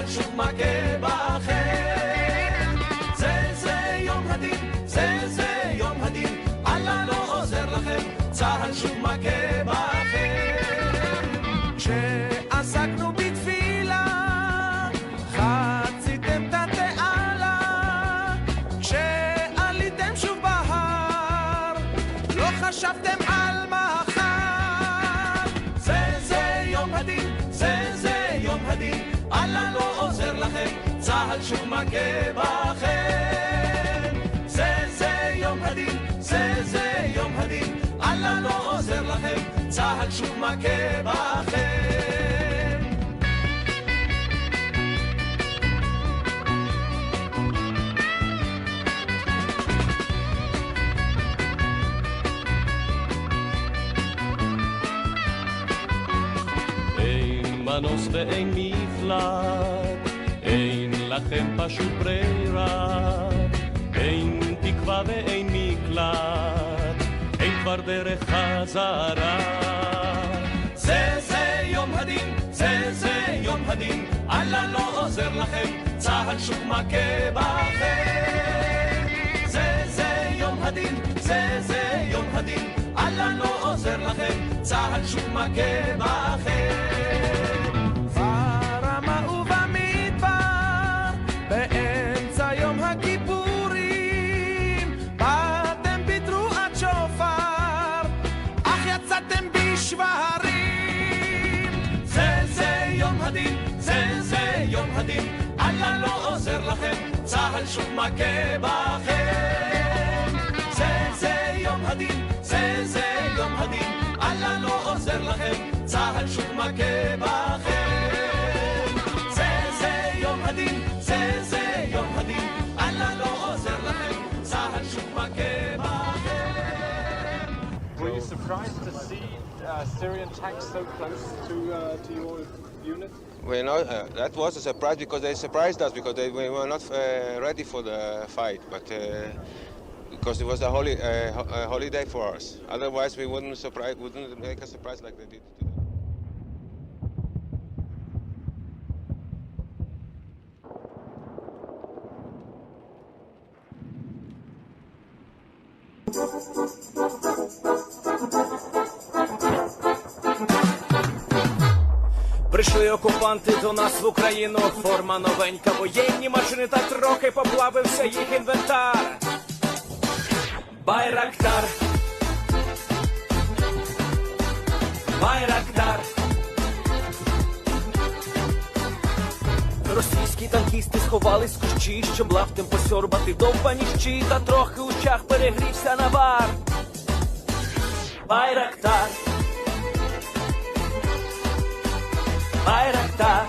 צהל שוב מכה בכם. זה יום הדין, זה יום הדין, אללה לא עוזר לכם, צהל שוב מכה בכם. כשעסקנו בתפילה, חציתם את התעלה, כשעליתם שוב בהר, לא חשבתם על מחר. זה יום הדין, זה יום הדין, אללה לא עוזר לכם, צהל שוב מכה בכם. זה יום הדין, זה יום הדין, אללה לא עוזר לכם, צהל שוב מכה בכם. אין מנוס ואין מפלט, אין לכם פשוט ברירה, אין תקווה ואין מקלט, אין כבר דרך חזרה. זה יום הדין, זה יום הדין, אללה לא עוזר לכם, צהל שוב מכה בכם. זה יום הדין, זה יום הדין, אללה לא עוזר לכם, צהל שוב מכה בכם. ברמה ובמדבר, באמצע יום הכיפורים, באתם בתרועת שופר, אך יצאתם בשברים. זה יום הדין, זה יום הדין, אללה לא עוזר לכם, צהל שוב מכה בכם. זה יום הדין, זה יום הדין, אללה לא עוזר לכם, צהל שוב מכה בכם. זה יום הדין, זה יום הדין, אללה לא עוזר לכם, צהל שוב מכה בכם. Were you surprised to see Syrian tanks so close to your unit? We know that was a surprise because they surprised us because we were not ready for the fight, but because it was a holiday for us. Otherwise, we wouldn't make a surprise like they did today. Прийшли окупанти до нас в Україну, форма новенька, воєнні машини, та трохи поплавився їх інвентар. Байрактар, Байрактар. Російські танкісти сховались в кущі, щоб лаптем посьорбати довбані щі, та трохи у чах перегрівся навар. Байрактар, Байрактар.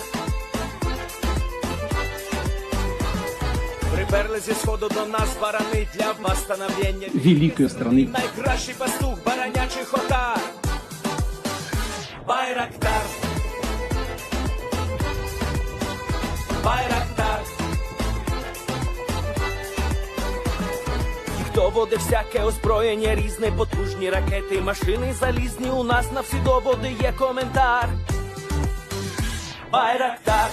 Приперли зі сходу до нас барани для восстановлення великої страни. Найкращий пастух баранячий хотар. Байрактар, Байрактар. Хто води всяке озброєння різне, потужні ракети, машини залізні, у нас на всі доводи є коментар. Байрактар,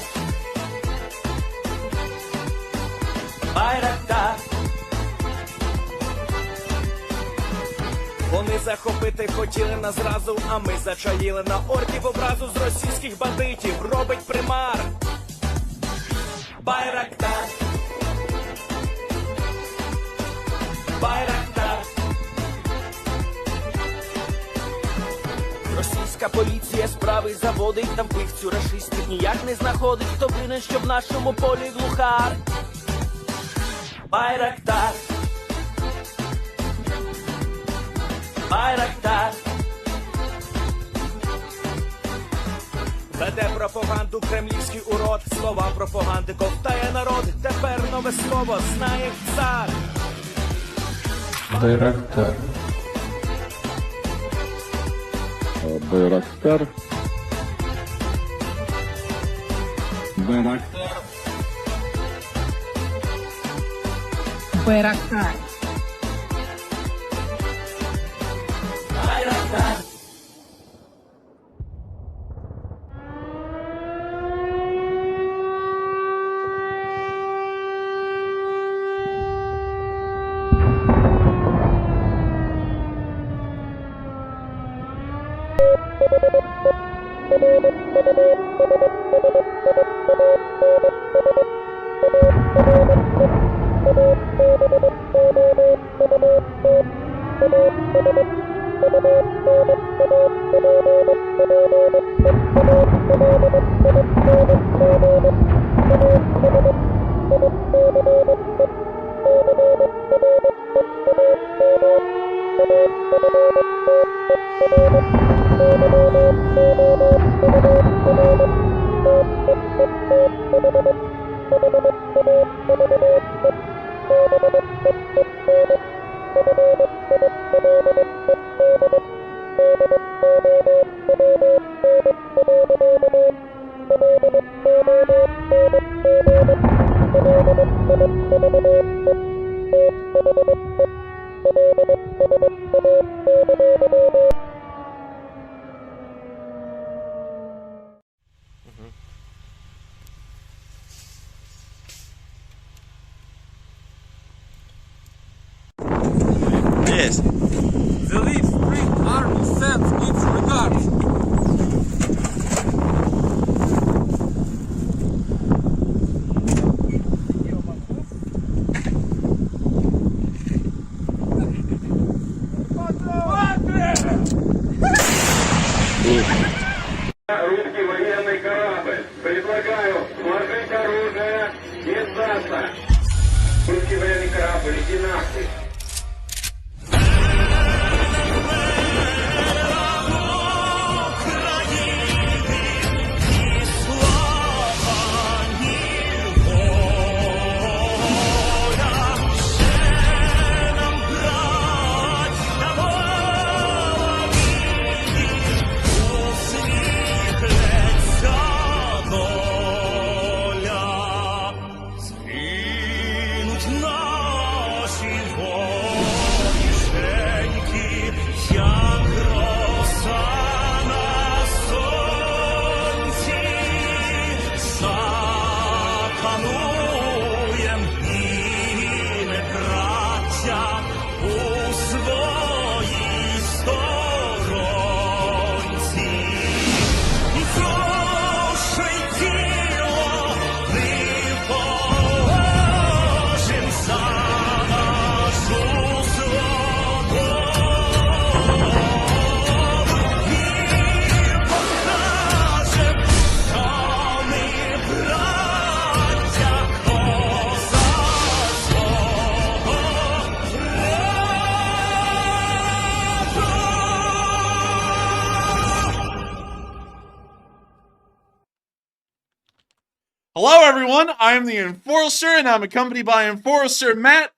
Байрактар. Вони захопити хотіли нас зразу, а ми зачаїли на ордів образу з російських бандитів, робить примар. Байрактар, Байрактар. Російська поліція справи заводить, там вбивцю рашистів ніяк не знаходить, хто винен, що в нашому полі глухар. Байрактар, Байрактар. Веде пропаганду кремлівський урод, слова пропаганди ковтає народ, тепер нове слово знає цар. Байрактар. Байрактар. Байрактар. Байрактар. Байрактар. Yes. The Leaf Spring Army sends its regards. Русский военный корабль. Предлагаю сложить оружие и сдаться. Русский военный корабль, иди нахуй. Hello everyone, I am the Enforcer and I'm accompanied by Enforcer Matt.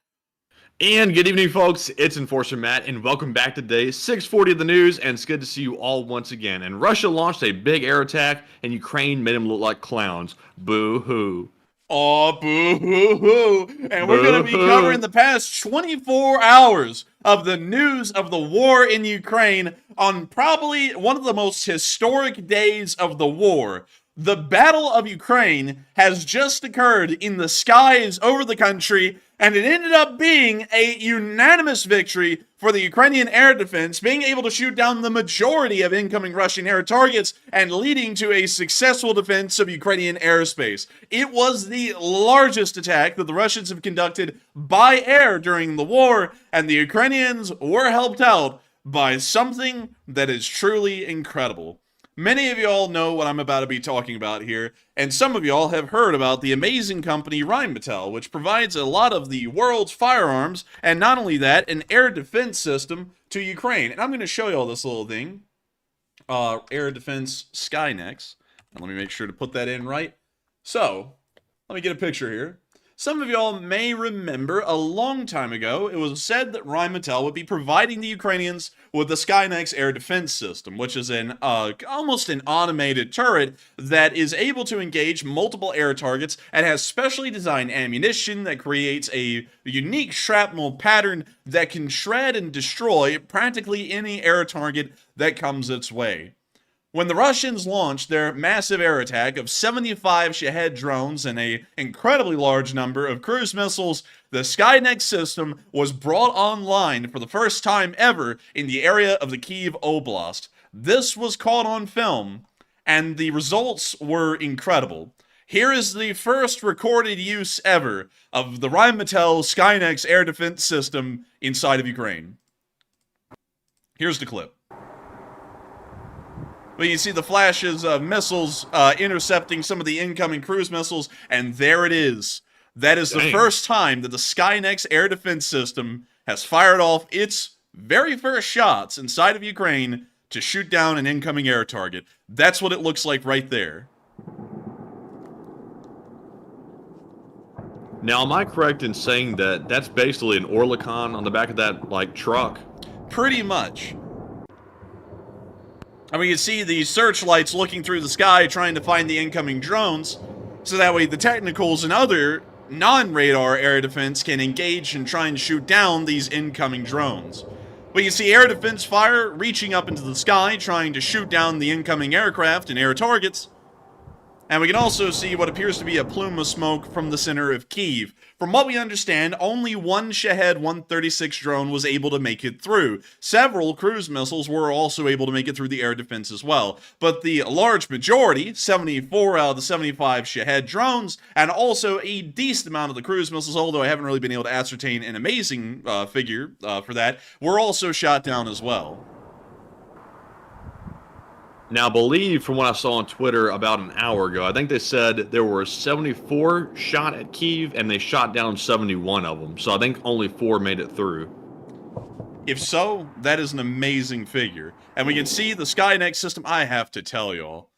And good evening, folks. It's Enforcer Matt, and welcome back to day 640 of the news, and it's good to see you all once again. And Russia launched a big air attack, and Ukraine made them look like clowns. Boo-hoo. Oh, boo-hoo-hoo. And we're going to be covering the past 24 hours of the news of the war in Ukraine on probably one of the most historic days of the war. The Battle of Ukraine has just occurred in the skies over the country, and it ended up being a unanimous victory for the Ukrainian air defense, being able to shoot down the majority of incoming Russian air targets and leading to a successful defense of Ukrainian airspace. It was the largest attack that the Russians have conducted by air during the war, and the Ukrainians were helped out by something that is truly incredible. Many of y'all know what I'm about to be talking about here, and some of y'all have heard about the amazing company Rheinmetall, which provides a lot of the world's firearms, and not only that, an air defense system to Ukraine. And I'm going to show y'all this little thing, air defense Skynex. Let me make sure to put that in right. So, let me get a picture here. Some of y'all may remember a long time ago, it was said that Rheinmetall would be providing the Ukrainians with the Skynex air defense system, which is an almost an automated turret that is able to engage multiple air targets and has specially designed ammunition that creates a unique shrapnel pattern that can shred and destroy practically any air target that comes its way. When the Russians launched their massive air attack of 75 Shahed drones and an incredibly large number of cruise missiles, the Skynex system was brought online for the first time ever in the area of the Kyiv Oblast. This was caught on film, and the results were incredible. Here is the first recorded use ever of the Rheinmetall Skynex air defense system inside of Ukraine. Here's the clip. Well, you see the flashes of missiles intercepting some of the incoming cruise missiles, and there it is. That is the first time that the Skynex air defense system has fired off its very first shots inside of Ukraine to shoot down an incoming air target. That's what it looks like right there. Now, am I correct in saying that that's basically an Orlikon on the back of that, like, truck? Pretty much. I mean, you see the searchlights looking through the sky trying to find the incoming drones, so that way the technicals and other non-radar air defense can engage and try and shoot down these incoming drones. But you see air defense fire reaching up into the sky, trying to shoot down the incoming aircraft and air targets. And we can also see what appears to be a plume of smoke from the center of Kyiv. From what we understand, only one Shahed 136 drone was able to make it through. Several cruise missiles were also able to make it through the air defense as well. But the large majority, 74 out of the 75 Shahed drones, and also a decent amount of the cruise missiles, although I haven't really been able to ascertain an amazing figure for that, were also shot down as well. Now, I believe from what I saw on Twitter about an hour ago, I think they said there were 74 shot at Kyiv, and they shot down 71 of them. So I think only 4 made it through. If so, that is an amazing figure. And we can see the Skynex system. I have to tell y'all,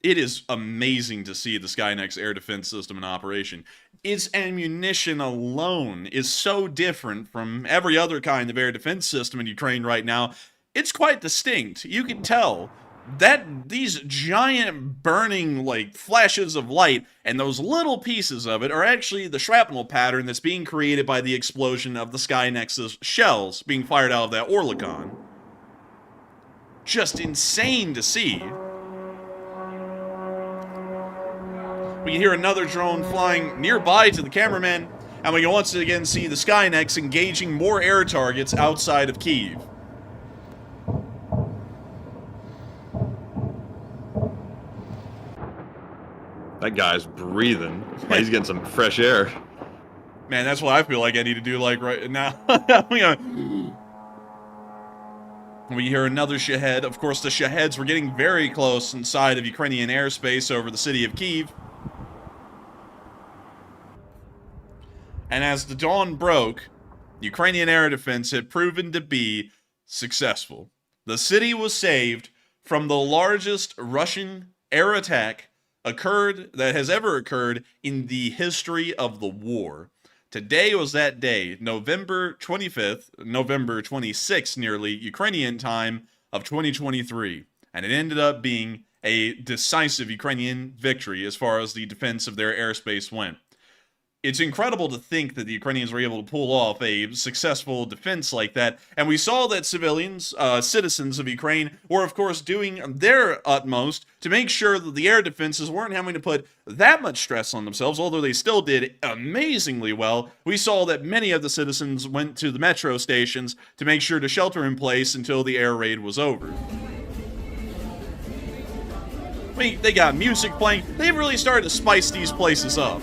it is amazing to see the Skynex air defense system in operation. Its ammunition alone is so different from every other kind of air defense system in Ukraine right now. It's quite distinct. You can tell that these giant burning like flashes of light and those little pieces of it are actually the shrapnel pattern that's being created by the explosion of the Skynex's shells being fired out of that Orlikon. Just insane to see. We can hear another drone flying nearby to the cameraman, and we can once again see the Skynex engaging more air targets outside of Kyiv. That guy's breathing. He's getting some fresh air. Man, that's what I feel like I need to do like right now. We hear another Shahed. Of course, the Shaheds were getting very close inside of Ukrainian airspace over the city of Kyiv. And as the dawn broke, Ukrainian air defense had proven to be successful. The city was saved from the largest Russian air attack that has ever occurred in the history of the war. Today was that day, November 25th, November 26th nearly, Ukrainian time of 2023. And it ended up being a decisive Ukrainian victory as far as the defense of their airspace went. It's incredible to think that the Ukrainians were able to pull off a successful defense like that, and we saw that civilians, citizens of Ukraine, were of course doing their utmost to make sure that the air defenses weren't having to put that much stress on themselves, although they still did amazingly well. We saw that many of the citizens went to the metro stations to make sure to shelter in place until the air raid was over. They got music playing. They've really started to spice these places up.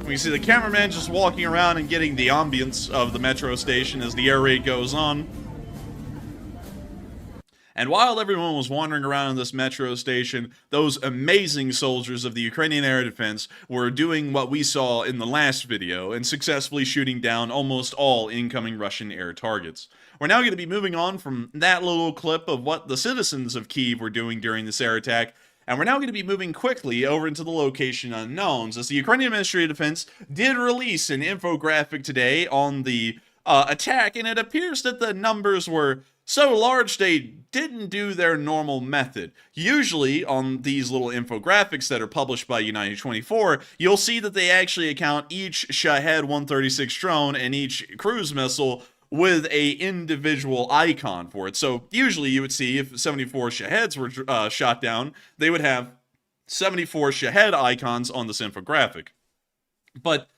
We see the cameraman just walking around and getting the ambience of the metro station as the air raid goes on. And while everyone was wandering around in this metro station, those amazing soldiers of the Ukrainian air defense were doing what we saw in the last video and successfully shooting down almost all incoming Russian air targets. We're now going to be moving on from that little clip of what the citizens of Kyiv were doing during this air attack, and we're now going to be moving quickly over into the location unknowns, as the Ukrainian Ministry of Defense did release an infographic today on the attack, and it appears that the numbers were so large they didn't do their normal method. Usually, on these little infographics that are published by United 24, you'll see that they actually account each Shahed 136 drone and each cruise missile with a individual icon for it. So usually you would see if 74 Shaheds were shot down, they would have 74 Shahed icons on this infographic. But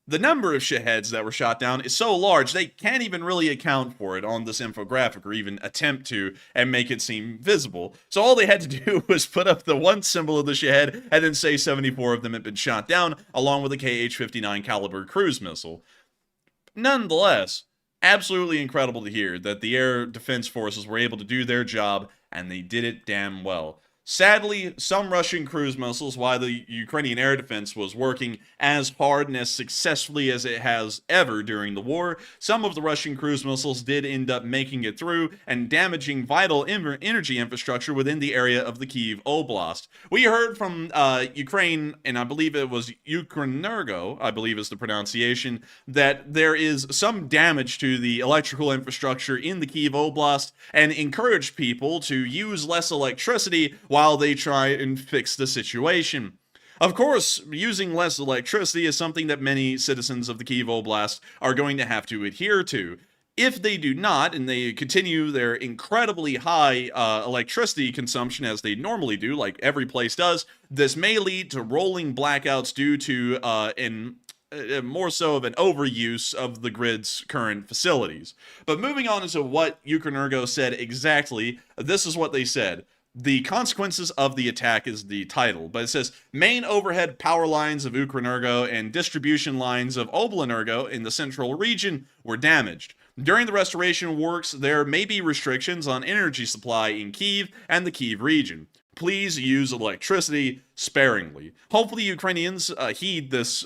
the number of Shaheds that were shot down is so large, they can't even really account for it on this infographic, or even attempt to, and make it seem visible. So all they had to do was put up the one symbol of the Shahed, and then say 74 of them had been shot down, along with a KH-59 caliber cruise missile. Nonetheless, absolutely incredible to hear that the air defense forces were able to do their job, and they did it damn well. Sadly, some Russian cruise missiles, while the Ukrainian air defense was working as hard and as successfully as it has ever during the war, some of the Russian cruise missiles did end up making it through and damaging vital energy infrastructure within the area of the Kyiv Oblast. We heard from Ukraine, and I believe it was Ukrenergo, I believe is the pronunciation, that there is some damage to the electrical infrastructure in the Kyiv Oblast, and encouraged people to use less electricity while they try and fix the situation. Of course, using less electricity is something that many citizens of the Kyiv Oblast are going to have to adhere to. If they do not, and they continue their incredibly high electricity consumption as they normally do, like every place does, this may lead to rolling blackouts due to more so of an overuse of the grid's current facilities. But moving on into what Ukrenergo said exactly, this is what they said. The consequences of the attack is the title, but it says main overhead power lines of Ukrenergo and distribution lines of Oblenergo in the central region were damaged. During the restoration works, there may be restrictions on energy supply in Kyiv and the Kyiv region. Please use electricity sparingly. Hopefully Ukrainians heed this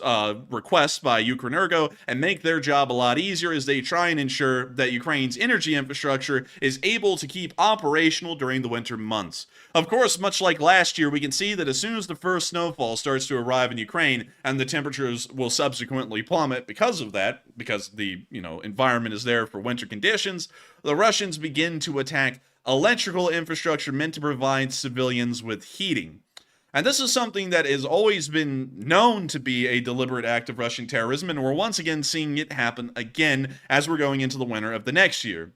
request by Ukrenergo and make their job a lot easier as they try and ensure that Ukraine's energy infrastructure is able to keep operational during the winter months. Of course, much like last year, we can see that as soon as the first snowfall starts to arrive in Ukraine, and the temperatures will subsequently plummet because of that, because the environment is there for winter conditions, the Russians begin to attack electrical infrastructure meant to provide civilians with heating. And this is something that has always been known to be a deliberate act of Russian terrorism, and we're once again seeing it happen again as we're going into the winter of the next year.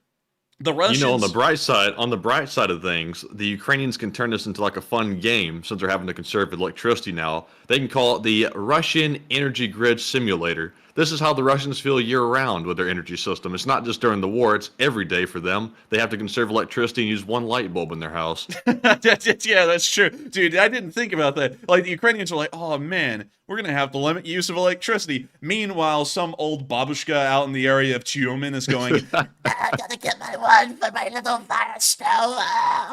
The Russians, on the bright side of things, the Ukrainians can turn this into like a fun game since they're having to conserve electricity now. They can call it the Russian Energy Grid Simulator. This is how the Russians feel year-round with their energy system. It's not just during the war, it's every day for them. They have to conserve electricity and use one light bulb in their house. Yeah, that's true. Dude, I didn't think about that. Like, the Ukrainians are like, oh man, we're going to have to limit use of electricity. Meanwhile, some old babushka out in the area of Tyumen is going, I gotta get my one for my little fire stove.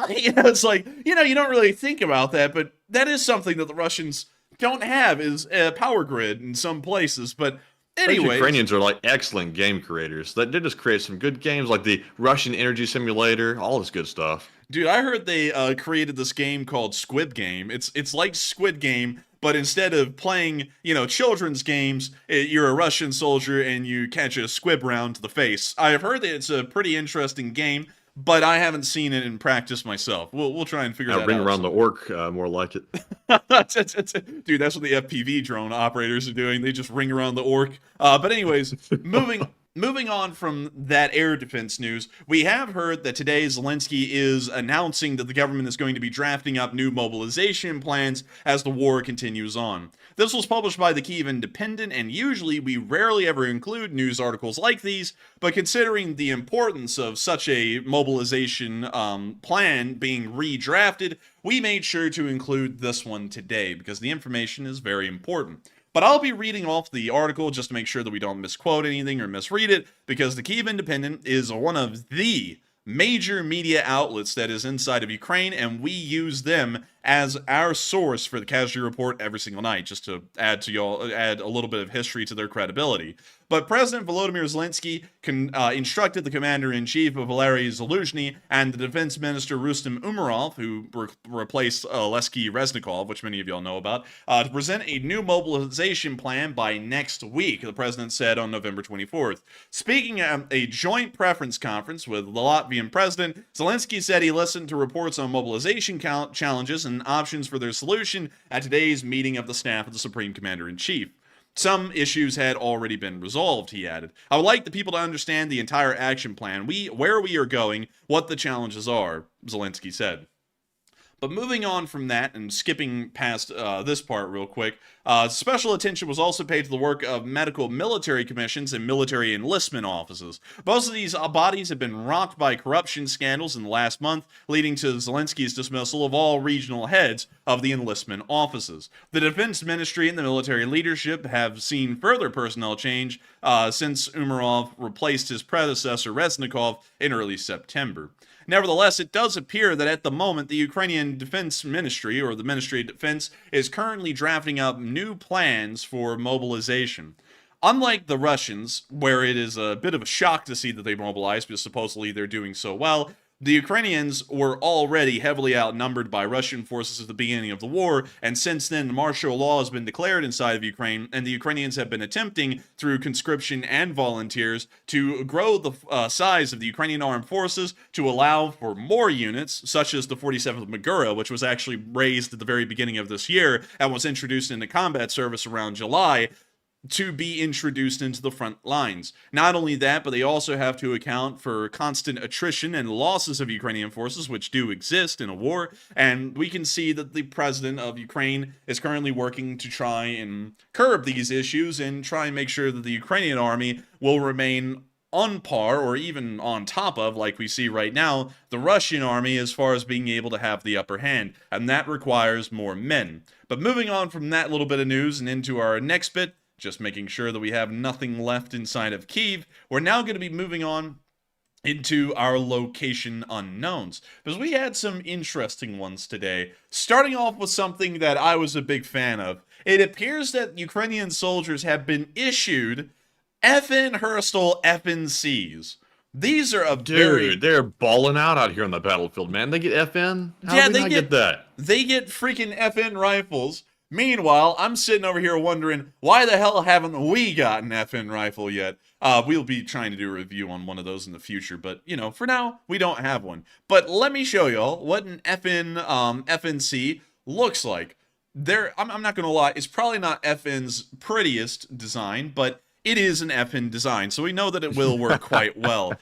It's like, you don't really think about that, but that is something that the Russians don't have, is a power grid in some places. But anyway, Ukrainians are like excellent game creators. They just create some good games like the Russian Energy Simulator, all this good stuff. Dude, I heard they created this game called Squid Game. It's like Squid Game, but instead of playing, children's games, you're a Russian soldier and you catch a squib round to the face. I have heard that it's a pretty interesting game, but I haven't seen it in practice myself. We'll try and figure that out. Bring around the orc, more like it. Dude, that's what the FPV drone operators are doing. They just ring around the orc. But anyways, moving on from that air defense news, we have heard that today Zelensky is announcing that the government is going to be drafting up new mobilization plans as the war continues on. This was published by the Kyiv Independent, and usually we rarely ever include news articles like these, but considering the importance of such a mobilization plan being redrafted, we made sure to include this one today because the information is very important. But I'll be reading off the article just to make sure that we don't misquote anything or misread it, because the Kyiv Independent is one of the major media outlets that is inside of Ukraine, and we use them as our source for the casualty report every single night, just to add a little bit of history to their credibility. But President Volodymyr Zelensky instructed the commander-in-chief of Valery Zaluzhny and the defense minister Rustem Umerov, who replaced Lesky Reznikov, which many of y'all know about, to present a new mobilization plan by next week, the president said on November 24th. Speaking at a joint preference conference with the Latvian president, Zelensky said he listened to reports on mobilization challenges and options for their solution at today's meeting of the staff of the Supreme Commander-in-Chief. Some issues had already been resolved, he added. I would like the people to understand the entire action plan, where we are going, what the challenges are, Zelensky said. But moving on from that and skipping past this part real quick, special attention was also paid to the work of medical military commissions and military enlistment offices. Most of these bodies have been rocked by corruption scandals in the last month, leading to Zelensky's dismissal of all regional heads of the enlistment offices. The defense ministry and the military leadership have seen further personnel change since Umerov replaced his predecessor Reznikov in early September. Nevertheless, it does appear that at the moment, the Ukrainian Defense Ministry, or the Ministry of Defense, is currently drafting up new plans for mobilization. Unlike the Russians, where it is a bit of a shock to see that they mobilize because supposedly they're doing so well, the Ukrainians were already heavily outnumbered by Russian forces at the beginning of the war, and since then, martial law has been declared inside of Ukraine, and the Ukrainians have been attempting, through conscription and volunteers, to grow the size of the Ukrainian armed forces to allow for more units, such as the 47th Magura, which was actually raised at the very beginning of this year and was introduced into combat service around July, to be introduced into the front lines. Not only that, but they also have to account for constant attrition and losses of Ukrainian forces, which do exist in a war, and we can see that the president of Ukraine is currently working to try and curb these issues and try and make sure that the Ukrainian army will remain on par, or even on top of, like we see right now, the Russian army as far as being able to have the upper hand, and that requires more men. But moving on from that little bit of news and into our next bit, just making sure that we have nothing left inside of Kyiv, we're now going to be moving on into our location unknowns, because we had some interesting ones today, starting off with something that I was a big fan of. It appears that Ukrainian soldiers have been issued FN Herstal FNCs. These are a Dude, they're balling out here on the battlefield, man. They get FN? How did they not get that? They get freaking FN rifles. Meanwhile, I'm sitting over here wondering, why the hell haven't we got an FN rifle yet? We'll be trying to do a review on one of those in the future, but, you know, for now, we don't have one. But let me show y'all what an FNC looks like. I'm not going to lie, it's probably not FN's prettiest design, but it is an FN design, so we know that it will work quite well.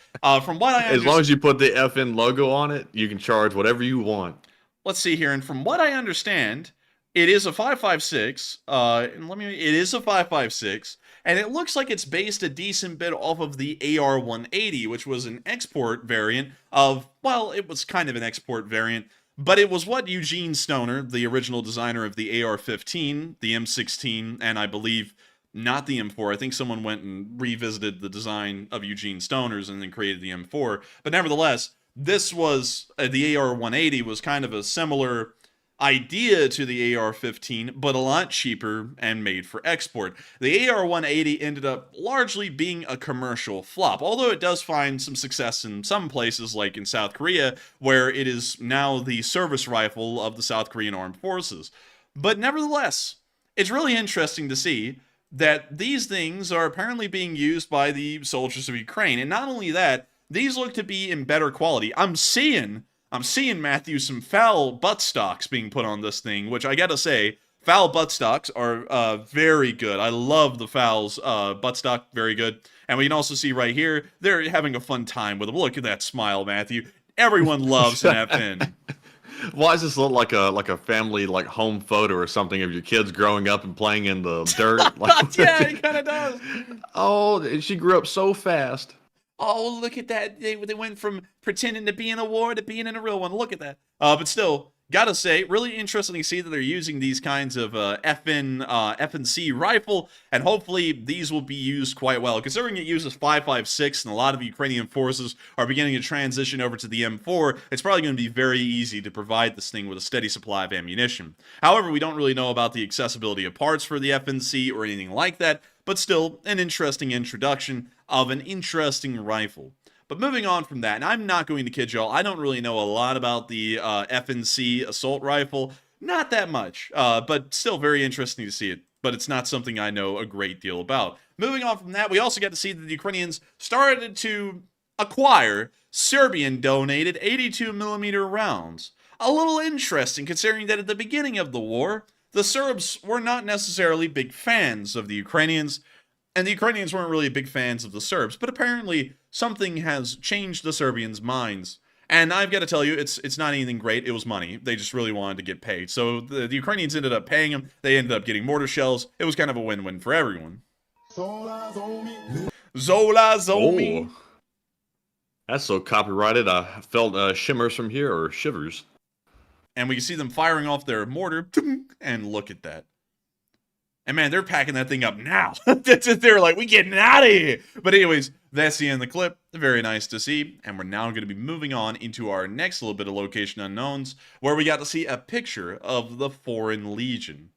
From what I understand, as long as you put the FN logo on it, you can charge whatever you want. Let's see here, and from what I understand, it is a 5.56, it is a 5.56, and it looks like it's based a decent bit off of the AR-180, which was an export variant of, well, it was kind of an export variant, but it was what Eugene Stoner, the original designer of the AR-15, the M16, and I believe not the M4. I think someone went and revisited the design of Eugene Stoner's and then created the M4, but nevertheless, this was, the AR-180 was kind of a similar idea to the AR-15, but a lot cheaper and made for export. The AR-180 ended up largely being a commercial flop, although it does find some success in some places, like in South Korea, where it is now the service rifle of the South Korean Armed Forces. But nevertheless, it's really interesting to see that these things are apparently being used by the soldiers of Ukraine, and not only that, these look to be in better quality. I'm seeing, Matthew, some FAL buttstocks being put on this thing, which I gotta say, FAL buttstocks are very good. I love the FAL's buttstock, very good. And we can also see right here, they're having a fun time with them. Look at that smile, Matthew. Everyone loves an FN. Why does this look like a family like home photo or something of your kids growing up and playing in the dirt? Yeah, it kind of does. Oh, she grew up so fast. Oh, look at that. They went from pretending to be in a war to being in a real one. Look at that. But still, Gotta say, really interesting to see that they're using these kinds of FNC rifle, and hopefully these will be used quite well. Considering it uses 5.56 and a lot of Ukrainian forces are beginning to transition over to the M4, it's probably going to be very easy to provide this thing with a steady supply of ammunition. However, we don't really know about the accessibility of parts for the FNC or anything like that, but still an interesting introduction of an interesting rifle. But moving on from that, and I'm not going to kid y'all, I don't really know a lot about the FNC assault rifle. Not that much, but still very interesting to see it. But it's not something I know a great deal about. Moving on from that, we also got to see that the Ukrainians started to acquire Serbian-donated 82mm rounds. A little interesting, considering that at the beginning of the war, the Serbs were not necessarily big fans of the Ukrainians, and the Ukrainians weren't really big fans of the Serbs, but apparently something has changed the Serbians' minds. And I've got to tell you, it's not anything great. It was money. They just really wanted to get paid. So the Ukrainians ended up paying them. They ended up getting mortar shells. It was kind of a win-win for everyone. Zola Zomi. Oh, that's so copyrighted. I felt shimmers from here, or shivers. And we can see them firing off their mortar. And look at that. And man, they're packing that thing up now. They're like, we getting out of here. But anyways, that's the end of the clip. Very nice to see. And we're now going to be moving on into our next little bit of location unknowns, where we got to see a picture of the Foreign Legion.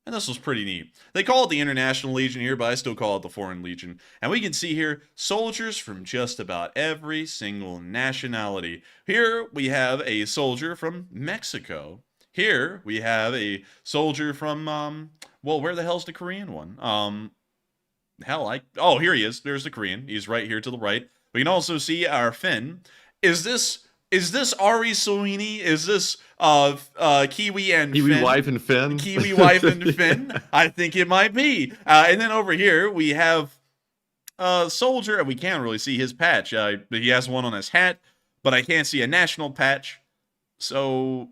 And this was pretty neat. They call it the International Legion here, but I still call it the Foreign Legion. And we can see here soldiers from just about every single nationality. Here we have a soldier from Mexico. Here, we have a soldier from, well, where the hell's the Korean one? Oh, here he is. There's the Korean. He's right here to the right. We can also see our Finn. Is this Ari Soini? Is this, Kiwi and Finn? Kiwi wife and Finn? Kiwi wife and Finn? I think it might be. And then over here, we have a soldier, and we can't really see his patch. He has one on his hat, but I can't see a national patch. So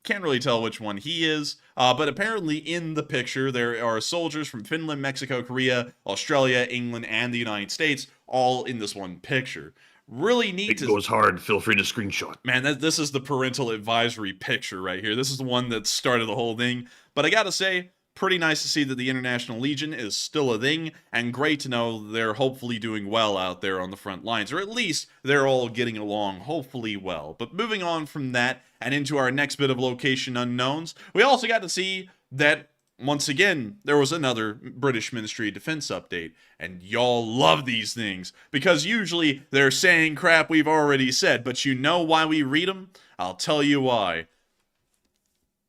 can't really tell which one he is, but apparently in the picture there are soldiers from Finland, Mexico, Korea, Australia, England, and the United States, all in this one picture. Really neat. It goes hard. Feel free to screenshot. Man, this is the parental advisory picture right here. This is the one that started the whole thing. But I gotta say, pretty nice to see that the International Legion is still a thing, and great to know they're hopefully doing well out there on the front lines, or at least they're all getting along hopefully well. But moving on from that and into our next bit of location unknowns, we also got to see that once again there was another British Ministry of Defense update, and y'all love these things because usually they're saying crap we've already said, but you know why we read them? I'll tell you why.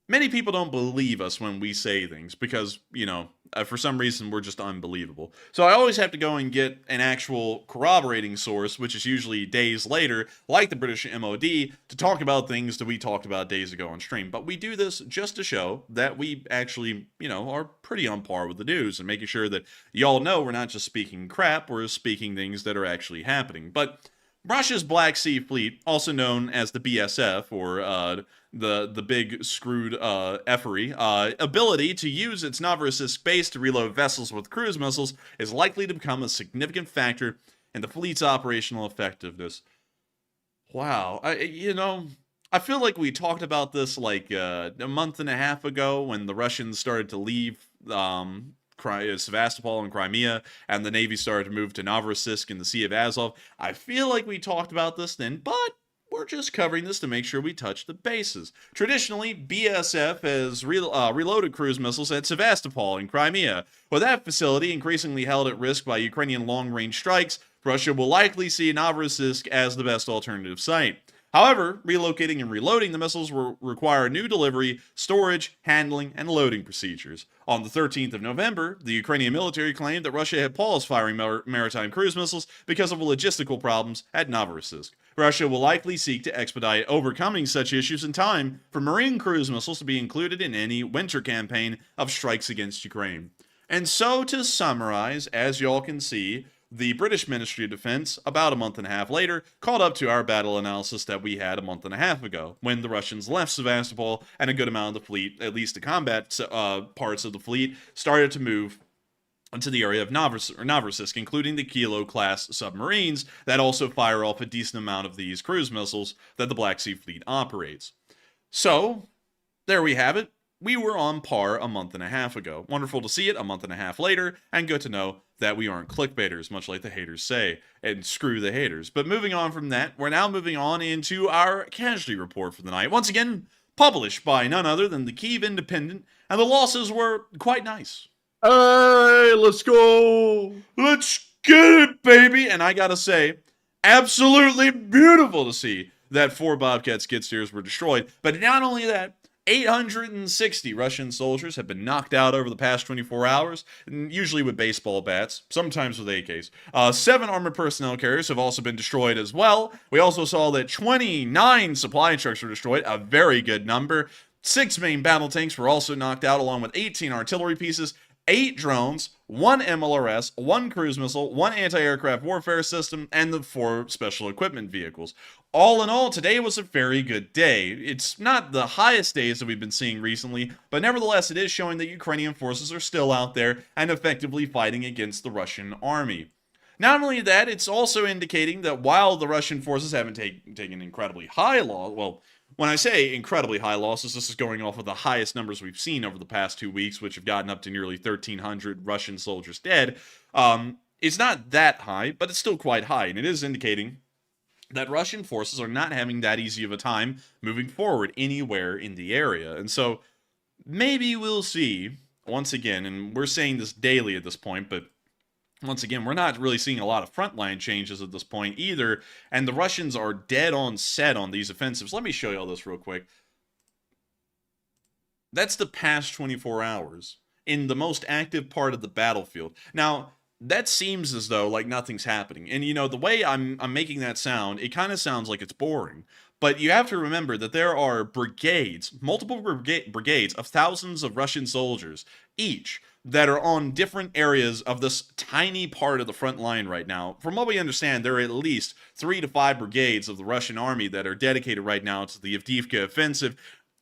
Many people don't believe us when we say things because, you know, for some reason we're just unbelievable. So I always have to go and get an actual corroborating source, which is usually days later, like the British MOD, to talk about things that we talked about days ago on stream. But we do this just to show that we actually, you know, are pretty on par with the news and making sure that y'all know we're not just speaking crap, we're speaking things that are actually happening. But Russia's Black Sea Fleet, also known as the BSF, or the big screwed effery, ability to use its Novorossiysk base to reload vessels with cruise missiles is likely to become a significant factor in the fleet's operational effectiveness. Wow, I feel like we talked about this like a month and a half ago when the Russians started to leave Sevastopol and Crimea, and the Navy started to move to Novorossiysk in the Sea of Azov. I feel like we talked about this then, but we're just covering this to make sure we touch the bases. Traditionally, BSF has reloaded cruise missiles at Sevastopol in Crimea. With that facility increasingly held at risk by Ukrainian long-range strikes, Russia will likely see Novorossiysk as the best alternative site. However, relocating and reloading the missiles will require new delivery, storage, handling, and loading procedures. On the 13th of November, the Ukrainian military claimed that Russia had paused firing maritime cruise missiles because of logistical problems at Novorossiysk. Russia will likely seek to expedite overcoming such issues in time for marine cruise missiles to be included in any winter campaign of strikes against Ukraine. And so, to summarize, as y'all can see, the British Ministry of Defense, about a month and a half later, caught up to our battle analysis that we had a month and a half ago, when the Russians left Sevastopol and a good amount of the fleet, at least the combat parts of the fleet, started to move into the area of Novorossiysk, including the Kilo-class submarines that also fire off a decent amount of these cruise missiles that the Black Sea Fleet operates. So, there we have it. We were on par a month and a half ago. Wonderful to see it a month and a half later, and good to know that we aren't clickbaiters, much like the haters say, and screw the haters. But moving on from that, we're now moving on into our casualty report for the night. Once again, published by none other than the Kyiv Independent, and the losses were quite nice. Hey, let's go! Let's get it, baby! And I gotta say, absolutely beautiful to see that 4 Bobcat skid steers were destroyed. But not only that, 860 Russian soldiers have been knocked out over the past 24 hours, usually with baseball bats, sometimes with AKs. 7 armored personnel carriers have also been destroyed as well. We also saw that 29 supply trucks were destroyed, a very good number. 6 main battle tanks were also knocked out, along with 18 artillery pieces, 8 drones, 1 MLRS, 1 cruise missile, 1 anti-aircraft warfare system, and the 4 special equipment vehicles. All in all, today was a very good day. It's not the highest days that we've been seeing recently, but nevertheless it is showing that Ukrainian forces are still out there and effectively fighting against the Russian army. Not only that, it's also indicating that while the Russian forces haven't taken incredibly high loss, well, when I say incredibly high losses, this is going off of the highest numbers we've seen over the past 2 weeks, which have gotten up to nearly 1,300 Russian soldiers dead. It's not that high, but it's still quite high, and it is indicating that Russian forces are not having that easy of a time moving forward anywhere in the area. And so maybe we'll see, once again, and we're saying this daily at this point, but once again, we're not really seeing a lot of frontline changes at this point either, and the Russians are dead on set on these offensives. Let me show you all this real quick. That's the past 24 hours in the most active part of the battlefield. Now, that seems as though like nothing's happening. And you know, the way I'm making that sound, it kind of sounds like it's boring. But you have to remember that there are brigades, multiple brigades of thousands of Russian soldiers each that are on different areas of this tiny part of the front line right now. From what we understand, there are at least 3 to 5 brigades of the Russian army that are dedicated right now to the Avdiivka offensive.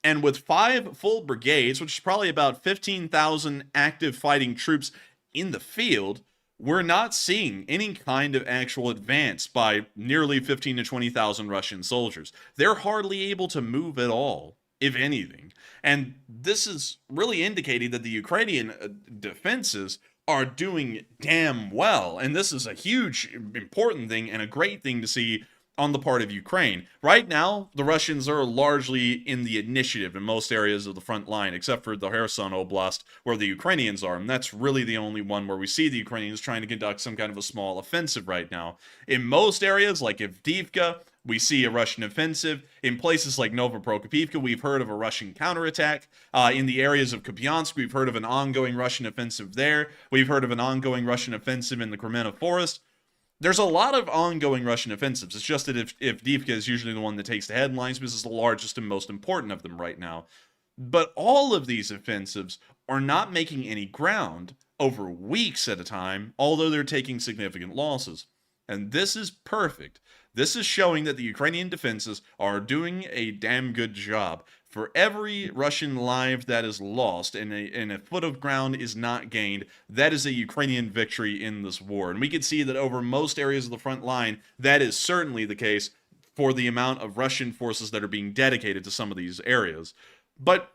And with 5 full brigades, which is probably about 15,000 active fighting troops in the field, we're not seeing any kind of actual advance by nearly 15 to 20,000 Russian soldiers. They're hardly able to move at all, if anything. And this is really indicating that the Ukrainian defenses are doing damn well. And this is a huge, important thing and a great thing to see on the part of Ukraine. Right now, the Russians are largely in the initiative in most areas of the front line, except for the Kherson Oblast, where the Ukrainians are, and that's really the only one where we see the Ukrainians trying to conduct some kind of a small offensive right now. In most areas, like Avdiivka, we see a Russian offensive. In places like Novoprokopivka, we've heard of a Russian counterattack. In the areas of Kupiansk, we've heard of an ongoing Russian offensive there. We've heard of an ongoing Russian offensive in the Kremena Forest. There's a lot of ongoing Russian offensives. It's just that if Avdiivka is usually the one that takes the headlines because it's the largest and most important of them right now. But all of these offensives are not making any ground over weeks at a time, although they're taking significant losses. And this is perfect. This is showing that the Ukrainian defenses are doing a damn good job. For every Russian life that is lost and a foot of ground is not gained, that is a Ukrainian victory in this war. And we can see that over most areas of the front line, that is certainly the case for the amount of Russian forces that are being dedicated to some of these areas. But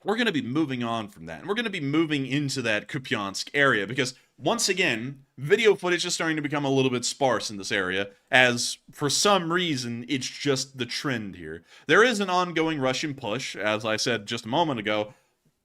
we're going to be moving on from that. And we're going to be moving into that Kupiansk area because, once again, video footage is starting to become a little bit sparse in this area, as for some reason, it's just the trend here. There is an ongoing Russian push, as I said just a moment ago,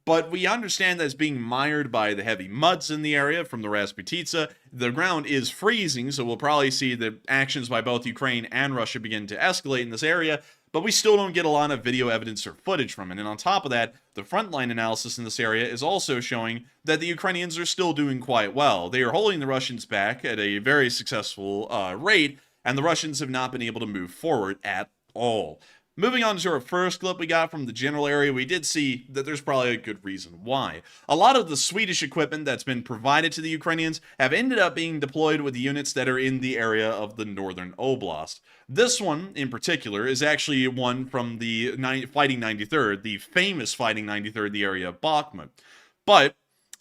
but we understand that it's being mired by the heavy muds in the area from the Rasputitsa. The ground is freezing, so we'll probably see the actions by both Ukraine and Russia begin to escalate in this area, but we still don't get a lot of video evidence or footage from it. And on top of that, the frontline analysis in this area is also showing that the Ukrainians are still doing quite well. They are holding the Russians back at a very successful rate, and the Russians have not been able to move forward at all. Moving on to our first clip we got from the general area, we did see that there's probably a good reason why. A lot of the Swedish equipment that's been provided to the Ukrainians have ended up being deployed with units that are in the area of the northern oblast. This one, in particular, is actually one from the Fighting 93rd, the famous Fighting 93rd, the area of Bakhmut. But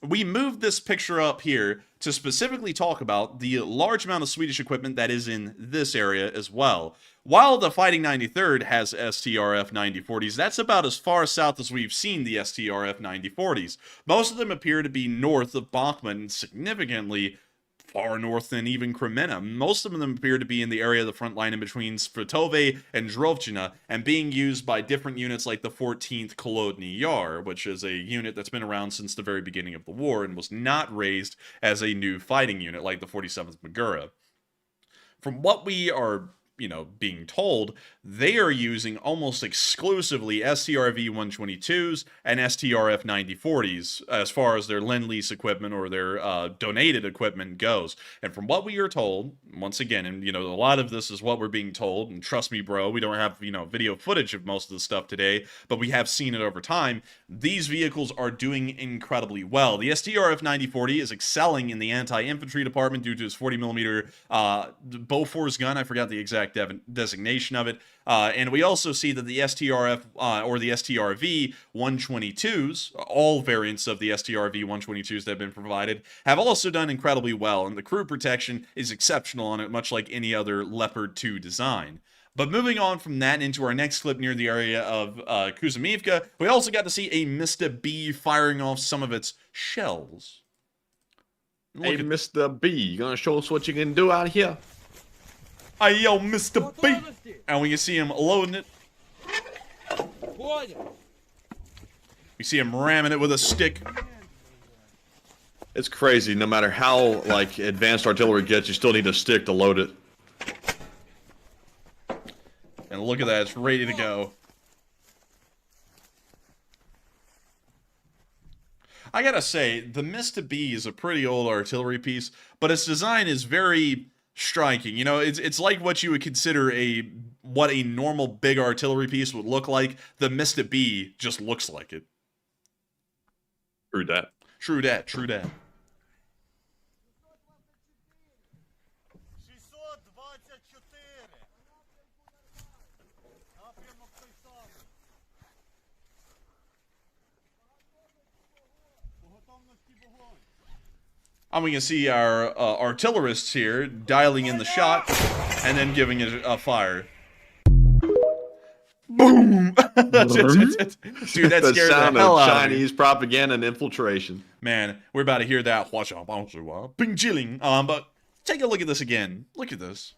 we moved this picture up here to specifically talk about the large amount of Swedish equipment that is in this area as well. While the Fighting 93rd has STRF 9040s, that's about as far south as we've seen the STRF 9040s. Most of them appear to be north of Bakhmut and significantly far north than even Kremenna. Most of them appear to be in the area of the front line in between Svrtove and Zhrovchina and being used by different units like the 14th Kolodny Yar, which is a unit that's been around since the very beginning of the war and was not raised as a new fighting unit like the 47th Magura. From what we are being told, they are using almost exclusively STRV 122s and STRF 9040s as far as their Lend-Lease equipment or their donated equipment goes. And from what we are told, once again, and a lot of this is what we're being told, and trust me, bro, we don't have video footage of most of the stuff today, but we have seen it over time. These vehicles are doing incredibly well. The STRF 9040 is excelling in the anti-infantry department due to his 40mm Bofors gun. I forgot the exact designation of it. And we also see that the STRF or the STRV 122s, all variants of the STRV 122s that have been provided, have also done incredibly well, and the crew protection is exceptional on it, much like any other Leopard 2 design. But moving on from that into our next clip near the area of Kuzmivka, we also got to see a Mr. B firing off some of its shells. Hey, Mr. B, you gonna show us what you can do out here? Hey, yo, Mr. B! And we can see him loading it. We see him ramming it with a stick. It's crazy. No matter how, advanced artillery gets, you still need a stick to load it. And look at that, it's ready to go. I gotta say, the Mr. B is a pretty old artillery piece, but its design is very striking. It's like what you would consider what a normal big artillery piece would look like. The Mr. B just looks like it. True that. True that. True that. And we can see our artillerists here dialing in the shot and then giving it a fire. Boom! Dude, that scared the hell out of me. Chinese propaganda and infiltration. Man, we're about to hear that. Ping chilling. But take a look at this again. Look at this.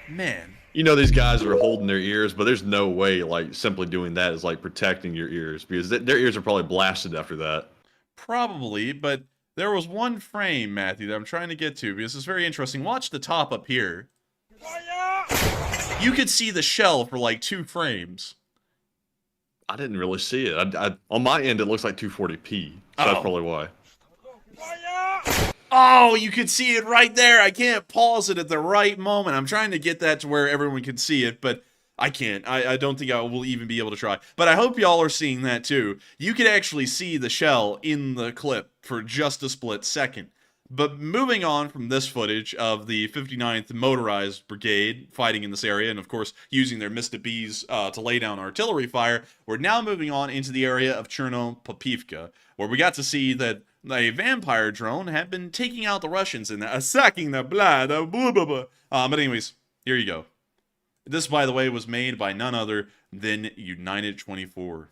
Man. These guys are holding their ears, but there's no way, simply doing that is, protecting your ears, because their ears are probably blasted after that. Probably, but there was one frame, Matthew, that I'm trying to get to, because it's very interesting. Watch the top up here. You could see the shell for, 2 frames. I didn't really see it. On my end, it looks like 240p, so that's probably why. Oh, you could see it right there. I can't pause it at the right moment. I'm trying to get that to where everyone can see it, but I can't. I don't think I will even be able to try. But I hope y'all are seeing that too. You could actually see the shell in the clip for just a split second. But moving on from this footage of the 59th Motorized Brigade fighting in this area, and of course using their Mr. Bs to lay down artillery fire, we're now moving on into the area of Cherno-Popivka, where we got to see that a vampire drone had been taking out the Russians and sucking the blood. But anyways, here you go. This, by the way, was made by none other than United 24.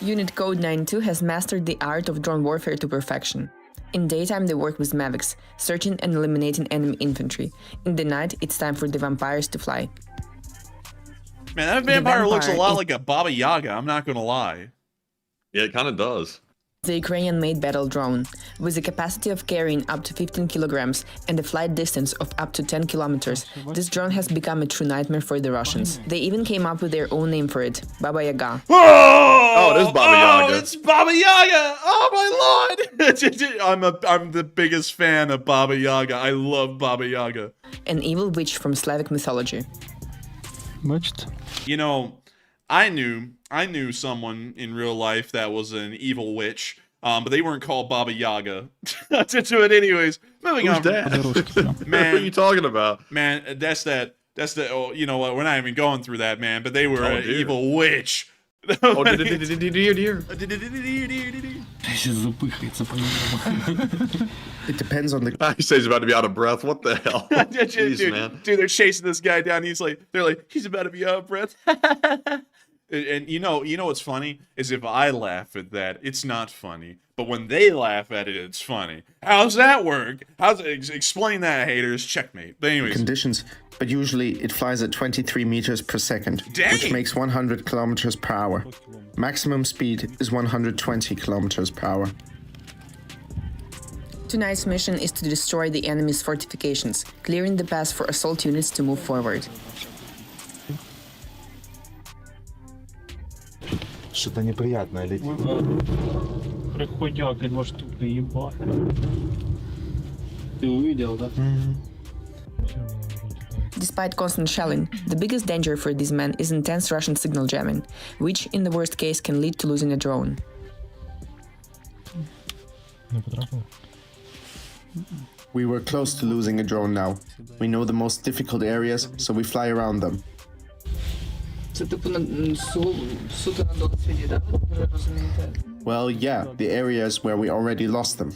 Unit Code 92 has mastered the art of drone warfare to perfection. In daytime, they work with Mavics, searching and eliminating enemy infantry. In the night, it's time for the vampires to fly. Man, that vampire looks a lot like a Baba Yaga, I'm not gonna lie. Yeah, it kind of does. The Ukrainian-made battle drone, with a capacity of carrying up to 15 kilograms and a flight distance of up to 10 kilometers, this drone has become a true nightmare for the Russians. They even came up with their own name for it, Baba Yaga. Oh, it is Baba Yaga. Oh, it's Baba Yaga! Oh my lord! I'm the biggest fan of Baba Yaga. I love Baba Yaga. An evil witch from Slavic mythology. I knew someone in real life that was an evil witch. But they weren't called Baba Yaga. To do it anyways. Moving on. that? Man, What are you talking about? Man, that's the. Oh, you know what? We're not even going through that, man. But they were an dear. evil witch. Oh, dear. It depends on the. He says he's about to be out of breath. What the hell? Jeez, man. Dude, they're chasing this guy down. They're like, he's about to be out of breath. And you know what's funny is if I laugh at that, it's not funny. But when they laugh at it, it's funny. How's that work? Explain that, haters? Checkmate. But anyways, Conditions, but usually it flies at 23 meters per second, Dang. which makes 100 kilometers per hour. Maximum speed is 120 kilometers per hour. Tonight's mission is to destroy the enemy's fortifications, clearing the path for assault units to move forward. Что-то неприятное летит. Приходяки, два штуки, ебать. Ты увидел, да? Despite constant shelling, the biggest danger for these men is intense Russian signal jamming, which, in the worst case, can lead to losing a drone. We were close to losing a drone now. We know the most difficult areas, so we fly around them. Well, yeah, the areas where we already lost them.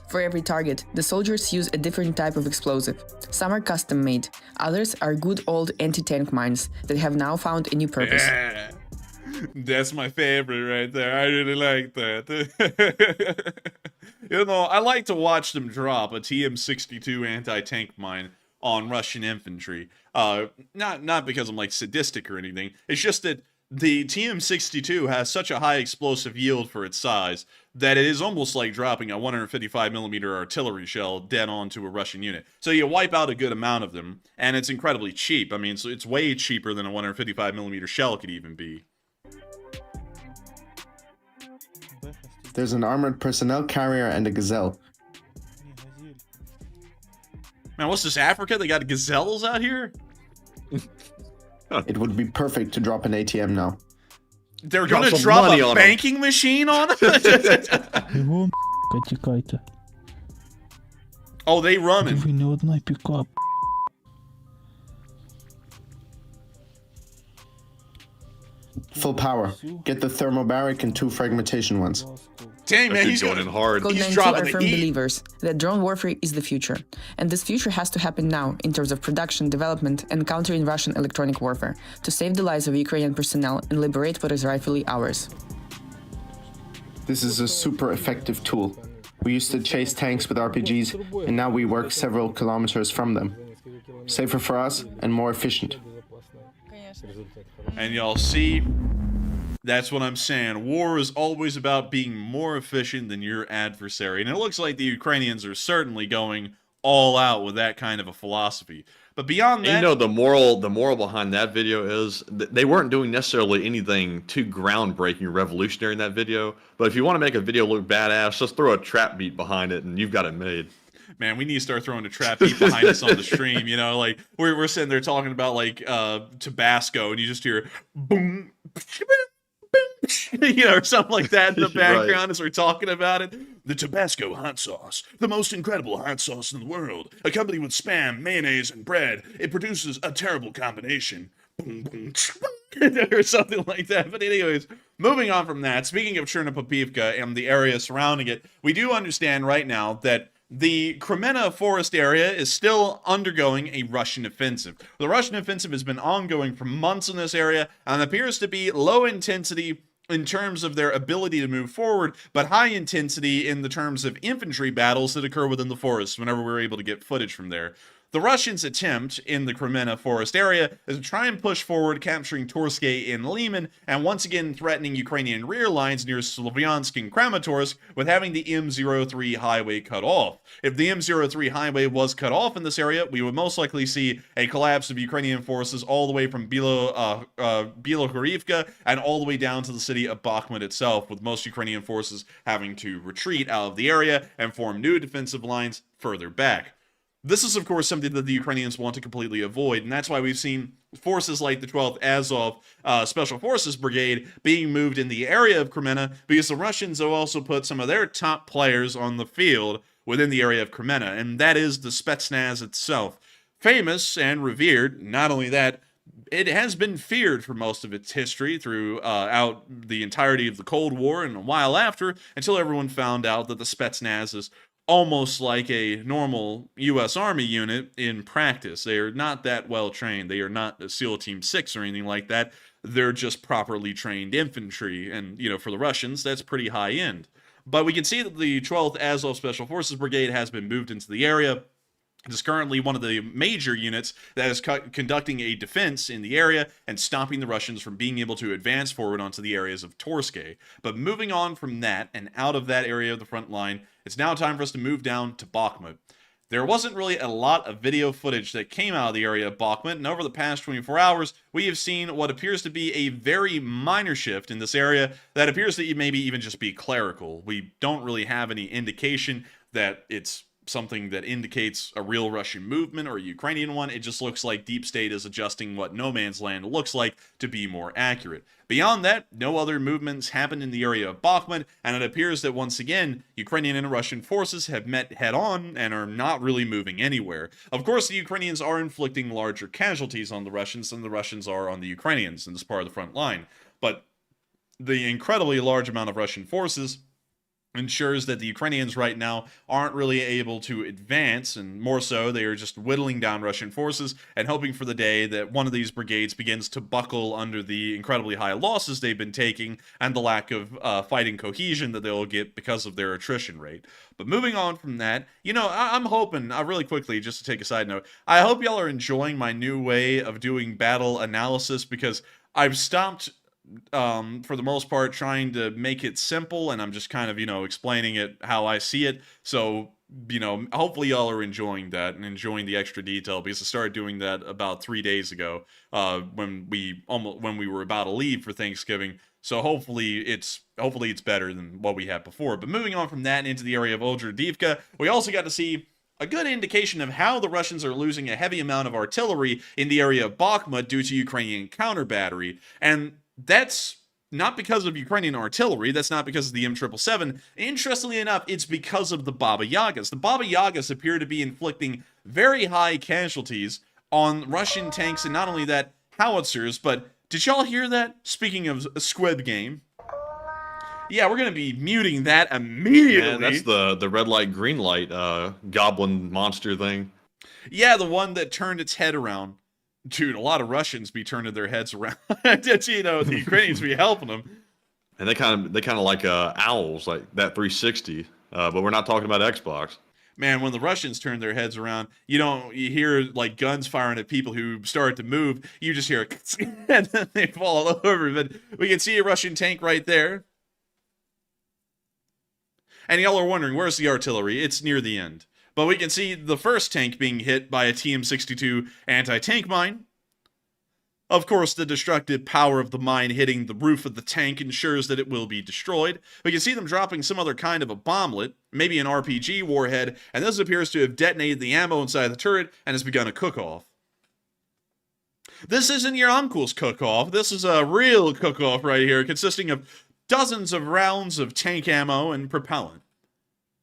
For every target, the soldiers use a different type of explosive. Some are custom-made, others are good old anti-tank mines that have now found a new purpose. yeah. That's my favorite right there. I really like that. I like to watch them drop a TM-62 anti-tank mine on Russian infantry. Not because I'm like sadistic or anything. It's just that the TM-62 has such a high explosive yield for its size that it is almost like dropping a 155mm artillery shell dead onto a Russian unit. So you wipe out a good amount of them, and it's incredibly cheap. I mean, so it's way cheaper than a 155mm shell could even be. There's an armored personnel carrier and a gazelle. Man, what's this, Africa? They got gazelles out here? It would be perfect to drop an ATM now. They're gonna drop a banking machine on them? Oh, they running. Full power. Get the thermobaric and 2 fragmentation ones. Dang, man, he's going in hard. Code 9 are firm believers that drone warfare is the future. And this future has to happen now in terms of production, development, and countering Russian electronic warfare to save the lives of Ukrainian personnel and liberate what is rightfully ours. This is a super effective tool. We used to chase tanks with RPGs, and now we work several kilometers from them. Safer for us and more efficient. And y'all see, that's what I'm saying. War is always about being more efficient than your adversary. And it looks like the Ukrainians are certainly going all out with that kind of a philosophy. But beyond that... You know, the moral behind that video is they weren't doing necessarily anything too groundbreaking or revolutionary in that video. But if you want to make a video look badass, just throw a trap beat behind it and you've got it made. Man, we need to start throwing a trap beat behind us on the stream, you know, like we're sitting there talking about like Tabasco and you just hear boom, you know, or something like that in the background as we're talking about it. The Tabasco hot sauce, the most incredible hot sauce in the world, accompanied with Spam, mayonnaise, and bread. It produces a terrible combination. Boom, boom, or something like that. But anyways, moving on from that, speaking of Chernopopivka and the area surrounding it, we do understand right now that the Krymena forest area is still undergoing a Russian offensive. The Russian offensive has been ongoing for months in this area and appears to be low intensity in terms of their ability to move forward, but high intensity in the terms of infantry battles that occur within the forest whenever we're able to get footage from there. The Russians' attempt in the Krymena forest area is to try and push forward, capturing Torske and Liman, and once again threatening Ukrainian rear lines near Slovyansk and Kramatorsk with having the M03 highway cut off. If the M03 highway was cut off in this area, we would most likely see a collapse of Ukrainian forces all the way from Bilohorivka and all the way down to the city of Bakhmut itself, with most Ukrainian forces having to retreat out of the area and form new defensive lines further back. This is, of course, something that the Ukrainians want to completely avoid, and that's why we've seen forces like the 12th Azov Special Forces Brigade being moved in the area of Kremenna, because the Russians have also put some of their top players on the field within the area of Kremenna, and that is the Spetsnaz itself. Famous and revered, not only that, it has been feared for most of its history throughout the entirety of the Cold War and a while after, until everyone found out that the Spetsnaz is almost like a normal U.S. Army unit in practice. They are not that well trained. They are not a SEAL Team 6 or anything like that. They're just properly trained infantry, and, for the Russians, that's pretty high end. But we can see that the 12th Azov Special Forces Brigade has been moved into the area. It is currently one of the major units that is conducting a defense in the area and stopping the Russians from being able to advance forward onto the areas of Torske. But moving on from that and out of that area of the front line, it's now time for us to move down to Bakhmut. There wasn't really a lot of video footage that came out of the area of Bakhmut, and over the past 24 hours, we have seen what appears to be a very minor shift in this area that appears to maybe even just be clerical. We don't really have any indication that it's something that indicates a real Russian movement or a Ukrainian one. It just looks like Deep State is adjusting what no man's land looks like to be more accurate. Beyond that, no other movements happened in the area of Bakhmut, and it appears that once again, Ukrainian and Russian forces have met head-on and are not really moving anywhere. Of course, the Ukrainians are inflicting larger casualties on the Russians than the Russians are on the Ukrainians in this part of the front line, but the incredibly large amount of Russian forces ensures that the Ukrainians right now aren't really able to advance, and more so, they are just whittling down Russian forces and hoping for the day that one of these brigades begins to buckle under the incredibly high losses they've been taking and the lack of fighting cohesion that they'll get because of their attrition rate. But moving on from that, I'm hoping, really quickly, just to take a side note, I hope y'all are enjoying my new way of doing battle analysis, because I've stopped for the most part trying to make it simple, and I'm just kind of explaining it how I see it. So hopefully y'all are enjoying that and enjoying the extra detail, because I started doing that about 3 days ago when we were about to leave for Thanksgiving. So hopefully it's better than what we had before. But moving on from that and into the area of Avdiivka, we also got to see a good indication of how the Russians are losing a heavy amount of artillery in the area of Bakhmut due to Ukrainian counter battery. And that's not because of Ukrainian artillery. That's not because of the M777. Interestingly enough, it's because of the Baba Yagas. The Baba Yagas appear to be inflicting very high casualties on Russian tanks, and not only that, howitzers. But did y'all hear that? Speaking of Squid Game. Yeah, we're going to be muting that immediately. Man, that's the red light, green light goblin monster thing. Yeah, the one that turned its head around. Dude, a lot of Russians be turning their heads around. The Ukrainians be helping them. And they kind of like owls, like that 360. But we're not talking about Xbox. Man, when the Russians turn their heads around, you hear like guns firing at people who start to move. You just hear it, and then they fall all over. But we can see a Russian tank right there. And y'all are wondering, where's the artillery? It's near the end. But we can see the first tank being hit by a TM-62 anti-tank mine. Of course, the destructive power of the mine hitting the roof of the tank ensures that it will be destroyed. We can see them dropping some other kind of a bomblet, maybe an RPG warhead, and this appears to have detonated the ammo inside the turret and has begun a cook-off. This isn't your uncle's cook-off. This is a real cook-off right here, consisting of dozens of rounds of tank ammo and propellant.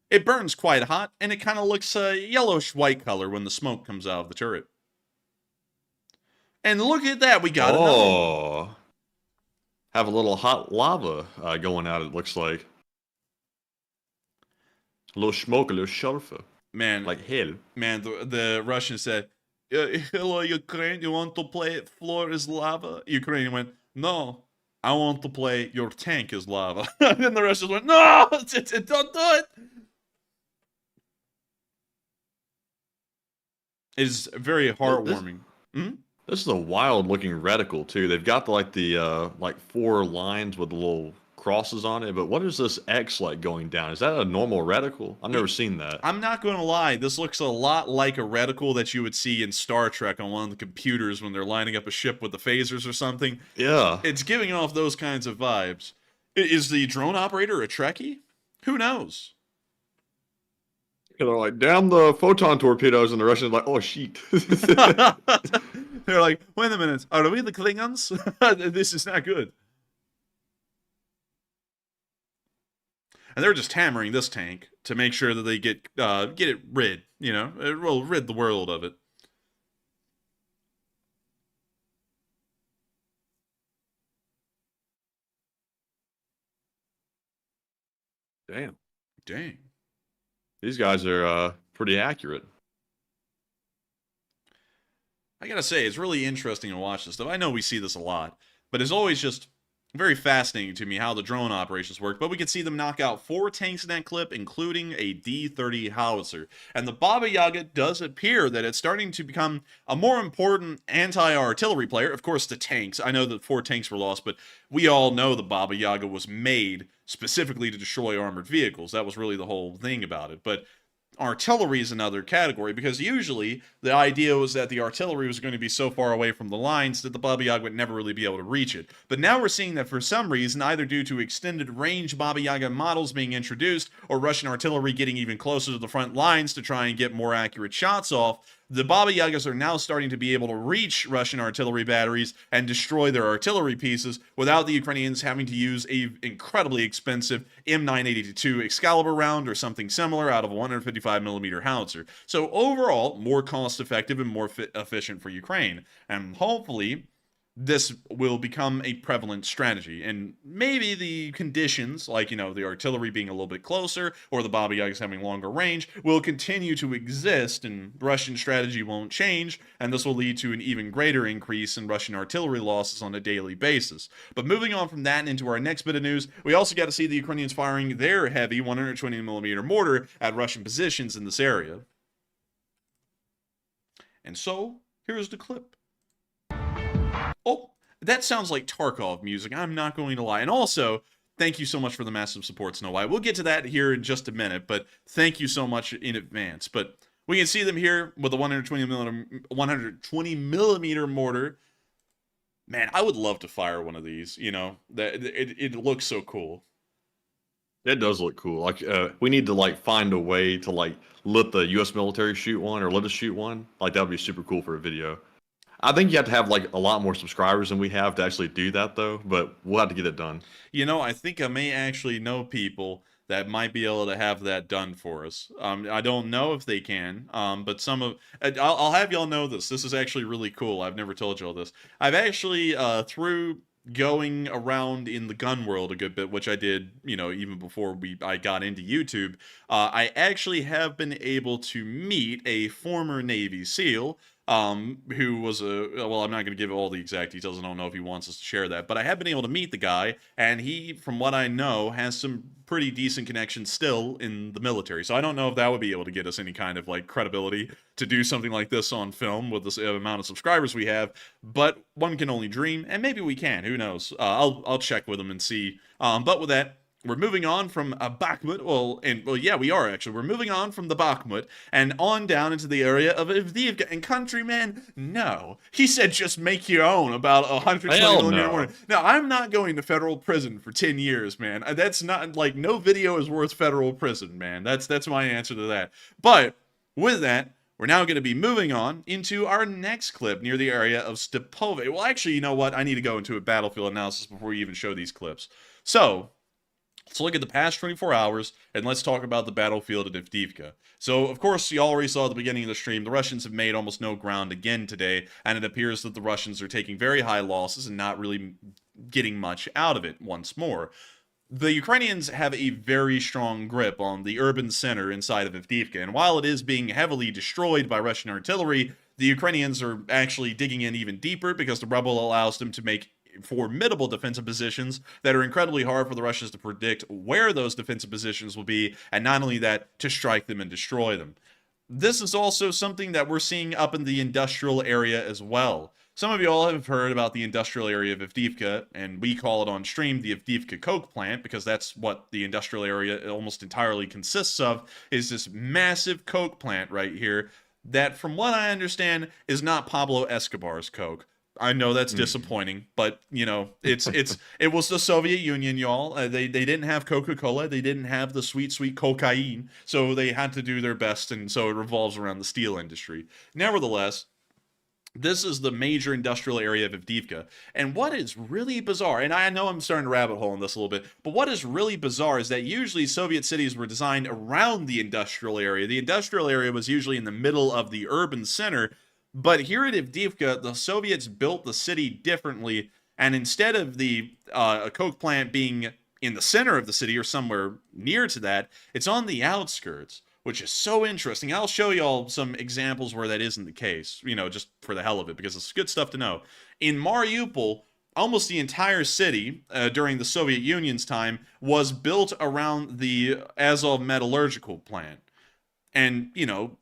It burns quite hot, and it kind of looks a yellowish-white color when the smoke comes out of the turret. And look at that, we got another. Have a little hot lava going out, it looks like. A little smoke, a little sulfur. Man. Like hell. Man, the Russian said, hello, Ukraine, you want to play floor is lava? Ukraine went, no, I want to play your tank is lava. And then the Russians went, no, don't do it. It is very heartwarming. This is a wild looking reticle too. They've got the 4 lines with the little crosses on it, but what is this X like going down? Is that a normal reticle? I've never seen that. I'm not going to lie, this looks a lot like a reticle that you would see in Star Trek on one of the computers when they're lining up a ship with the phasers or something. Yeah. It's giving off those kinds of vibes. Is the drone operator a Trekkie? Who knows? They're like, damn the photon torpedoes, and the Russians are like, oh, shit. They're like, wait a minute, are we the Klingons? This is not good. And they're just hammering this tank to make sure that they get it rid, you know? It will rid the world of it. Damn. Dang. These guys are pretty accurate. I gotta say, it's really interesting to watch this stuff. I know we see this a lot, but it's always just very fascinating to me how the drone operations work. But we can see them knock out 4 tanks in that clip, including a D-30 howitzer. And the Baba Yaga does appear that it's starting to become a more important anti-artillery player. Of course, the tanks. I know that 4 tanks were lost, but we all know the Baba Yaga was made specifically to destroy armored vehicles. That was really the whole thing about it. But artillery is another category, because usually the idea was that the artillery was going to be so far away from the lines that the Baba Yaga would never really be able to reach it. But now we're seeing that for some reason, either due to extended range Baba Yaga models being introduced, or Russian artillery getting even closer to the front lines to try and get more accurate shots off, the Baba Yagas are now starting to be able to reach Russian artillery batteries and destroy their artillery pieces without the Ukrainians having to use a incredibly expensive M982 Excalibur round or something similar out of a 155mm howitzer. So overall, more cost-effective and more efficient for Ukraine. And hopefully, this will become a prevalent strategy. And maybe the conditions, like, you know, the artillery being a little bit closer, or the Baba Yagas having longer range, will continue to exist, and Russian strategy won't change, and this will lead to an even greater increase in Russian artillery losses on a daily basis. But moving on from that and into our next bit of news, we also got to see the Ukrainians firing their heavy 120mm mortar at Russian positions in this area. And so, here's the clip. Oh, that sounds like Tarkov music, I'm not going to lie. And also, thank you so much for the massive support, Snow White. We'll get to that here in just a minute, but thank you so much in advance. But we can see them here with the 120mm mortar. Man, I would love to fire one of these, you know. It looks so cool. It does look cool. Like, we need to, like, find a way to, like, let the U.S. military shoot one, or let us shoot one. Like, that would be super cool for a video. I think you have to have, like, a lot more subscribers than we have to actually do that, though. But we'll have to get it done. You know, I think I may actually know people that might be able to have that done for us. I don't know if they can, but some of... I'll have y'all know this. This is actually really cool. I've never told y'all this. I've actually, through going around in the gun world a good bit, which I did, you know, even before I got into YouTube, I actually have been able to meet a former Navy SEAL, who was well, I'm not going to give all the exact details. I don't know if he wants us to share that, but I have been able to meet the guy, and he, from what I know, has some pretty decent connections still in the military. So I don't know if that would be able to get us any kind of, like, credibility to do something like this on film with the amount of subscribers we have, but one can only dream, and maybe we can, who knows. I'll check with him and see. But with that, we're moving on from Bakhmut, well, yeah, we are actually. We're moving on from the Bakhmut and on down into the area of Avdiivka. And countryman, no. He said just make your own about 120mm mortar. Now, I'm not going to federal prison for 10 years, man. That's not, like, no video is worth federal prison, man. That's my answer to that. But with that, we're now going to be moving on into our next clip near the area of Stepove. Well, actually, you know what? I need to go into a battlefield analysis before we even show these clips. So, let's look at the past 24 hours, and let's talk about the battlefield at Avdiivka. So, of course, you already saw at the beginning of the stream, the Russians have made almost no ground again today, and it appears that the Russians are taking very high losses and not really getting much out of it once more. The Ukrainians have a very strong grip on the urban center inside of Avdiivka, and while it is being heavily destroyed by Russian artillery, the Ukrainians are actually digging in even deeper because the rubble allows them to make formidable defensive positions that are incredibly hard for the Russians to predict where those defensive positions will be, and not only that, to strike them and destroy them. This is also something that we're seeing up in the industrial area as well. Some of you all have heard about the industrial area of Avdiivka, and we call it on stream the Avdiivka Coke Plant, because that's what the industrial area almost entirely consists of, is this massive Coke plant right here that, from what I understand, is not Pablo Escobar's Coke. I know that's disappointing, but you know, it was the Soviet Union, y'all. They didn't have Coca-Cola, they didn't have the sweet cocaine, so they had to do their best, and so it revolves around the steel industry. Nevertheless, this is the major industrial area of Avdiivka. And what is really bizarre, and I know I'm starting to rabbit hole in this a little bit, but what is really bizarre is that usually Soviet cities were designed around the industrial area. The industrial area was usually in the middle of the urban center, but here at Avdiivka, the Soviets built the city differently, and instead of the coke plant being in the center of the city or somewhere near to that, it's on the outskirts, which is so interesting. I'll show y'all some examples where that isn't the case, you know, just for the hell of it, because it's good stuff to know. In Mariupol, almost the entire city during the Soviet Union's time was built around the Azov metallurgical plant. And, you know,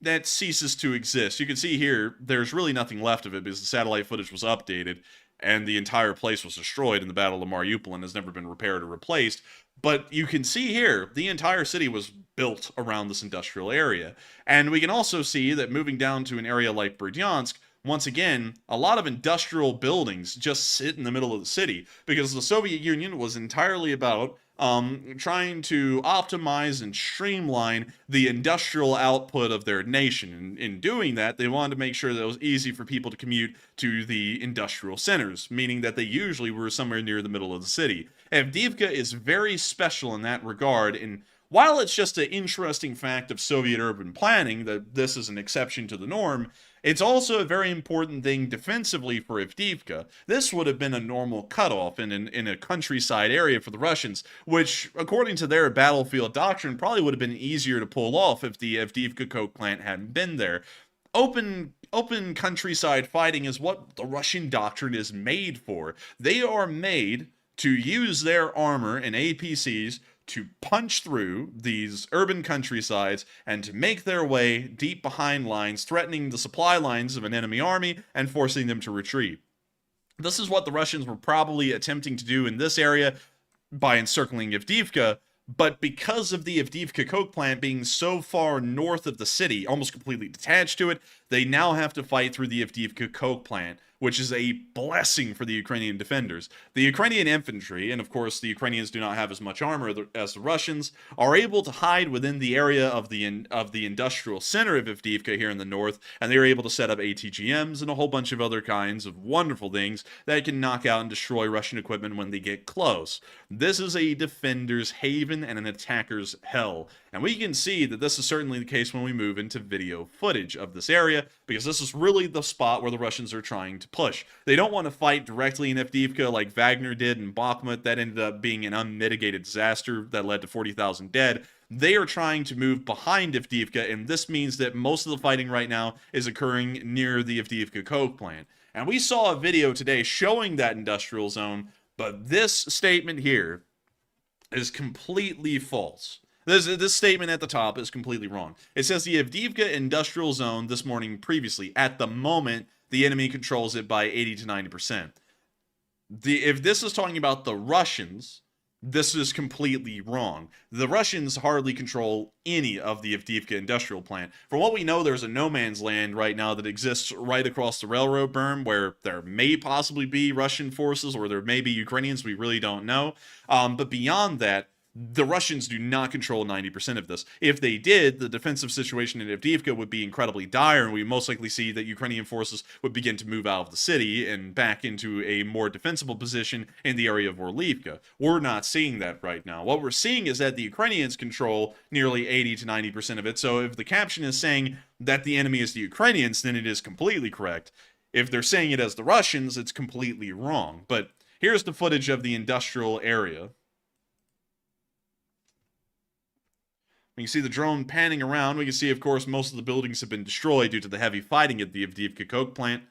that ceases to exist. You can see here, there's really nothing left of it because the satellite footage was updated and the entire place was destroyed in the Battle of Mariupol and has never been repaired or replaced. But you can see here, the entire city was built around this industrial area. And we can also see that moving down to an area like Berdyansk, once again, a lot of industrial buildings just sit in the middle of the city because the Soviet Union was entirely about trying to optimize and streamline the industrial output of their nation. And in doing that, they wanted to make sure that it was easy for people to commute to the industrial centers, meaning that they usually were somewhere near the middle of the city. Avdiivka is very special in that regard, and while it's just an interesting fact of Soviet urban planning that this is an exception to the norm, it's also a very important thing defensively for Avdiivka. This would have been a normal cutoff in a countryside area for the Russians, which, according to their battlefield doctrine, probably would have been easier to pull off if the Avdiivka coke plant hadn't been there. Open countryside fighting is what the Russian doctrine is made for. They are made to use their armor and APCs to punch through these urban countrysides and to make their way deep behind lines, threatening the supply lines of an enemy army and forcing them to retreat. This is what the Russians were probably attempting to do in this area by encircling Avdiivka, but because of the Avdiivka coke plant being so far north of the city, almost completely detached to it, they now have to fight through the Avdiivka coke plant, which is a blessing for the Ukrainian defenders. The Ukrainian infantry, and of course the Ukrainians do not have as much armor as the Russians, are able to hide within the area of the industrial center of Avdiivka here in the north, and they are able to set up ATGMs and a whole bunch of other kinds of wonderful things that can knock out and destroy Russian equipment when they get close. This is a defender's haven and an attacker's hell, and we can see that this is certainly the case when we move into video footage of this area, because this is really the spot where the Russians are trying to push. They don't want to fight directly in Avdiivka like Wagner did in Bakhmut. That ended up being an unmitigated disaster that led to 40,000 dead. They are trying to move behind Avdiivka, and this means that most of the fighting right now is occurring near the Avdiivka coke plant. And we saw a video today showing that industrial zone, but this statement here is completely false. This statement at the top is completely wrong. It says the Avdiivka industrial zone this morning previously, at the moment, the enemy controls it by 80 to 90%. If this is talking about the Russians, this is completely wrong. The Russians hardly control any of the Avdiivka industrial plant. From what we know, there's a no man's land right now that exists right across the railroad berm where there may possibly be Russian forces or there may be Ukrainians. We really don't know. But beyond that, the Russians do not control 90% of this. If they did, the defensive situation in Avdiivka would be incredibly dire, and we most likely see that Ukrainian forces would begin to move out of the city and back into a more defensible position in the area of Orlivka. We're not seeing that right now. What we're seeing is that the Ukrainians control nearly 80 to 90% of it, so if the caption is saying that the enemy is the Ukrainians, then it is completely correct. If they're saying it as the Russians, it's completely wrong. But here's the footage of the industrial area. We can see the drone panning around. We can see, of course, most of the buildings have been destroyed due to the heavy fighting at the Avdiivka coke plant.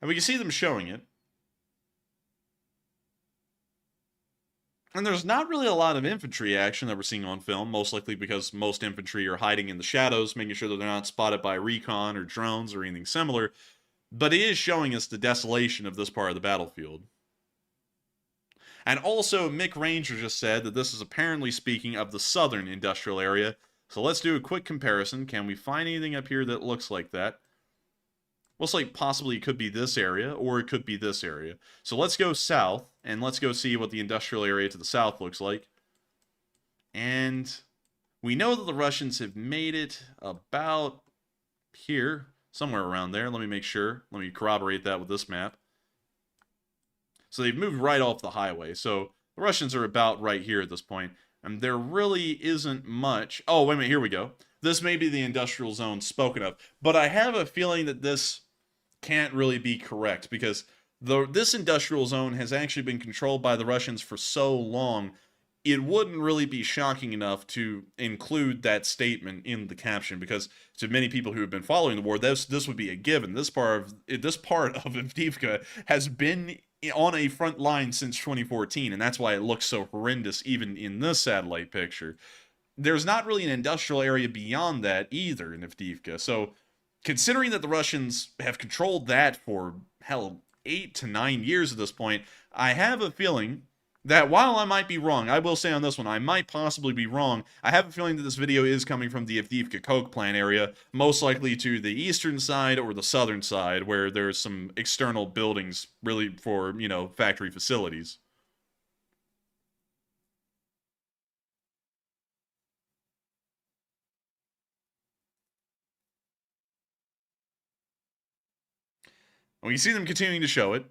And we can see them showing it. And there's not really a lot of infantry action that we're seeing on film, most likely because most infantry are hiding in the shadows, making sure that they're not spotted by recon or drones or anything similar. but it is showing us the desolation of this part of the battlefield. And also, Mick Ranger just said that this is apparently speaking of the southern industrial area. So let's do a quick comparison. Can we find anything up here that looks like that? Looks like possibly it could be this area, or it could be this area. So let's go south, and let's go see what the industrial area to the south looks like. And we know that the Russians have made it about here, somewhere around there. Let me make sure. Let me corroborate that with this map. So they've moved right off the highway. So the Russians are about right here at this point. And there really isn't much. Oh, wait a minute. Here we go. This may be the industrial zone spoken of. But I have a feeling that this can't really be correct, because this industrial zone has actually been controlled by the Russians for so long, it wouldn't really be shocking enough to include that statement in the caption, because to many people who have been following the war, this would be a given. This part of Avdiivka has been on a front line since 2014, and that's why it looks so horrendous even in this satellite picture. There's not really an industrial area beyond that either in Avdiivka, so considering that the Russians have controlled that for, hell, 8 to 9 years at this point, I have a feeling that while I might be wrong, I will say on this one, I might possibly be wrong, I have a feeling that this video is coming from the Avdiivka coke plant area, most likely to the eastern side or the southern side, where there's some external buildings, really for, you know, factory facilities. And we see them continuing to show it.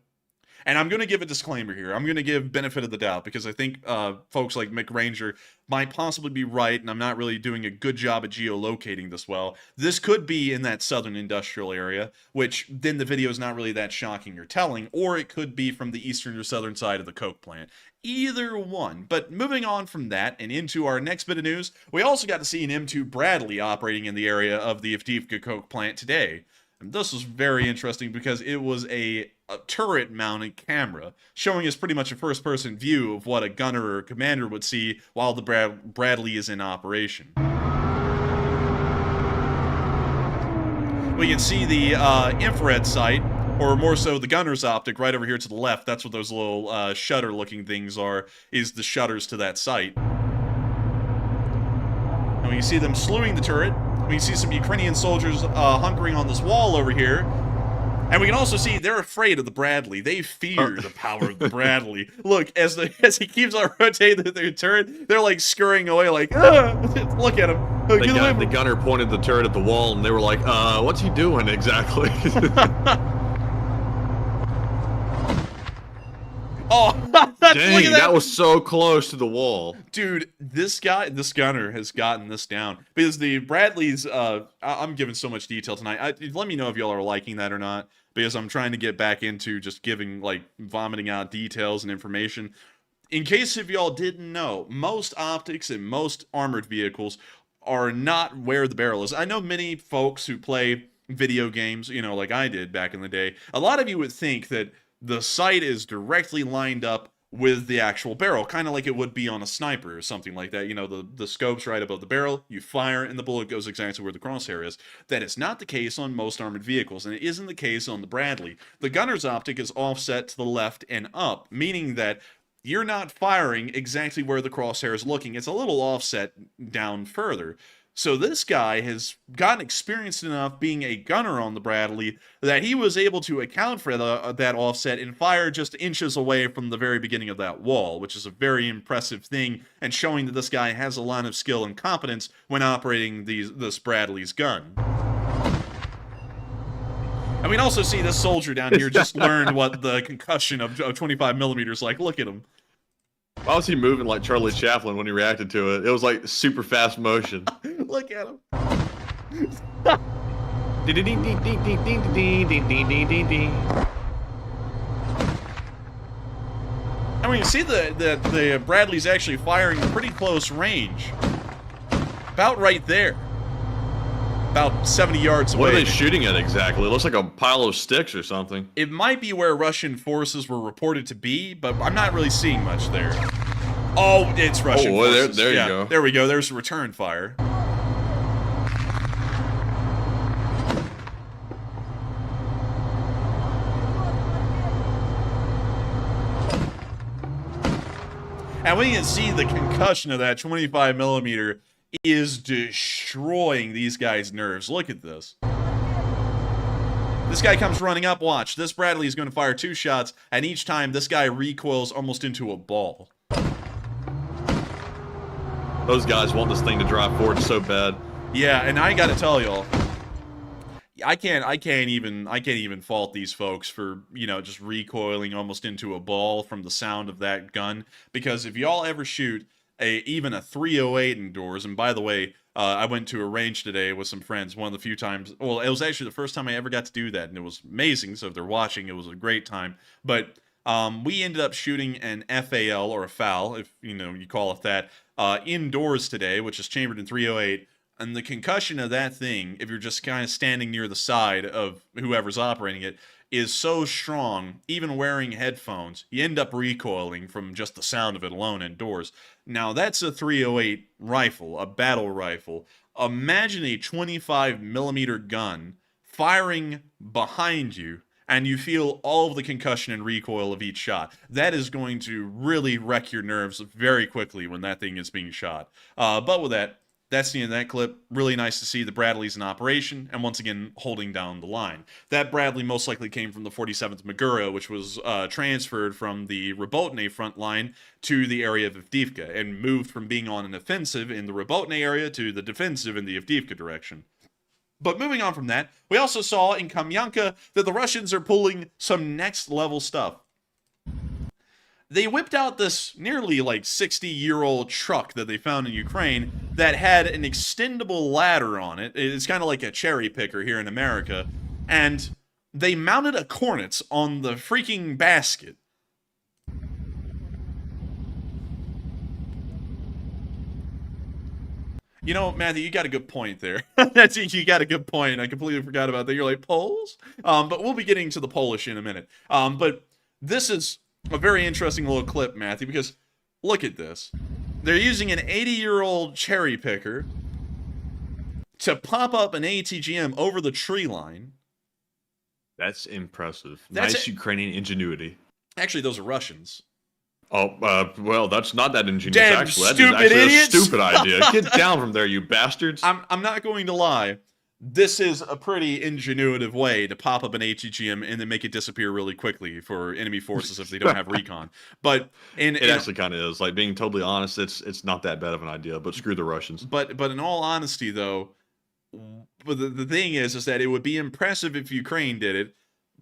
And I'm going to give a disclaimer here. I'm going to give benefit of the doubt, because I think folks like Mick Ranger might possibly be right, and I'm not really doing a good job at geolocating this well. This could be in that southern industrial area, which then the video is not really that shocking or telling, or it could be from the eastern or southern side of the coke plant. Either one. But moving on from that and into our next bit of news, we also got to see an M2 Bradley operating in the area of the Avdiivka coke plant today. And this was very interesting because it was a turret-mounted camera, showing us pretty much a first-person view of what a gunner or a commander would see while the Bradley is in operation. We can see the infrared sight, or more so the gunner's optic, right over here to the left. That's what those little shutter-looking things are, is the shutters to that sight. And we can see them slewing the turret. We can see some Ukrainian soldiers hunkering on this wall over here. And we can also see they're afraid of the Bradley. They fear the power of the Bradley. Look, as he keeps on rotating their turret, they're like scurrying away like, ah! Look at him. The gunner pointed the turret at the wall, and they were like, what's he doing exactly? Oh, dang, that was so close to the wall. Dude, this gunner has gotten this down. Because the Bradleys, I'm giving so much detail tonight. Let me know if y'all are liking that or not. Because I'm trying to get back into just giving, like, vomiting out details and information. In case if y'all didn't know, most optics and most armored vehicles are not where the barrel is. I know many folks who play video games, you know, like I did back in the day. A lot of you would think that the sight is directly lined up with the actual barrel, kind of like it would be on a sniper or something like that. You know, the scope's right above the barrel, you fire, and the bullet goes exactly where the crosshair is. That is not the case on most armored vehicles, and it isn't the case on the Bradley. The gunner's optic is offset to the left and up, meaning that you're not firing exactly where the crosshair is looking. It's a little offset down further. So this guy has gotten experienced enough being a gunner on the Bradley that he was able to account for that offset and fire just inches away from the very beginning of that wall, which is a very impressive thing and showing that this guy has a lot of skill and competence when operating this Bradley's gun. And we can also see this soldier down here just learned what the concussion of 25 millimeters like. Look at him. Why was he moving like Charlie Chaplin when he reacted to it? It was like super fast motion. Look at him. And we can see the Bradley's actually firing pretty close range. About right there. About 70 yards away. What are they shooting at exactly? It looks like a pile of sticks or something. It might be where Russian forces were reported to be, but I'm not really seeing much there. Oh, it's Russian forces. There you go. There we go. There's a return fire. And we can see the concussion of that 25 millimeter is destroying these guys' nerves. Look at this. This guy comes running up, watch. This Bradley is going to fire 2 shots, and each time this guy recoils almost into a ball. Those guys want this thing to drive forward so bad. Yeah, and I gotta tell y'all, I can't even fault these folks for, you know, just recoiling almost into a ball from the sound of that gun. Because if y'all ever shoot even a 308 indoors, and by the way, I went to a range today with some friends, one of the few times, well, it was actually the first time I ever got to do that, and it was amazing, so if they're watching, it was a great time. But we ended up shooting an FAL, or a FAL, if, you know, you call it that, indoors today, which is chambered in 308, and the concussion of that thing, if you're just kind of standing near the side of whoever's operating it, is so strong, even wearing headphones, you end up recoiling from just the sound of it alone indoors. Now, that's a 308 rifle, a battle rifle. Imagine a 25 millimeter gun firing behind you, and you feel all of the concussion and recoil of each shot. That is going to really wreck your nerves very quickly when that thing is being shot. But with that, that's the end of that clip. Really nice to see the Bradleys in operation, and once again, holding down the line. That Bradley most likely came from the 47th Magura, which was transferred from the Rabotny front line to the area of Avdiivka, and moved from being on an offensive in the Rabotny area to the defensive in the Avdiivka direction. But moving on from that, we also saw in Kamyanka that the Russians are pulling some next-level stuff. They whipped out this nearly like 60-year-old truck that they found in Ukraine that had an extendable ladder on it. It's kind of like a cherry picker here in America. And they mounted a Cornets on the freaking basket. You know, Matthew, you got a good point there. You got a good point. I completely forgot about that. You're like, Poles? But we'll be getting to the Polish in a minute. But this is a very interesting little clip, Matthew, because look at this. They're using an 80-year-old cherry picker to pop up an ATGM over the tree line. That's impressive. Nice Ukrainian ingenuity. Actually, those are Russians. Oh, well, that's not that ingenious, Damn actually. That stupid is actually idiots. a stupid idea. Get down from there, you bastards. I'm not going to lie. This is a pretty ingenuitive way to pop up an ATGM and then make it disappear really quickly for enemy forces if they don't have recon. But it actually kind of is. Like, being totally honest, it's not that bad of an idea, but screw the Russians. But in all honesty, though, the thing is that it would be impressive if Ukraine did it,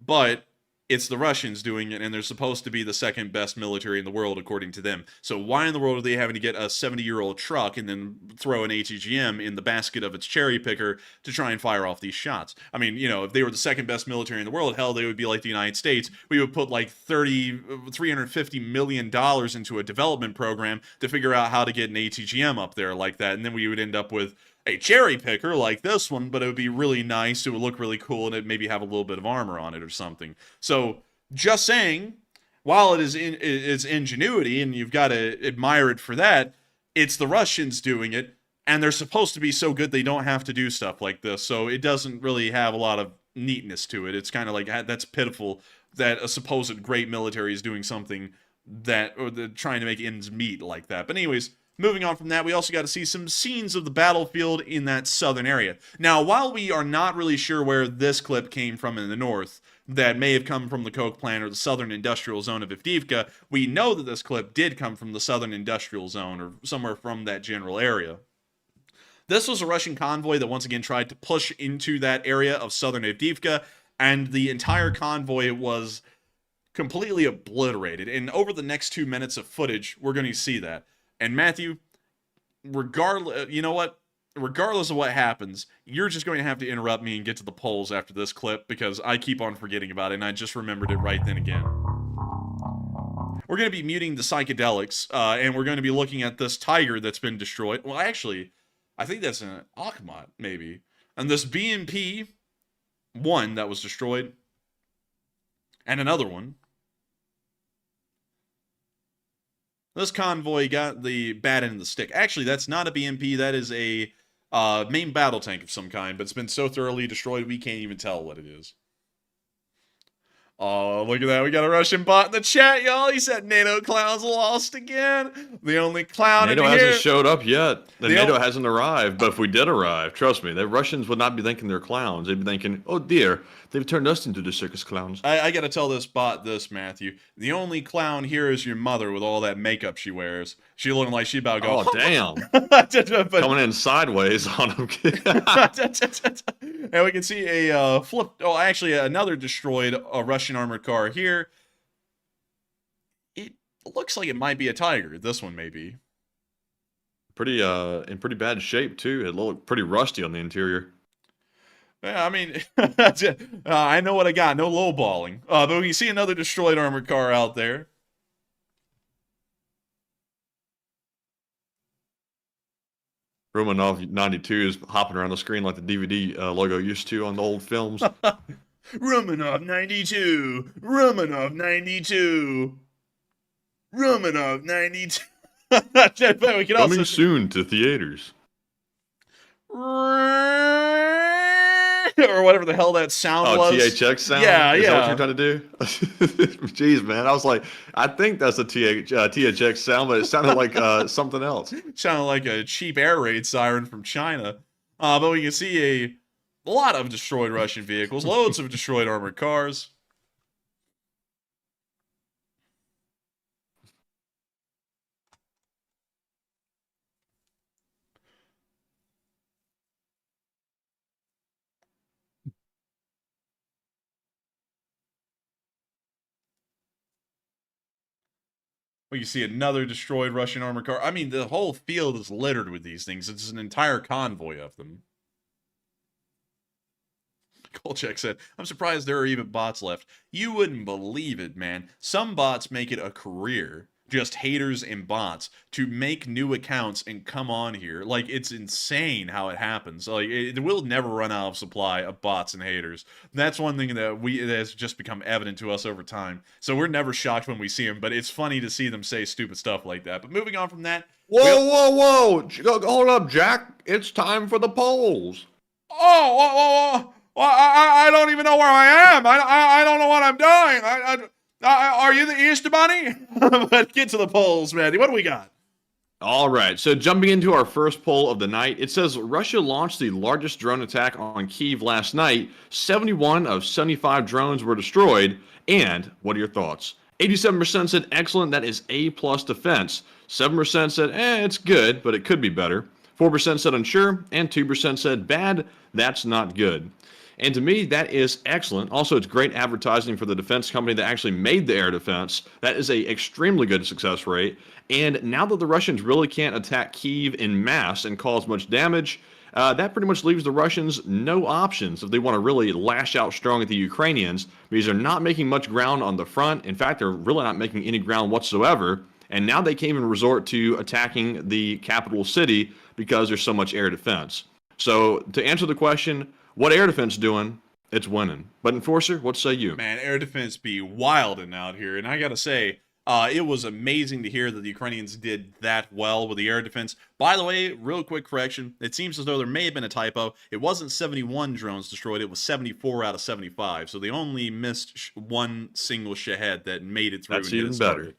but it's the Russians doing it, and they're supposed to be the second best military in the world, according to them. So why in the world are they having to get a 70-year-old truck and then throw an ATGM in the basket of its cherry picker to try and fire off these shots? I mean, you know, if they were the second best military in the world, hell, they would be like the United States. We would put like $350 million into a development program to figure out how to get an ATGM up there like that, and then we would end up with a cherry picker like this one, but it would be really nice, it would look really cool, and it'd maybe have a little bit of armor on it or something. So, just saying, while it is it's ingenuity, and you've got to admire it for that, it's the Russians doing it, and they're supposed to be so good they don't have to do stuff like this, so it doesn't really have a lot of neatness to it. It's kind of like, that's pitiful that a supposed great military is doing something that, or they're trying to make ends meet like that. But anyways, moving on from that, we also got to see some scenes of the battlefield in that southern area. Now, while we are not really sure where this clip came from in the north, that may have come from the coke plant or the southern industrial zone of Avdiivka, we know that this clip did come from the southern industrial zone or somewhere from that general area. This was a Russian convoy that once again tried to push into that area of southern Avdiivka, and the entire convoy was completely obliterated. And over the next 2 minutes of footage, we're going to see that. And Matthew, you know what? Regardless of what happens, you're just going to have to interrupt me and get to the polls after this clip because I keep on forgetting about it, and I just remembered it right then again. We're going to be muting the psychedelics, and we're going to be looking at this Tiger that's been destroyed. Well, actually, I think that's an Akhmat, maybe. And this BMP-1 that was destroyed, and another one. This convoy got the bad end of the stick. Actually, that's not a BMP. That is a main battle tank of some kind, but it's been so thoroughly destroyed we can't even tell what it is. Oh, look at that. We got a Russian bot in the chat, y'all. He said NATO clowns lost again. The only clown NATO in here. hasn't showed up yet. NATO hasn't arrived. But if we did arrive, trust me, the Russians would not be thinking they're clowns. They'd be thinking, oh dear, they've turned us into the circus clowns. I got to tell this bot this, Matthew. The only clown here is your mother with all that makeup she wears. She looking like she about to go. Oh, damn. Coming in sideways on them. And we can see a actually another destroyed Russian armored car here. It looks like it might be a Tiger. This one may be. Pretty in pretty bad shape too. It looked pretty rusty on the interior. Yeah, I mean, I know what I got. No lowballing. But we can see another destroyed armored car out there. Romanov 92 is hopping around the screen like the DVD logo used to on the old films. Romanov 92. Romanov 92. Romanov 92. We can Coming soon to theaters. Or whatever the hell that sound was. THX sound? Yeah, Is yeah. that what you're trying to do? Jeez, man. I was like, I think that's a THX sound, but it sounded like something else. Sounded like a cheap air raid siren from China. But we can see a lot of destroyed Russian vehicles, loads of destroyed armored cars. Well, you see another destroyed Russian armored car. I mean, the whole field is littered with these things. It's an entire convoy of them. Kolchak said, I'm surprised there are even bots left. You wouldn't believe it, man. Some bots make it a career, just haters and bots, to make new accounts and come on here. Like, it's insane how it happens. Like, it will never run out of supply of bots and haters. That's one thing that has just become evident to us over time. So we're never shocked when we see them, but it's funny to see them say stupid stuff like that. But moving on from that... Whoa! Hold up, Jack. It's time for the polls. Oh, well, I don't even know where I am. I don't know what I'm doing. Are you the Easter Bunny? But get to the polls, Matty. What do we got? All right, so jumping into our first poll of the night, it says Russia launched the largest drone attack on Kyiv last night. 71 of 75 drones were destroyed. And what are your thoughts? 87% said excellent, that is A+ defense. 7% said, it's good, but it could be better. 4% said unsure, and 2% said bad, that's not good. And to me, that is excellent. Also, it's great advertising for the defense company that actually made the air defense. That is a extremely good success rate. And now that the Russians really can't attack Kyiv in mass and cause much damage, that pretty much leaves the Russians no options if they want to really lash out strong at the Ukrainians, because they're not making much ground on the front. In fact, they're really not making any ground whatsoever. And now they can't even resort to attacking the capital city because there's so much air defense. So to answer the question, what air defense doing? It's winning. But Enforcer, what say you? Man, air defense be wilding out here. And I got to say, it was amazing to hear that the Ukrainians did that well with the air defense. By the way, real quick correction. It seems as though there may have been a typo. It wasn't 71 drones destroyed. It was 74 out of 75. So they only missed one single Shahed that made it through. That's even better.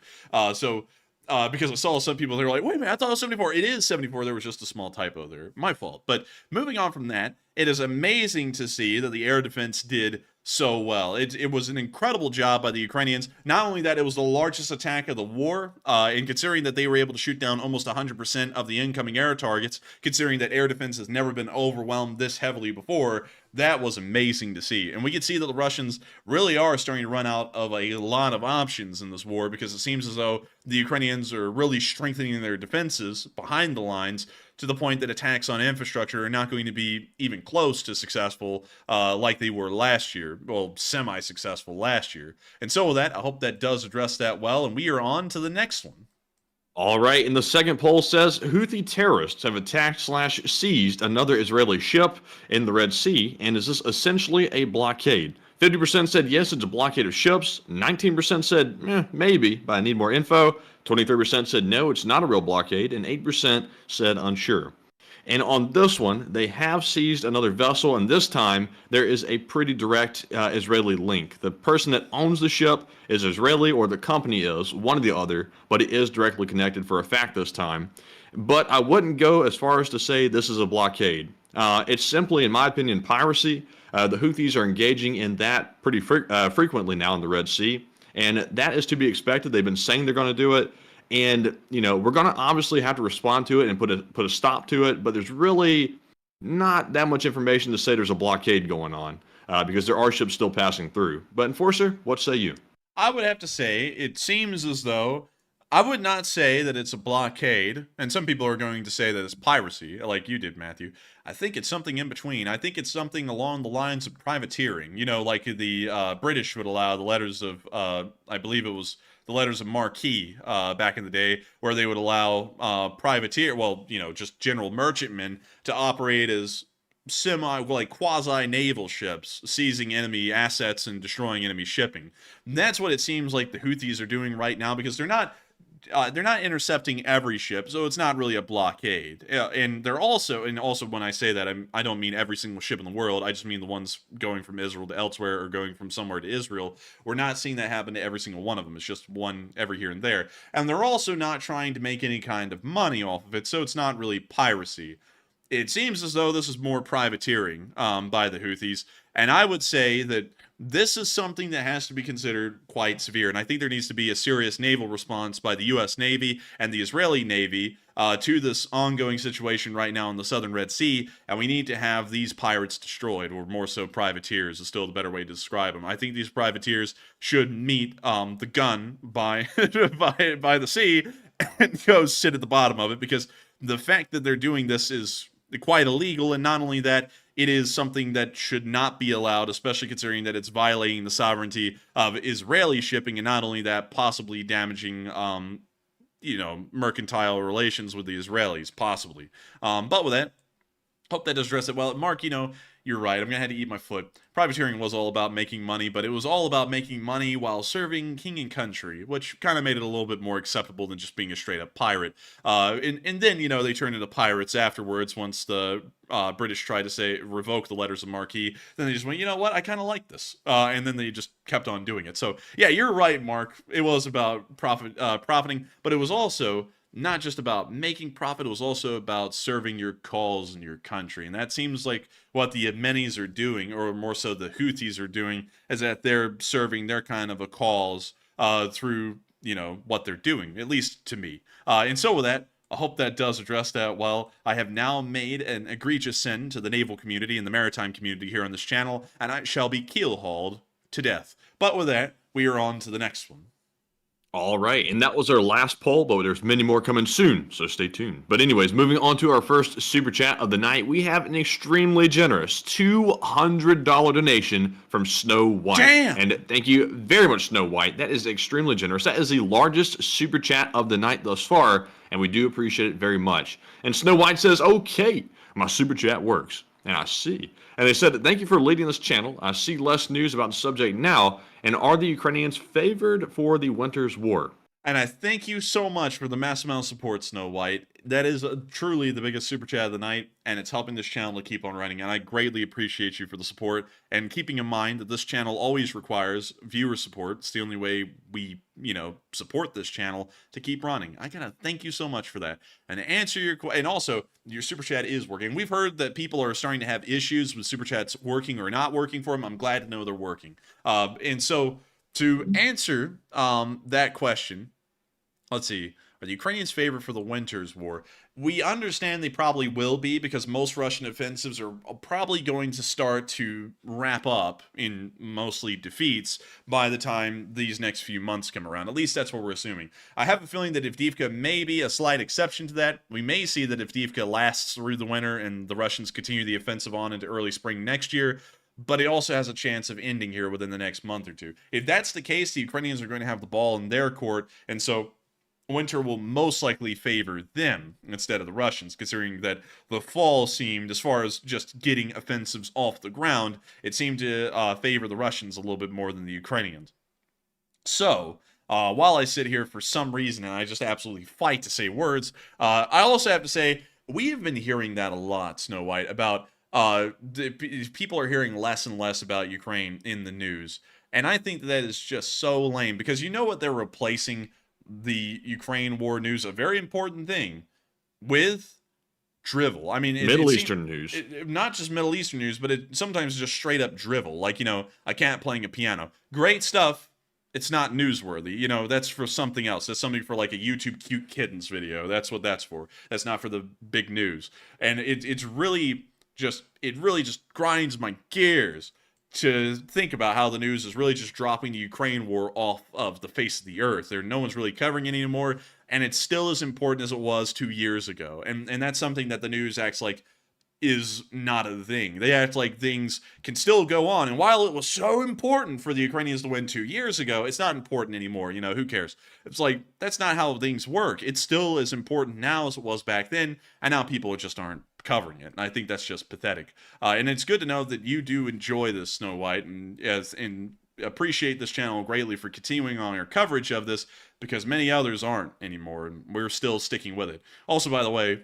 Because I saw some people, they were like, wait a minute, I thought it was 74. It is 74. There was just a small typo there. My fault. But moving on from that, it is amazing to see that the air defense did so well. It was an incredible job by the Ukrainians. Not only that, it was the largest attack of the war, and considering that they were able to shoot down almost 100% of the incoming air targets, considering that air defense has never been overwhelmed this heavily before, that was amazing to see. And we can see that the Russians really are starting to run out of a lot of options in this war, because it seems as though the Ukrainians are really strengthening their defenses behind the lines to the point that attacks on infrastructure are not going to be even close to successful like they were last year. Well, semi-successful last year. And so with that, I hope that does address that well, and we are on to the next one. All right, and the second poll says Houthi terrorists have attacked/seized another Israeli ship in the Red Sea, and is this essentially a blockade? 50% said yes, it's a blockade of ships. 19% said maybe, but I need more info. 23% said no, it's not a real blockade, and 8% said unsure. And on this one, they have seized another vessel, and this time there is a pretty direct Israeli link. The person that owns the ship is Israeli, or the company is, one or the other, but it is directly connected for a fact this time. But I wouldn't go as far as to say this is a blockade. It's simply, in my opinion, piracy. The Houthis are engaging in that pretty frequently now in the Red Sea, and that is to be expected. They've been saying they're going to do it. And, you know, we're going to obviously have to respond to it and put a stop to it, but there's really not that much information to say there's a blockade going on because there are ships still passing through. But Enforcer, what say you? I would have to say it seems as though I would not say that it's a blockade, and some people are going to say that it's piracy, like you did, Matthew. I think it's something in between. I think it's something along the lines of privateering. You know, like the British would allow the letters of, I believe it was the letters of marque back in the day, where they would allow privateer, well, you know, just general merchantmen to operate as quasi-naval ships, seizing enemy assets and destroying enemy shipping. And that's what it seems like the Houthis are doing right now, because they're not intercepting every ship, so it's not really a blockade. And they're also when I say that, I don't mean every single ship in the world. I just mean the ones going from Israel to elsewhere or going from somewhere to Israel. We're not seeing that happen to every single one of them. It's just one every here and there. And they're also not trying to make any kind of money off of it, so it's not really piracy. It seems as though this is more privateering by the Houthis, and I would say that this is something that has to be considered quite severe, and I think there needs to be a serious naval response by the U.S. Navy and the Israeli Navy to this ongoing situation right now in the southern Red Sea, and we need to have these pirates destroyed, or more so privateers is still the better way to describe them. I think these privateers should meet the gun by the sea and go sit at the bottom of it, because the fact that they're doing this is quite illegal, and not only that, it is something that should not be allowed, especially considering that it's violating the sovereignty of Israeli shipping, and not only that, possibly damaging, mercantile relations with the Israelis, possibly. But with that, hope that does address it well. Mark, you're right. I'm going to have to eat my foot. Privateering was all about making money, but it was all about making money while serving king and country, which kind of made it a little bit more acceptable than just being a straight-up pirate. And then, they turned into pirates afterwards once the British tried to revoke the letters of marque. Then they just went, you know what, I kind of like this. And then they just kept on doing it. So, yeah, you're right, Mark. It was about profiting, but it was also not just about making profit, it was also about serving your cause in your country. And that seems like what the Yemenis are doing, or more so the Houthis are doing, is that they're serving their kind of a cause through, what they're doing, at least to me. And so with that, I hope that does address that well. I have now made an egregious sin to the naval community and the maritime community here on this channel, and I shall be keel-hauled to death. But with that, we are on to the next one. All right, and that was our last poll, but there's many more coming soon, so stay tuned. But anyways, moving on to our first super chat of the night, we have an extremely generous $200 donation from Snow White. Damn! And thank you very much, Snow White. That is extremely generous. That is the largest super chat of the night thus far, and we do appreciate it very much. And Snow White says, okay, my super chat works. And I see. And they said, thank you for leading this channel. I see less news about the subject now. And are the Ukrainians favored for the winter's war? And I thank you so much for the mass amount of support, Snow White. That is truly the biggest super chat of the night, and it's helping this channel to keep on running. And I greatly appreciate you for the support, and keeping in mind that this channel always requires viewer support. It's the only way we, support this channel to keep running. I gotta thank you so much for that. And to answer your question, and also, your super chat is working. We've heard that people are starting to have issues with super chats working or not working for them. I'm glad to know they're working. And so, to answer that question, let's see. Are the Ukrainians favored for the winter's war? We understand they probably will be, because most Russian offensives are probably going to start to wrap up in mostly defeats by the time these next few months come around. At least that's what we're assuming. I have a feeling that Avdiivka may be a slight exception to that. We may see that Avdiivka lasts through the winter and the Russians continue the offensive on into early spring next year. But it also has a chance of ending here within the next month or two. If that's the case, the Ukrainians are going to have the ball in their court, and so winter will most likely favor them instead of the Russians, considering that the fall seemed, as far as just getting offensives off the ground, it seemed to favor the Russians a little bit more than the Ukrainians. So, while I sit here for some reason and I just absolutely fight to say words, I also have to say We've been hearing that a lot, Snow White, about people are hearing less and less about Ukraine in the news. And I think that is just so lame because you know what they're replacing the Ukraine war news, a very important thing, with drivel. I mean, Middle Eastern news. Not just Middle Eastern news, but it sometimes just straight up drivel. Like, a cat playing a piano. Great stuff. It's not newsworthy. That's for something else. That's something for like a YouTube cute kittens video. That's what that's for. That's not for the big news. And it really just grinds my gears to think about how the news is really just dropping the Ukraine war off of the face of the earth. No one's really covering it anymore, and it's still as important as it was 2 years ago. And that's something that the news acts like is not a thing. They act like things can still go on. And while it was so important for the Ukrainians to win 2 years ago, it's not important anymore. Who cares? It's like, that's not how things work. It's still as important now as it was back then, and now people just aren't covering it. And I think that's just pathetic. And it's good to know that you do enjoy this, Snow White, and appreciate this channel greatly for continuing on your coverage of this, because many others aren't anymore, and we're still sticking with it. Also, by the way,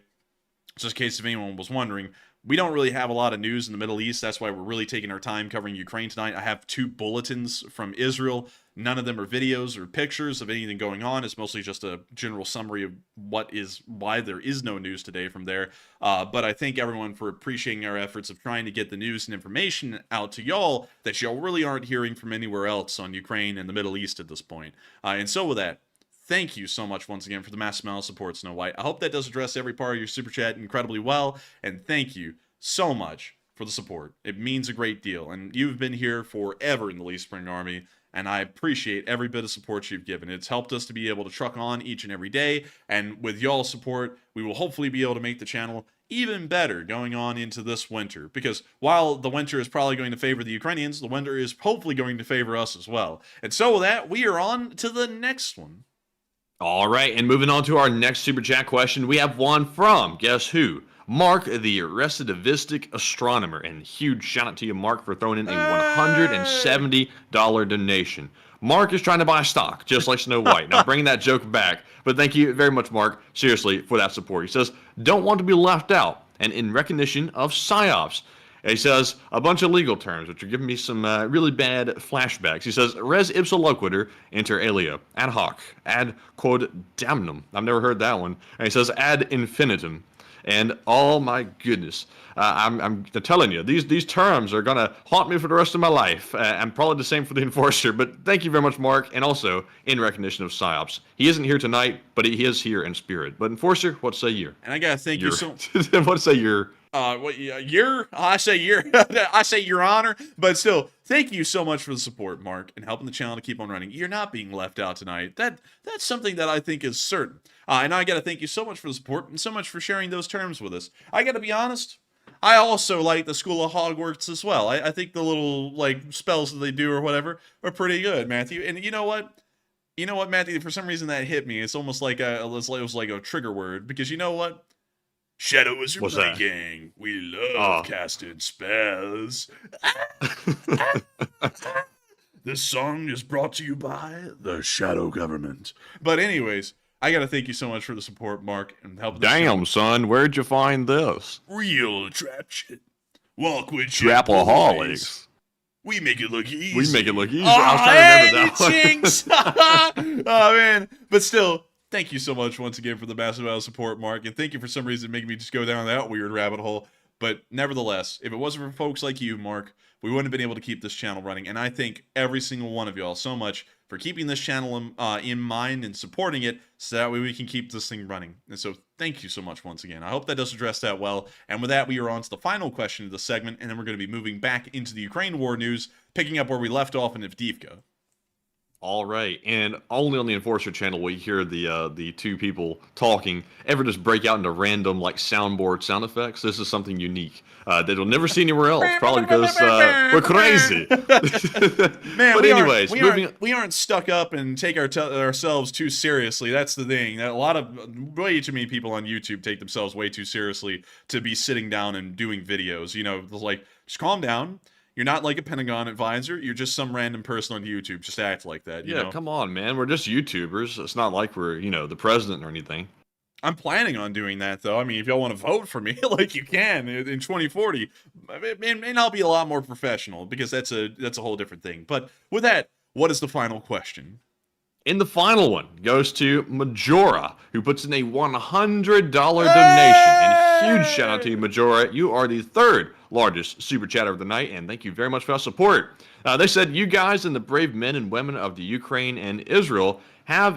just in case if anyone was wondering, we don't really have a lot of news in the Middle East. That's why we're really taking our time covering Ukraine tonight. I have 2 bulletins from Israel. None of them are videos or pictures of anything going on. It's mostly just a general summary of why there is no news today from there. But I thank everyone for appreciating our efforts of trying to get the news and information out to y'all that y'all really aren't hearing from anywhere else on Ukraine and the Middle East at this point. And so with that, thank you so much once again for the massive amount of support, Snow White. I hope that does address every part of your super chat incredibly well, and thank you so much for the support. It means a great deal, and you've been here forever in the Leaf Spring Army, and I appreciate every bit of support you've given. It's helped us to be able to truck on each and every day, and with y'all's support, we will hopefully be able to make the channel even better going on into this winter, because while the winter is probably going to favor the Ukrainians, the winter is hopefully going to favor us as well. And so with that, we are on to the next one. All right, and moving on to our next super chat question, we have one from, guess who? Mark, the recidivistic astronomer. And huge shout out to you, Mark, for throwing in a $170 donation. Mark is trying to buy stock, just like Snow White. Now, bringing that joke back, but thank you very much, Mark, seriously, for that support. He says, don't want to be left out, and in recognition of PSYOPs. He says a bunch of legal terms, which are giving me some really bad flashbacks. He says, res ipsa loquitur inter alia, ad hoc, ad quod damnum. I've never heard that one. And he says, ad infinitum. And oh my goodness, I'm telling you, these terms are going to haunt me for the rest of my life. I'm probably the same for the Enforcer, but thank you very much, Mark. And also, in recognition of PSYOPs. He isn't here tonight, but he is here in spirit. But Enforcer, what say you? And I got to thank you so what say you? I say your honor, but still, thank you so much for the support, Mark, and helping the channel to keep on running. You're not being left out tonight. That's something that I think is certain. And I got to thank you so much for the support and so much for sharing those terms with us. I got to be honest, I also like the School of Hogwarts as well. I think the little spells that they do or whatever are pretty good, Matthew. And you know what? Matthew? For some reason that hit me. It's almost like it was like a trigger word, because you know what? Shadow is your play gang. We love casting spells. This song is brought to you by the Shadow Government. But anyways, I gotta thank you so much for the support, Mark, and helping. Damn, son, where'd you find this? Real trap shit. Walk with Trapaholics. We make it look easy. We make it look easy. I was trying to remember that one. Jinx! Oh man, but still. Thank you so much once again for the massive amount of support, Mark, and thank you for some reason making me just go down that weird rabbit hole. But nevertheless, if it wasn't for folks like you, Mark, we wouldn't have been able to keep this channel running. And I thank every single one of y'all so much for keeping this channel in mind and supporting it, so that way we can keep this thing running. And so thank you so much once again. I hope that does address that well. And with that, we are on to the final question of the segment, and then we're going to be moving back into the Ukraine war news, picking up where we left off in Avdiivka. All right, and only on the Enforcer channel will you hear the two people talking ever just break out into random soundboard sound effects. This is something unique that you'll never see anywhere else, probably because we're crazy. Man, but anyways, we aren't stuck up and take ourselves too seriously. That's the thing. Way too many people on YouTube take themselves way too seriously to be sitting down and doing videos. Just calm down. You're not like a Pentagon advisor. You're just some random person on YouTube. Just act like that. You know? Come on, man. We're just YouTubers. It's not like we're, the president or anything. I'm planning on doing that, though. I mean, if y'all want to vote for me, like you can in 2040, and I'll be a lot more professional because that's a whole different thing. But with that, what is the final question? And the final one goes to Majora, who puts in a $100 donation. And huge shout out to you, Majora. You are the third largest super chatter of the night, and thank you very much for that support. They said, you guys and the brave men and women of the Ukraine and Israel have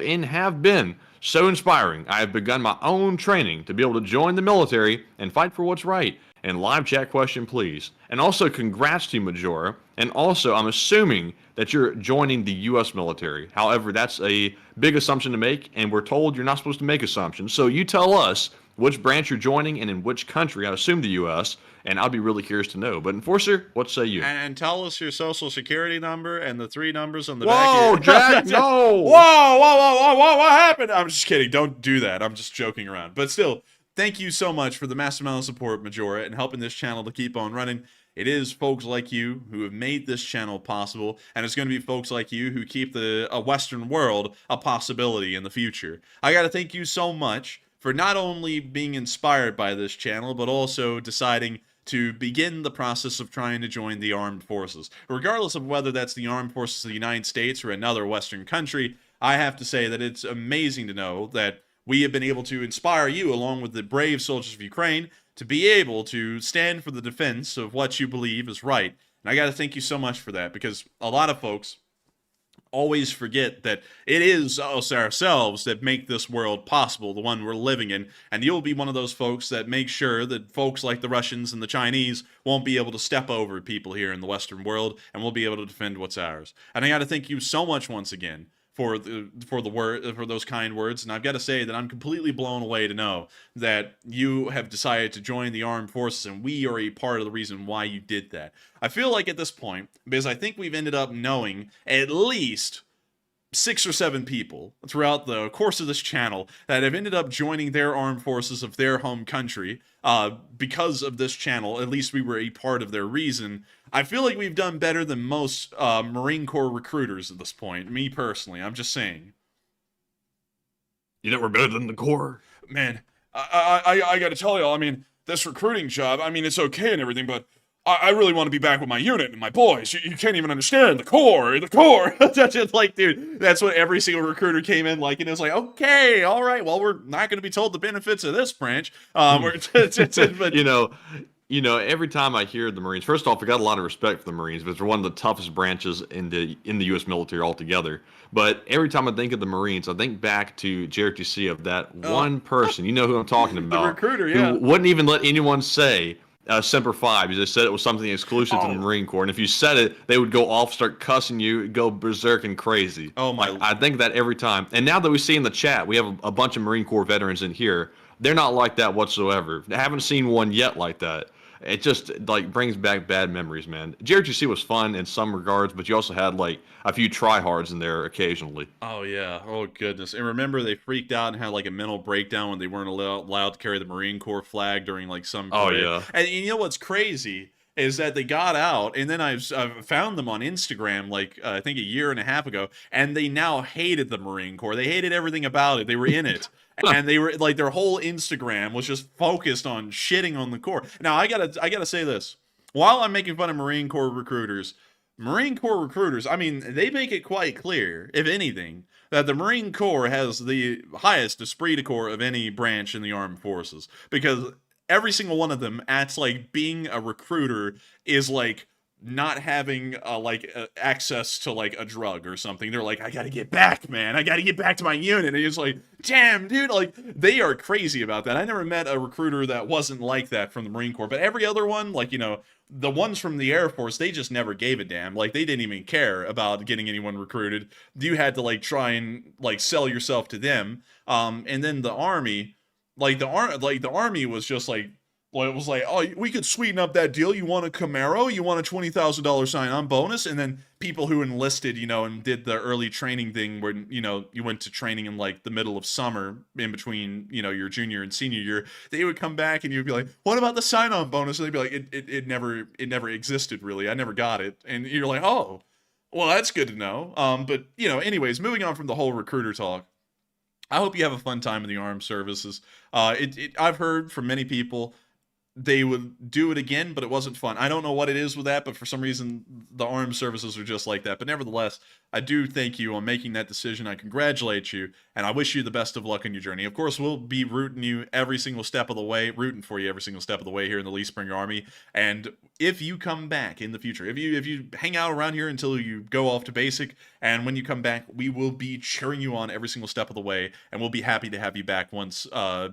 been so inspiring. I have begun my own training to be able to join the military and fight for what's right. And live chat question, please. And also, congrats to Majora. And also, I'm assuming that you're joining the U.S. military. However, that's a big assumption to make, and we're told you're not supposed to make assumptions. So you tell us which branch you're joining and in which country. I assume the U.S., and I'll be really curious to know. But Enforcer, what say you? And tell us your social security number and the 3 numbers on the Whoa, back. Jack, no! Whoa, what happened? I'm just kidding. Don't do that. I'm just joking around. But still, thank you so much for the massive amount of support, Majora, and helping this channel to keep on running. It is folks like you who have made this channel possible, and it's going to be folks like you who keep the Western world a possibility in the future. I got to thank you so much for not only being inspired by this channel, but also deciding to begin the process of trying to join the armed forces. Regardless of whether that's the armed forces of the United States or another Western country, I have to say that it's amazing to know that we have been able to inspire you, along with the brave soldiers of Ukraine, to be able to stand for the defense of what you believe is right. And I got to thank you so much for that, because a lot of folks always forget that it is us ourselves that make this world possible, the one we're living in, and you'll be one of those folks that make sure that folks like the Russians and the Chinese won't be able to step over people here in the Western world, and we'll be able to defend what's ours. And I got to thank you so much once again for those kind words, and I've got to say that I'm completely blown away to know that you have decided to join the armed forces, and we are a part of the reason why you did that. I feel like at this point, because I think we've ended up knowing at least 6 or 7 people throughout the course of this channel that have ended up joining their armed forces of their home country because of this channel. At least we were a part of their reason. I feel like we've done better than most Marine Corps recruiters at this point. Me personally, I'm just saying. You know we're better than the Corps? Man, I got to tell y'all, I mean, this recruiting job, I mean, it's okay and everything, but I really want to be back with my unit and my boys. You can't even understand the Corps. That's just like, dude, that's what every single recruiter came in like, and it was like, okay, all right, well, we're not going to be told the benefits of this branch. But you know, every time I hear the Marines, first off, I got a lot of respect for the Marines, because they're one of the toughest branches in the U.S. military altogether. But every time I think of the Marines, I think back to JRTC of that one person. You know who I'm talking about? The recruiter, yeah. Who wouldn't even let anyone say Semper Fi, because they said it was something exclusive to the Marine Corps, and if you said it, they would go off, start cussing you, go berserk and crazy. Oh my! I think that every time. And now that we see in the chat, we have a bunch of Marine Corps veterans in here. They're not like that whatsoever. I haven't seen one yet like that. It just like brings back bad memories, man. JRTC was fun in some regards, but you also had like a few tryhards in there occasionally. Oh yeah, oh goodness. And remember, they freaked out and had like a mental breakdown when they weren't allowed to carry the Marine Corps flag during like some parade. Oh yeah. And you know what's crazy is that they got out, and then I've found them on Instagram like I think a year and a half ago, and they now hated the Marine Corps. They hated everything about it. They were in it. And they were like, their whole Instagram was just focused on shitting on the Corps. Now I gotta say this. While I'm making fun of Marine Corps recruiters, I mean, they make it quite clear, if anything, that the Marine Corps has the highest esprit de corps of any branch in the armed forces, because every single one of them acts like being a recruiter is like not having access to like a drug or something. They're like, I gotta get back, man. I gotta get back to my unit. And it's like, damn, dude, like they are crazy about that. I never met a recruiter that wasn't like that from the Marine Corps, but every other one, like, you know, the ones from the Air Force, they just never gave a damn. Like they didn't even care about getting anyone recruited. You had to like try and like sell yourself to them. And then the Army, the Army was just like, well, it was like, oh, we could sweeten up that deal. You want a Camaro? You want a $20,000 sign-on bonus? And then people who enlisted, you know, and did the early training thing where, you know, you went to training in like the middle of summer in between, you know, your junior and senior year. They would come back and you'd be like, what about the sign-on bonus? And they'd be like, it never existed really. I never got it. And you're like, oh, well, that's good to know. But, you know, anyways, moving on from the whole recruiter talk. I hope you have a fun time in the armed services. I've heard from many people they would do it again, but it wasn't fun. I don't know what it is with that, but for some reason, the armed services are just like that. But nevertheless, I do thank you on making that decision. I congratulate you, and I wish you the best of luck in your journey. Of course, we'll be rooting you every single step of the way, rooting for you every single step of the way here in the Lee Spring Army. And if you come back in the future, if you hang out around here until you go off to basic, and when you come back, we will be cheering you on every single step of the way, and we'll be happy to have you back once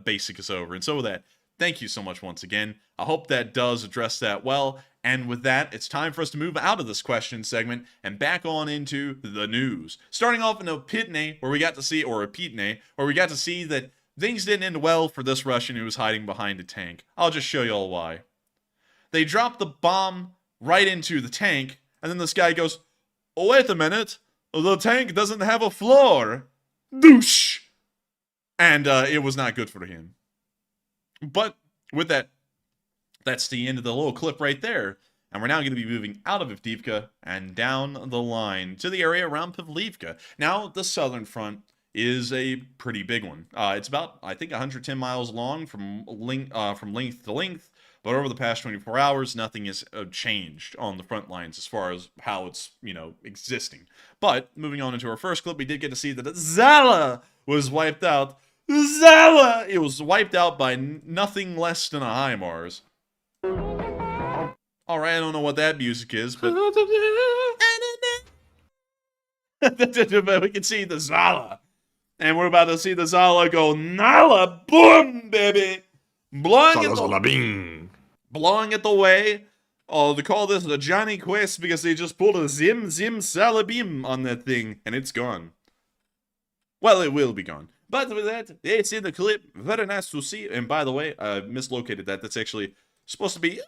basic is over. And so with that, thank you so much once again. I hope that does address that well. And with that, it's time for us to move out of this question segment and back on into the news. Starting off in Opitne, where we got to see, or Opitne, where we got to see that things didn't end well for this Russian who was hiding behind a tank. I'll just show you all why. They dropped the bomb right into the tank, and then this guy goes, "Oh, wait a minute, the tank doesn't have a floor." Doosh! And it was not good for him. But with that, that's the end of the little clip right there. And we're now going to be moving out of Avdiivka and down the line to the area around Pavlivka. Now, the southern front is a pretty big one. It's about, I think, 110 miles long from length to length. But over the past 24 hours, nothing has changed on the front lines as far as how it's, existing. But moving on into our first clip, we did get to see that Zala was wiped out. Zala! It was wiped out by nothing less than a HIMARS. Alright, I don't know what that music is, but... but we can see the Zala. And we're about to see the Zala go, Nala! Boom, baby! Blowing it the way. Oh, they call this the Johnny Quest because they just pulled a Zim Salabim on that thing, and it's gone. Well, it will be gone. But with that, it's in the clip. Very nice to see. And by the way, I mislocated that. That's actually supposed to be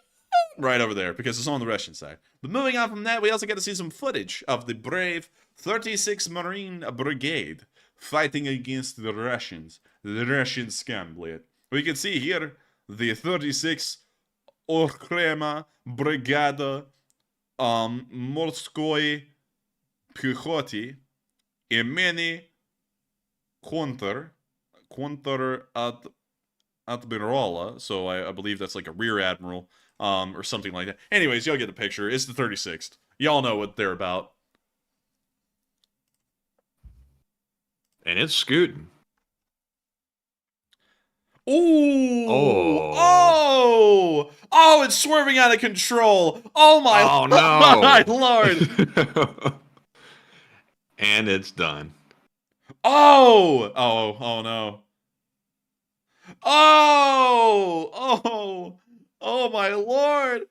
right over there because it's on the Russian side. But moving on from that, we also get to see some footage of the brave 36th Marine Brigade fighting against the Russians. The Russian scam blade. We can see here the 36th Okrema Brigada Morskoi Pехоты имени Konter Admiral, so I believe that's like a rear admiral, or something like that. Anyways, y'all get the picture. It's the 36th. Y'all know what they're about. And it's scooting. Ooh! Oh! It's swerving out of control. Oh my! Oh no! My lord! And it's done. Oh no. Oh my lord.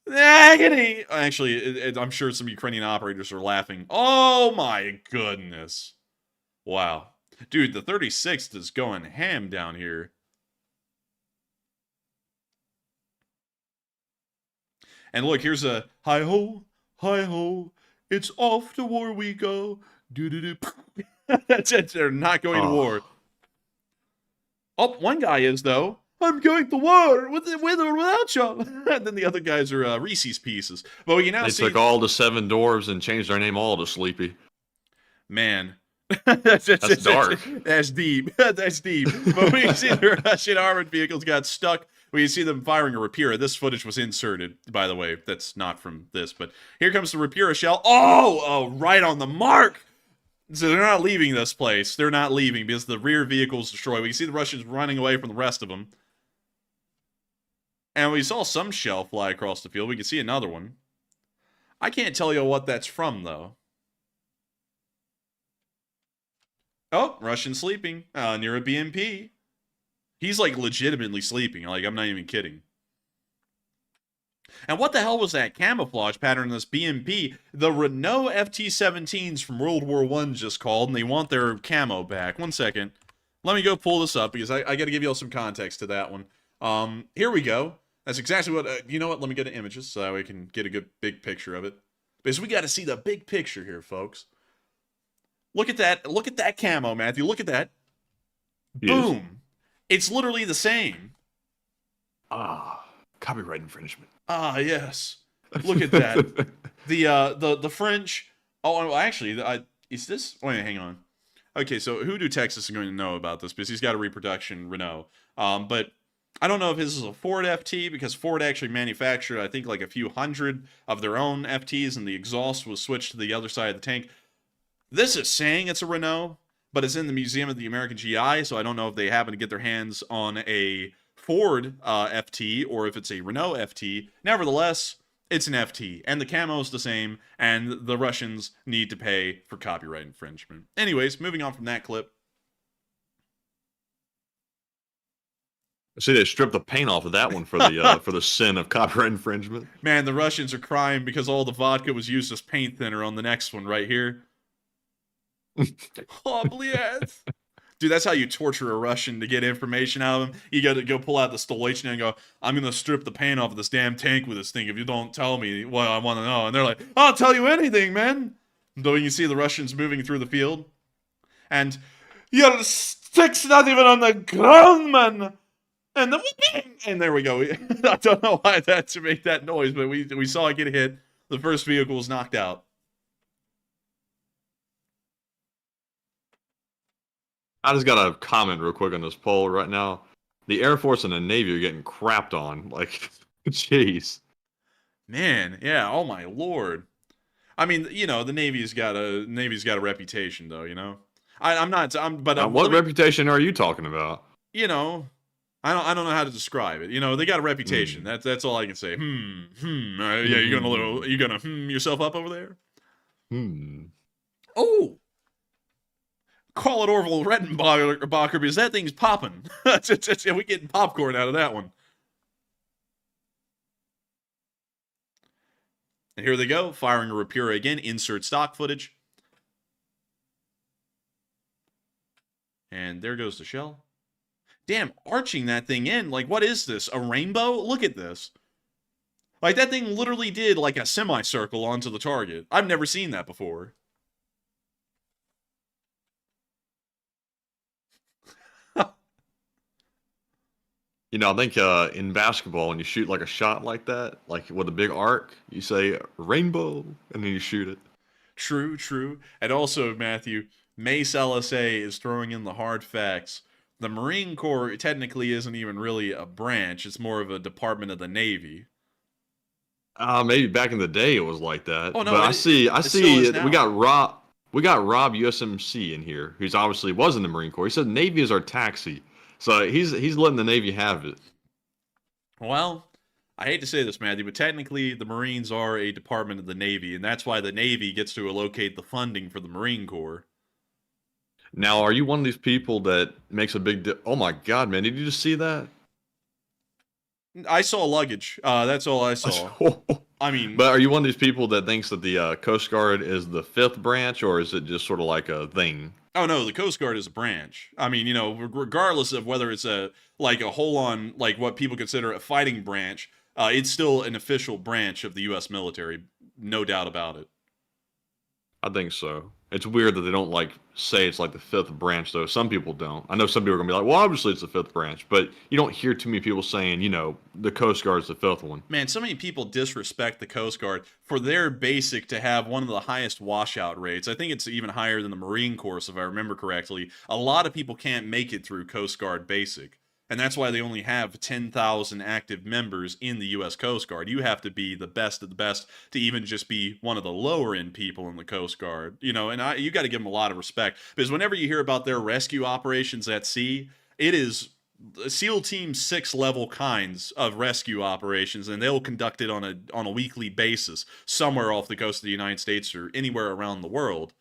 The agony. Actually, I'm sure some Ukrainian operators are laughing. Oh my goodness. Wow. Dude, the 36th is going ham down here. And look, here's a hi-ho, it's off to war we go. Do-do-do. That's it. They're not going to war. Oh, one guy is, though. I'm going to war with or without you. And then the other guys are Reese's Pieces. But we can now see... They took all the 7 dwarves and changed their name all to Sleepy. Man. That's dark. That's deep. That's deep. But we see the Russian armored vehicles got stuck. We see them firing a Rapira. This footage was inserted, by the way. That's not from this. But here comes the Rapira shell. Oh, right on the mark. So they're not leaving this place. They're not leaving because the rear vehicle's destroyed. We can see the Russians running away from the rest of them. And we saw some shell fly across the field. We can see another one. I can't tell you what that's from, though. Oh, Russian sleeping near a BMP. He's, like, legitimately sleeping. Like, I'm not even kidding. And what the hell was that camouflage pattern in this BMP? The Renault FT-17s from World War I just called, and they want their camo back. One second. Let me go pull this up, because I got to give you all some context to that one. Here we go. That's exactly what... you know what? Let me get the images so that we can get a good big picture of it. Because we got to see the big picture here, folks. Look at that. Look at that camo, Matthew. Look at that. Yes. Boom. It's literally the same. Copyright infringement. Yes. Look at that. The French. Oh, actually, is this? Wait, hang on. Okay, so who do Texas is going to know about this because he's got a reproduction Renault. But I don't know if his is a Ford FT because Ford actually manufactured, I think, like a few hundred of their own FTs, and the exhaust was switched to the other side of the tank. This is saying it's a Renault, but it's in the Museum of the American GI, so I don't know if they happen to get their hands on a Ford FT or if it's a Renault FT. Nevertheless, it's an FT, and the camo is the same, and the Russians need to pay for copyright infringement. Anyways, moving on from that clip. I see they stripped the paint off of that one for the for the sin of copyright infringement. Man, the Russians are crying because all the vodka was used as paint thinner on the next one right here. Oh, bless. Dude, that's how you torture a Russian to get information out of him. You got to go pull out the Stolechny and go, I'm going to strip the paint off of this damn tank with this thing if you don't tell me what I want to know. And they're like, I'll tell you anything, man. Though you can see the Russians moving through the field. And your stick's not even on the ground, man. And there we go. I don't know why that to make that noise, but we saw it get hit. The first vehicle was knocked out. I just got to comment real quick on this poll right now. The Air Force and the Navy are getting crapped on. Like, jeez. Man, yeah. Oh my lord. I mean, you know, the Navy's got a reputation, though. You know, What reputation are you talking about? You know, I don't know how to describe it. You know, they got a reputation. That's all I can say. Yeah, you gonna yourself up over there? Oh. Call it Orville Redenbacher because that thing's popping. We're getting popcorn out of that one. And here they go, firing a Rapira again. Insert stock footage. And there goes the shell. Damn, arching that thing in. Like, what is this? A rainbow? Look at this. Like, that thing literally did like a semicircle onto the target. I've never seen that before. You know, I think in basketball, when you shoot like a shot like that, like with a big arc, you say rainbow, and then you shoot it. True, true. And also, Matthew, Mace LSA is throwing in the hard facts. The Marine Corps technically isn't even really a branch. It's more of a department of the Navy. Maybe back in the day it was like that. Oh, no, but I see we got Rob USMC in here, who's obviously was in the Marine Corps. He said Navy is our taxi. So he's letting the Navy have it. Well, I hate to say this, Matthew, but technically the Marines are a department of the Navy, and that's why the Navy gets to allocate the funding for the Marine Corps. Now, are you one of these people that makes a big deal? Oh my God, man! Did you just see that? I saw luggage. That's all I saw. I mean, but are you one of these people that thinks that the Coast Guard is the fifth branch, or is it just sort of like a thing? Oh no, the Coast Guard is a branch. I mean, you know, regardless of whether it's a whole-on, like what people consider a fighting branch, it's still an official branch of the U.S. military, no doubt about it. I think so. It's weird that they don't like say it's like the fifth branch, though. Some people don't. I know some people are gonna be like, well, obviously it's the fifth branch, but you don't hear too many people saying, you know, the Coast Guard's the fifth one. Man, so many people disrespect the Coast Guard for their basic to have one of the highest washout rates. I think it's even higher than the Marine Corps, if I remember correctly. A lot of people can't make it through Coast Guard basic. And that's why they only have 10,000 active members in the U.S. Coast Guard. You have to be the best of the best to even just be one of the lower-end people in the Coast Guard. You know, and you got to give them a lot of respect. Because whenever you hear about their rescue operations at sea, it is SEAL Team 6 level kinds of rescue operations, and they'll conduct it on a weekly basis somewhere off the coast of the United States or anywhere around the world.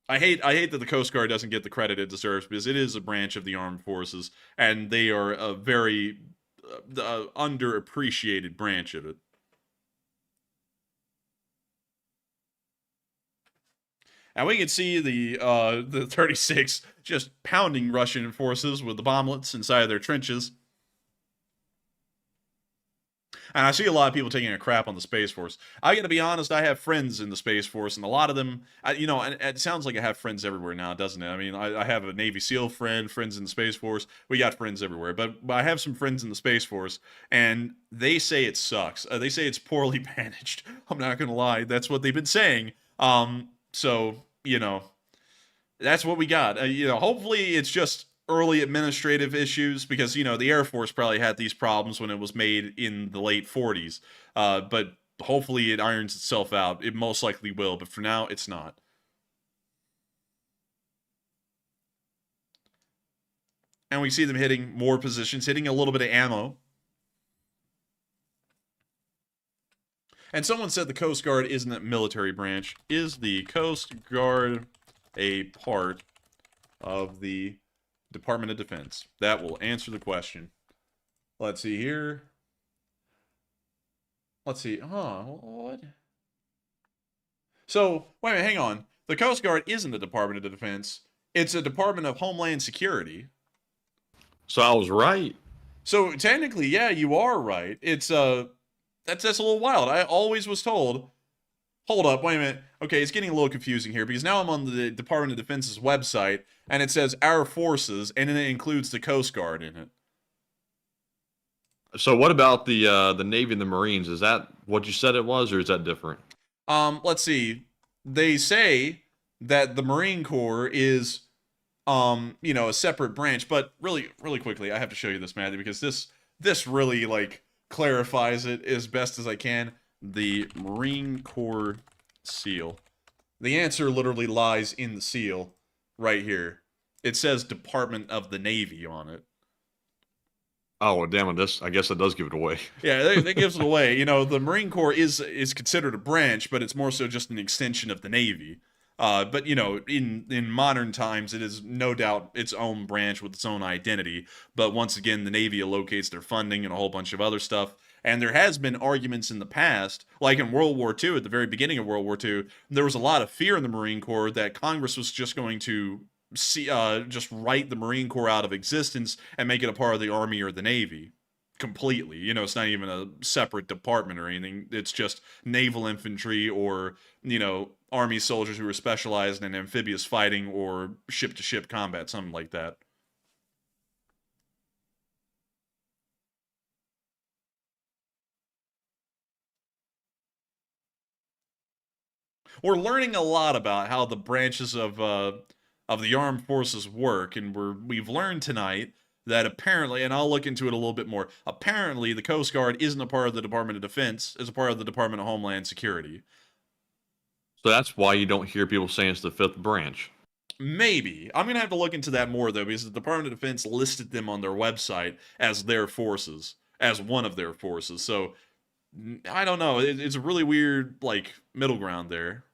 I hate that the Coast Guard doesn't get the credit it deserves because it is a branch of the armed forces, and they are a very underappreciated branch of it. And we can see the 36 just pounding Russian forces with the bomblets inside of their trenches. And I see a lot of people taking a crap on the Space Force. I gotta be honest, I have friends in the Space Force, and a lot of them, you know, and it sounds like I have friends everywhere now, doesn't it? I mean, I have a Navy SEAL friend, friends in the Space Force. We got friends everywhere. But I have some friends in the Space Force, and they say it sucks. They say it's poorly managed. I'm not gonna lie. That's what they've been saying. So, you know, that's what we got. You know, hopefully it's just early administrative issues, because, you know, the Air Force probably had these problems when it was made in the late 40s. But hopefully it irons itself out. It most likely will, but for now, it's not. And we see them hitting more positions, hitting a little bit of ammo. And someone said the Coast Guard isn't a military branch. Is the Coast Guard a part of the Department of Defense? That will answer the question. Let's see here. Let's see. What? So, wait a minute, hang on. The Coast Guard isn't a Department of Defense. It's a Department of Homeland Security. So I was right. So technically, yeah, you are right. It's that's a little wild. I always was told. Hold up, wait a minute. Okay, it's getting a little confusing here, because now I'm on the Department of Defense's website, and it says Our Forces, and then it includes the Coast Guard in it. So what about the Navy and the Marines? Is that what you said it was, or is that different? Let's see. They say that the Marine Corps is, you know, a separate branch, but really quickly, I have to show you this, Matthew, because this really, like, clarifies it as best as I can. The Marine Corps seal. The answer literally lies in the seal right here. It says Department of the Navy on it. Oh, well, damn it, I guess that does give it away. Yeah, that gives it away. You know, the Marine Corps is considered a branch, but it's more so just an extension of the Navy. But, you know, in modern times, it is no doubt its own branch with its own identity. But once again, the Navy allocates their funding and a whole bunch of other stuff. And there has been arguments in the past, like in World War II, at the very beginning of World War II, there was a lot of fear in the Marine Corps that Congress was just going to just write the Marine Corps out of existence and make it a part of the Army or the Navy completely. You know, it's not even a separate department or anything. It's just naval infantry, or, you know, Army soldiers who are specialized in amphibious fighting or ship-to-ship combat, something like that. We're learning a lot about how the branches of the armed forces work, and we've learned tonight that apparently, and I'll look into it a little bit more, apparently the Coast Guard isn't a part of the Department of Defense, it's a part of the Department of Homeland Security. So that's why you don't hear people saying it's the fifth branch. Maybe. I'm going to have to look into that more, though, because the Department of Defense listed them on their website as their forces, as one of their forces. So, I don't know. It's a really weird, like, middle ground there.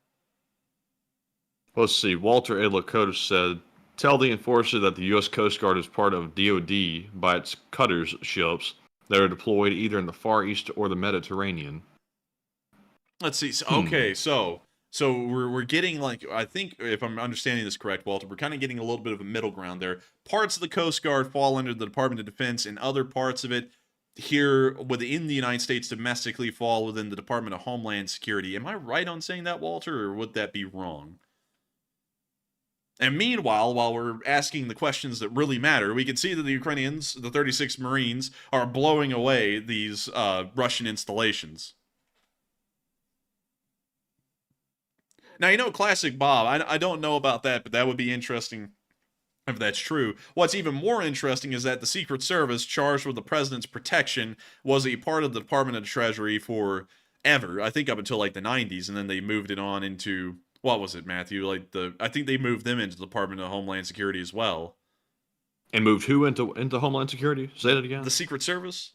Let's see. Walter A. Lakota said, tell the enforcer that the U.S. Coast Guard is part of DoD by its cutters ships that are deployed either in the Far East or the Mediterranean. Let's see. Okay, so we're getting, like, I think, if I'm understanding this correct, Walter, we're kind of getting a little bit of a middle ground there. Parts of the Coast Guard fall under the Department of Defense, and other parts of it here within the United States domestically fall within the Department of Homeland Security. Am I right on saying that, Walter, or would that be wrong? And meanwhile, while we're asking the questions that really matter, we can see that the Ukrainians, the 36 Marines, are blowing away these Russian installations. Now, you know, classic Bob, I don't know about that, but that would be interesting if that's true. What's even more interesting is that the Secret Service, charged with the president's protection, was a part of the Department of the Treasury forever. I think up until, like, the 90s, and then they moved it on into... What was it, Matthew? Like, I think they moved them into the Department of Homeland Security as well. And moved who into Homeland Security? Say that again. The Secret Service?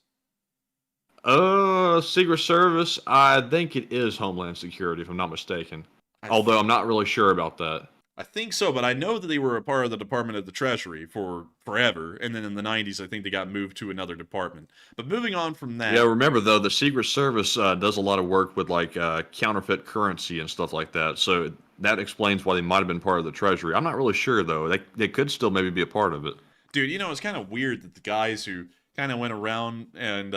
Secret Service. I think it is Homeland Security, if I'm not mistaken. Although I'm not really sure about that. I think so, but I know that they were a part of the Department of the Treasury for forever, and then in the 90s, I think they got moved to another department. But moving on from that... Yeah, remember, though, the Secret Service does a lot of work with, like, counterfeit currency and stuff like that, so that explains why they might have been part of the Treasury. I'm not really sure, though. They could still maybe be a part of it. Dude, you know, it's kind of weird that the guys who kind of went around and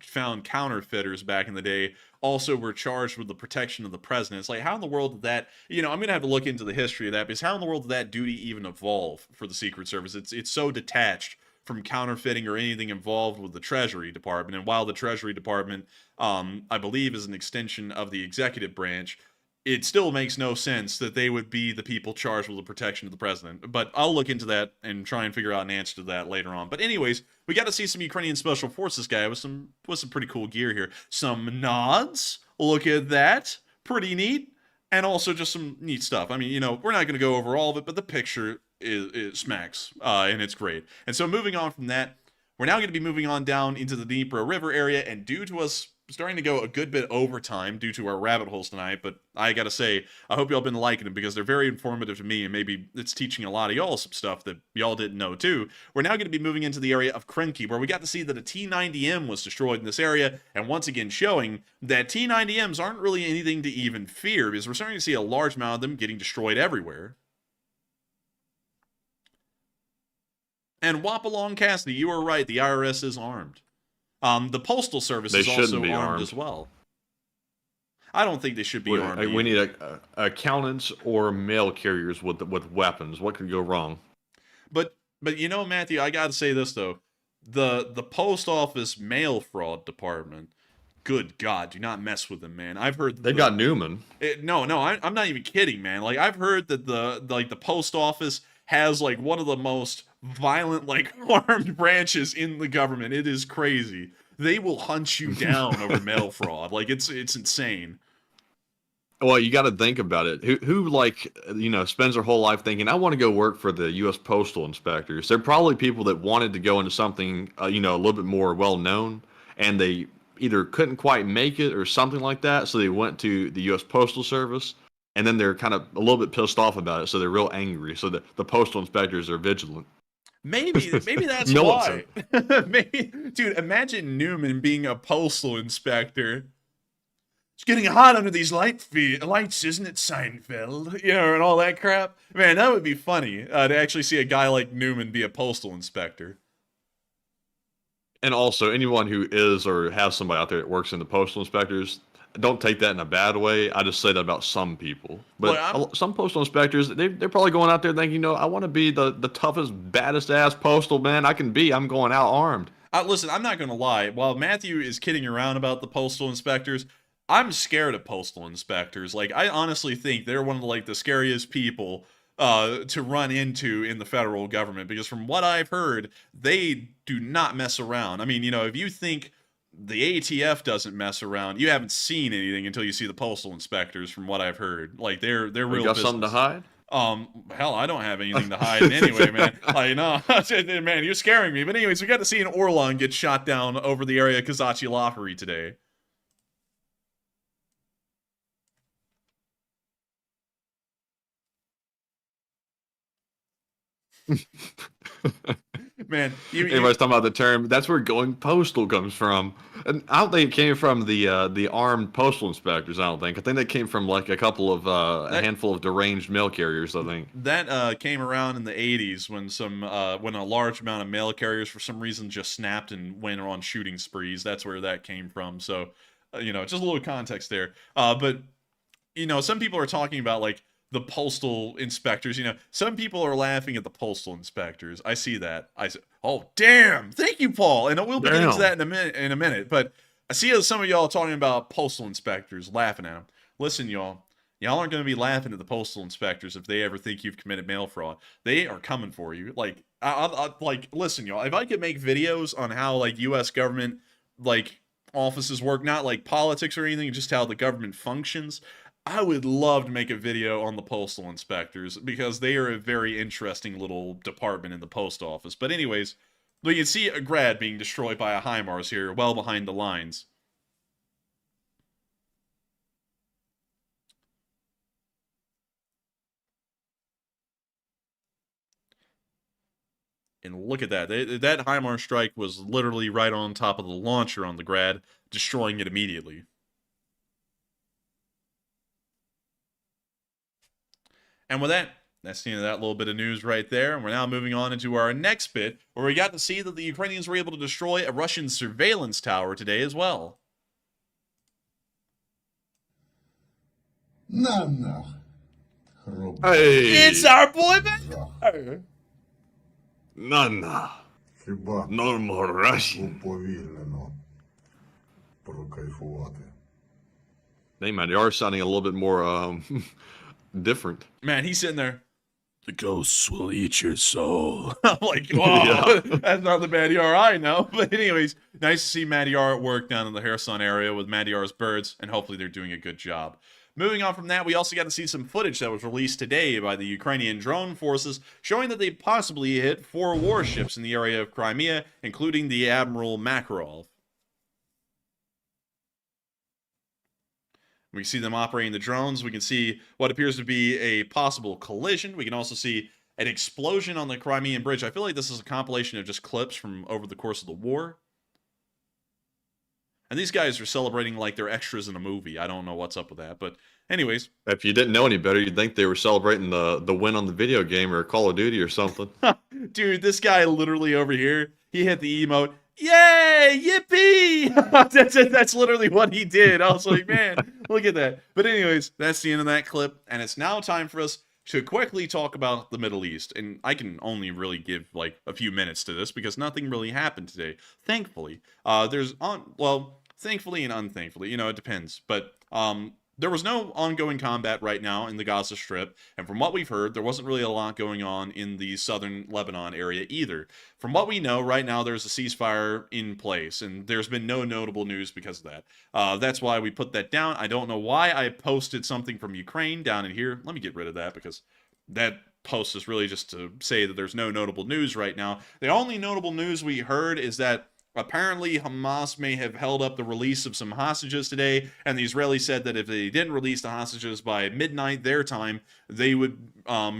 found counterfeiters back in the day also were charged with the protection of the president. It's like, how in the world did that, I'm going to have to look into the history of that, because how in the world did that duty even evolve for the Secret Service? It's so detached from counterfeiting or anything involved with the Treasury Department. And while the Treasury Department, I believe, is an extension of the executive branch, it still makes no sense that they would be the people charged with the protection of the president. But I'll look into that and try and figure out an answer to that later on. But anyways, we got to see some Ukrainian Special Forces guy with some pretty cool gear here. Some nods. Look at that. Pretty neat. And also just some neat stuff. I mean, we're not going to go over all of it, but the picture is smacks. And it's great. And so moving on from that, we're now going to be moving on down into the Dnieper River area. And due to us starting to go a good bit over time due to our rabbit holes tonight, but I gotta say, I hope y'all been liking them, because they're very informative to me, and maybe it's teaching a lot of y'all some stuff that y'all didn't know too. We're now going to be moving into the area of Krynky, where we got to see that a T-90M was destroyed in this area, and once again showing that T-90Ms aren't really anything to even fear, because we're starting to see a large amount of them getting destroyed everywhere. And whop along, Cassidy, you were right, the IRS is armed. The Postal Service is also armed as well. I don't think they should be armed. We need accountants or mail carriers with weapons. What could go wrong? But Matthew, I got to say this though: the post office mail fraud department. Good God, do not mess with them, man. I've heard they've got Newman. No, I'm not even kidding, man. Like, I've heard that the post office has like one of the most violent, like, armed branches in the government. It is crazy. They will hunt you down over mail fraud. Like, it's insane. Well, you got to think about it. Who spends their whole life thinking, I want to go work for the U.S. Postal Inspectors? They're probably people that wanted to go into something, a little bit more well known, and they either couldn't quite make it or something like that, so they went to the U.S. Postal Service. And then they're kind of a little bit pissed off about it, so they're real angry. So the postal inspectors are vigilant. Maybe that's why. Maybe, dude, imagine Newman being a postal inspector. It's getting hot under these lights, isn't it, Seinfeld? And all that crap. Man, that would be funny to actually see a guy like Newman be a postal inspector. And also, anyone who is or has somebody out there that works in the postal inspectors, don't take that in a bad way. I just say that about some people. But some postal inspectors, they're probably going out there thinking, I want to be the toughest, baddest ass postal man I can be. I'm going out armed. Listen, I'm not going to lie. While Matthew is kidding around about the postal inspectors, I'm scared of postal inspectors. Like, I honestly think they're one of the scariest people to run into in the federal government, because from what I've heard, they do not mess around. I mean, if you think the ATF doesn't mess around, you haven't seen anything until you see the postal inspectors, from what I've heard. Like, they're real got business. Something to hide? Hell, I don't have anything to hide anyway, man. Like, no, man, you're scaring me. But anyways, we got to see an Orlon get shot down over the area of Kazachilaferi today. Man, everybody's talking about the term. That's where going postal comes from, and I don't think it came from the armed postal inspectors. I think that came from like a couple of a handful of deranged mail carriers. I think that came around in the 80s when a large amount of mail carriers for some reason just snapped and went on shooting sprees. That's where that came from. So, just a little context there. But some people are talking about like the postal inspectors. Some people are laughing at the postal inspectors. I see that. I say, oh damn, thank you, Paul. And we'll be getting to that in a minute. But I see some of y'all talking about postal inspectors, laughing at them. Listen, y'all aren't going to be laughing at the postal inspectors if they ever think you've committed mail fraud. They are coming for you. Like, listen, y'all. If I could make videos on how like U.S. government offices work, not like politics or anything, just how the government functions, I would love to make a video on the postal inspectors, because they are a very interesting little department in the post office. But anyways, you can see a grad being destroyed by a HIMARS here, well behind the lines. And look at that. That HIMARS strike was literally right on top of the launcher on the grad, destroying it immediately. And with that, That's the end of that little bit of news right there. And we're now moving on into our next bit, where we got to see that the Ukrainians were able to destroy a Russian surveillance tower today as well. Hey! It's our boy, man! Nana. No more Russian. Hey, man, they are sounding a little bit more, different. Man, he's sitting there. The ghosts will eat your soul. I'm like, wow, that's not the Madiar I know. But anyways, nice to see Madiar at work down in the Kherson area with Madiar's birds, and hopefully they're doing a good job. Moving on from that, we also got to see some footage that was released today by the Ukrainian drone forces, showing that they possibly hit 4 warships in the area of Crimea, including the Admiral Makarov. We can see them operating the drones. We can see what appears to be a possible collision. We can also see an explosion on the Crimean Bridge. I feel like this is a compilation of just clips from over the course of the war. And these guys are celebrating like they're extras in a movie. I don't know what's up with that. But anyways. If you didn't know any better, you'd think they were celebrating the win on the video game or Call of Duty or something. Dude, this guy literally over here, he hit the emote. Yay! Yippee! That's literally what he did. I was like, man, look at that. But anyways, that's the end of that clip. And it's now time for us to quickly talk about the Middle East. And I can only really give like a few minutes to this because nothing really happened today. Thankfully. Thankfully and unthankfully. You know, it depends. But there was no ongoing combat right now in the Gaza Strip, and from what we've heard, there wasn't really a lot going on in the southern Lebanon area either. From what we know, right now there's a ceasefire in place, and there's been no notable news because of that. That's why we put that down. I don't know why I posted something from Ukraine down in here. Let me get rid of that because that post is really just to say that there's no notable news right now. The only notable news we heard is that apparently, Hamas may have held up the release of some hostages today, and the Israelis said that if they didn't release the hostages by midnight their time, they would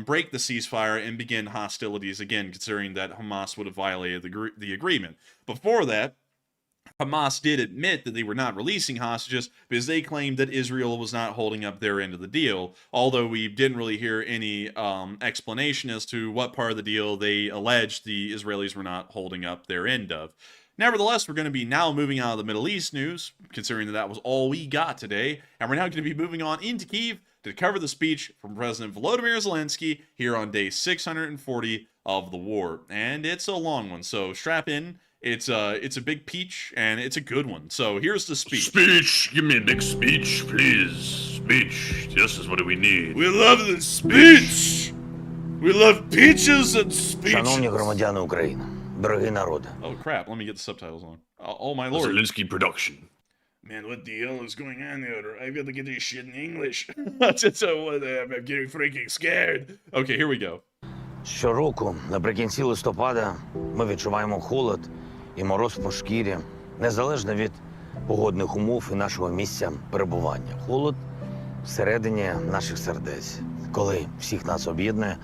break the ceasefire and begin hostilities again, considering that Hamas would have violated the agreement. Before that, Hamas did admit that they were not releasing hostages because they claimed that Israel was not holding up their end of the deal, although we didn't really hear any explanation as to what part of the deal they alleged the Israelis were not holding up their end of. Nevertheless, we're going to be now moving out of the Middle East news, considering that that was all we got today, and we're now going to be moving on into Kyiv to cover the speech from President Volodymyr Zelensky here on day 640 of the war. And it's a long one, so strap in. It's a big peach, and it's a good one. So here's the speech. Speech! Give me a big speech, please. Speech. This is what we need. We love the speech! We love peaches and speech! Шановні громадяни України, дорогий народе. Oh crap, let me get the subtitles on. Oh my lord. Zelensky production. Man, what the hell is going on here? I've got to get this shit in English. I'm getting freaking scared. Okay, here we go. Щороку, наприкінці листопада, ми відчуваємо холод і мороз по шкірі, незалежно від погодних умов і нашого місця перебування. Холод всередині наших сердець, коли всіх нас об'єднує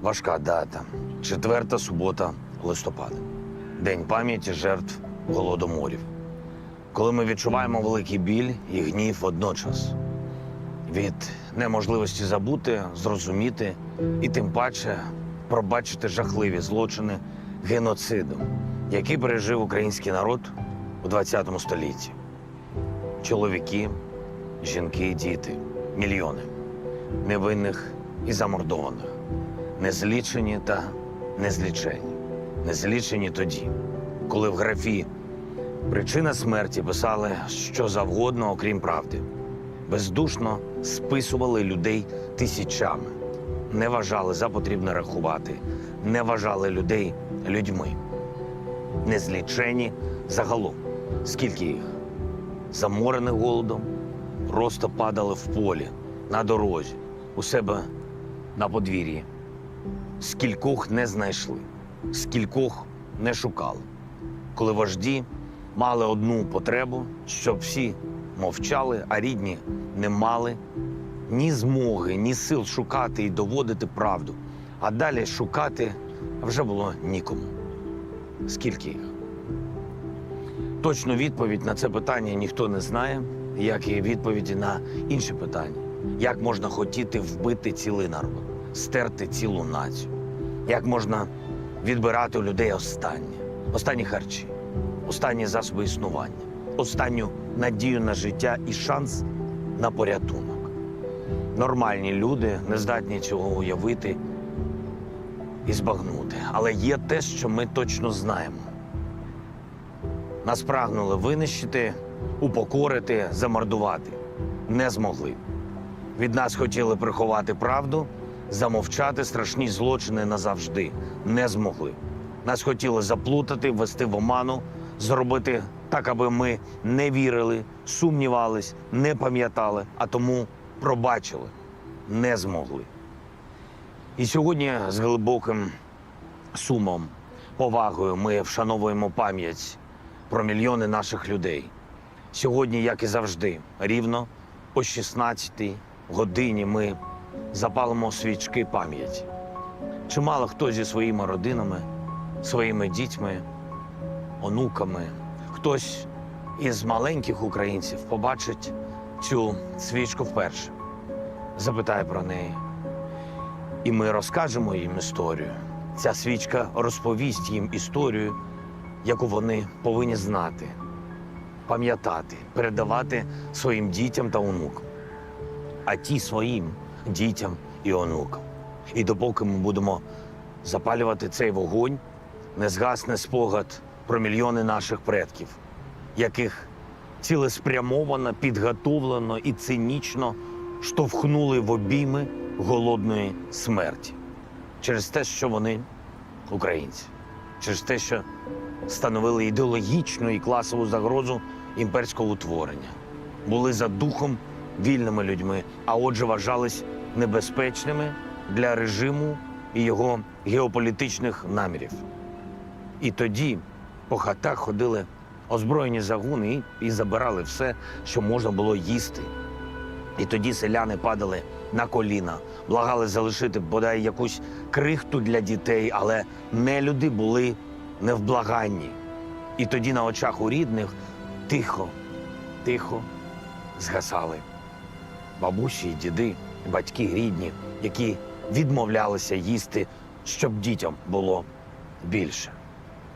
важка дата – 4 субота листопада, День пам'яті жертв Голодоморів. Коли ми відчуваємо великий біль і гнів водночас. Від неможливості забути, зрозуміти і тим паче пробачити жахливі злочини геноциду, який пережив український народ у ХХ столітті. Чоловіки, жінки, діти, мільйони невинних і замордованих, незлічені та незлічені. Незлічені тоді, коли в графі «Причина смерті» писали що завгодно, окрім правди. Бездушно списували людей тисячами. Не вважали за потрібне рахувати. Не вважали людей людьми. Незлічені загалом. Скільки їх? Заморених голодом, просто падали в полі, на дорозі, у себе на подвір'ї. Скількох не знайшли, скількох не шукали. Коли вожді мали одну потребу, щоб всі мовчали, а рідні не мали ні змоги, ні сил шукати і доводити правду. А далі шукати вже було нікому. Скільки їх? Точну відповідь на це питання ніхто не знає, як і відповіді на інші питання. Як можна хотіти вбити цілий народ? стерти цілу націю? Як можна відбирати у людей останні харчі, останні засоби існування, останню надію на життя і шанс на порятунок? Нормальні люди не здатні цього уявити і збагнути. Але є те, що ми точно знаємо. Нас прагнули винищити, упокорити, замордувати. Не змогли. Від нас хотіли приховати правду, замовчати страшні злочини назавжди. Не змогли. Нас хотіли заплутати, ввести в оману, зробити так, аби ми не вірили, сумнівались, не пам'ятали, а тому пробачили. Не змогли. І сьогодні з глибоким сумом, повагою ми вшановуємо пам'ять про мільйони наших людей. Сьогодні, як і завжди, рівно о 16-й годині ми запалимо свічки пам'яті. Чимало хто зі своїми родинами, своїми дітьми, онуками, хтось із маленьких українців побачить цю свічку вперше, запитає про неї. І ми розкажемо їм історію. Ця свічка розповість їм історію, яку вони повинні знати, пам'ятати, передавати своїм дітям та онукам. А ті своїм дітям і онукам. І допоки ми будемо запалювати цей вогонь, не згасне спогад про мільйони наших предків, яких цілеспрямовано, підготовлено і цинічно штовхнули в обійми голодної смерті. Через те, що вони українці. Через те, що становили ідеологічну і класову загрозу імперського утворення. Були за духом вільними людьми, а отже вважались небезпечними для режиму і його геополітичних намірів. І тоді по хатах ходили озброєні загони і забирали все, що можна було їсти. І тоді селяни падали на коліна, благали залишити бодай якусь крихту для дітей, але нелюди були невблаганні. І тоді на очах у рідних тихо згасали бабусі і діди, батьки рідні, які відмовлялися їсти, щоб дітям було більше.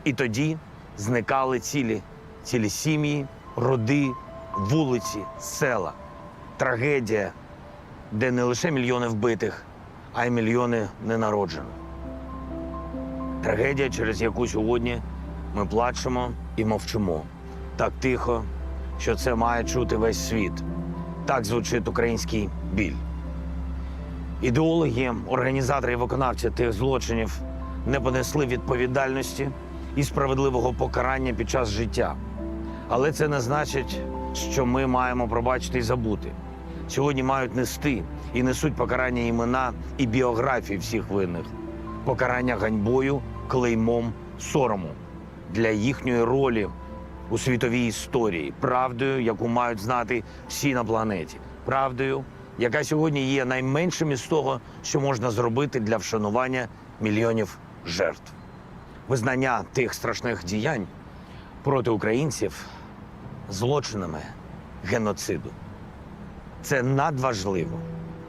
І тоді зникали цілі сім'ї, роди, вулиці, села. Трагедія, де не лише мільйони вбитих, а й мільйони ненароджених. Трагедія, через яку сьогодні ми плачемо і мовчимо. Так тихо, що це має чути весь світ. Так звучить український біль. Ідеологи, організатори і виконавці тих злочинів не понесли відповідальності і справедливого покарання під час життя. Але це не значить, що ми маємо пробачити і забути. Сьогодні мають нести і несуть покарання імена і біографії всіх винних. Покарання ганьбою, клеймом, сорому для їхньої ролі у світовій історії. Правдою, яку мають знати всі на планеті. Правдою, яка сьогодні є найменшим із того, що можна зробити для вшанування мільйонів жертв. Визнання тих страшних діянь проти українців злочинами геноциду. Це надважливо,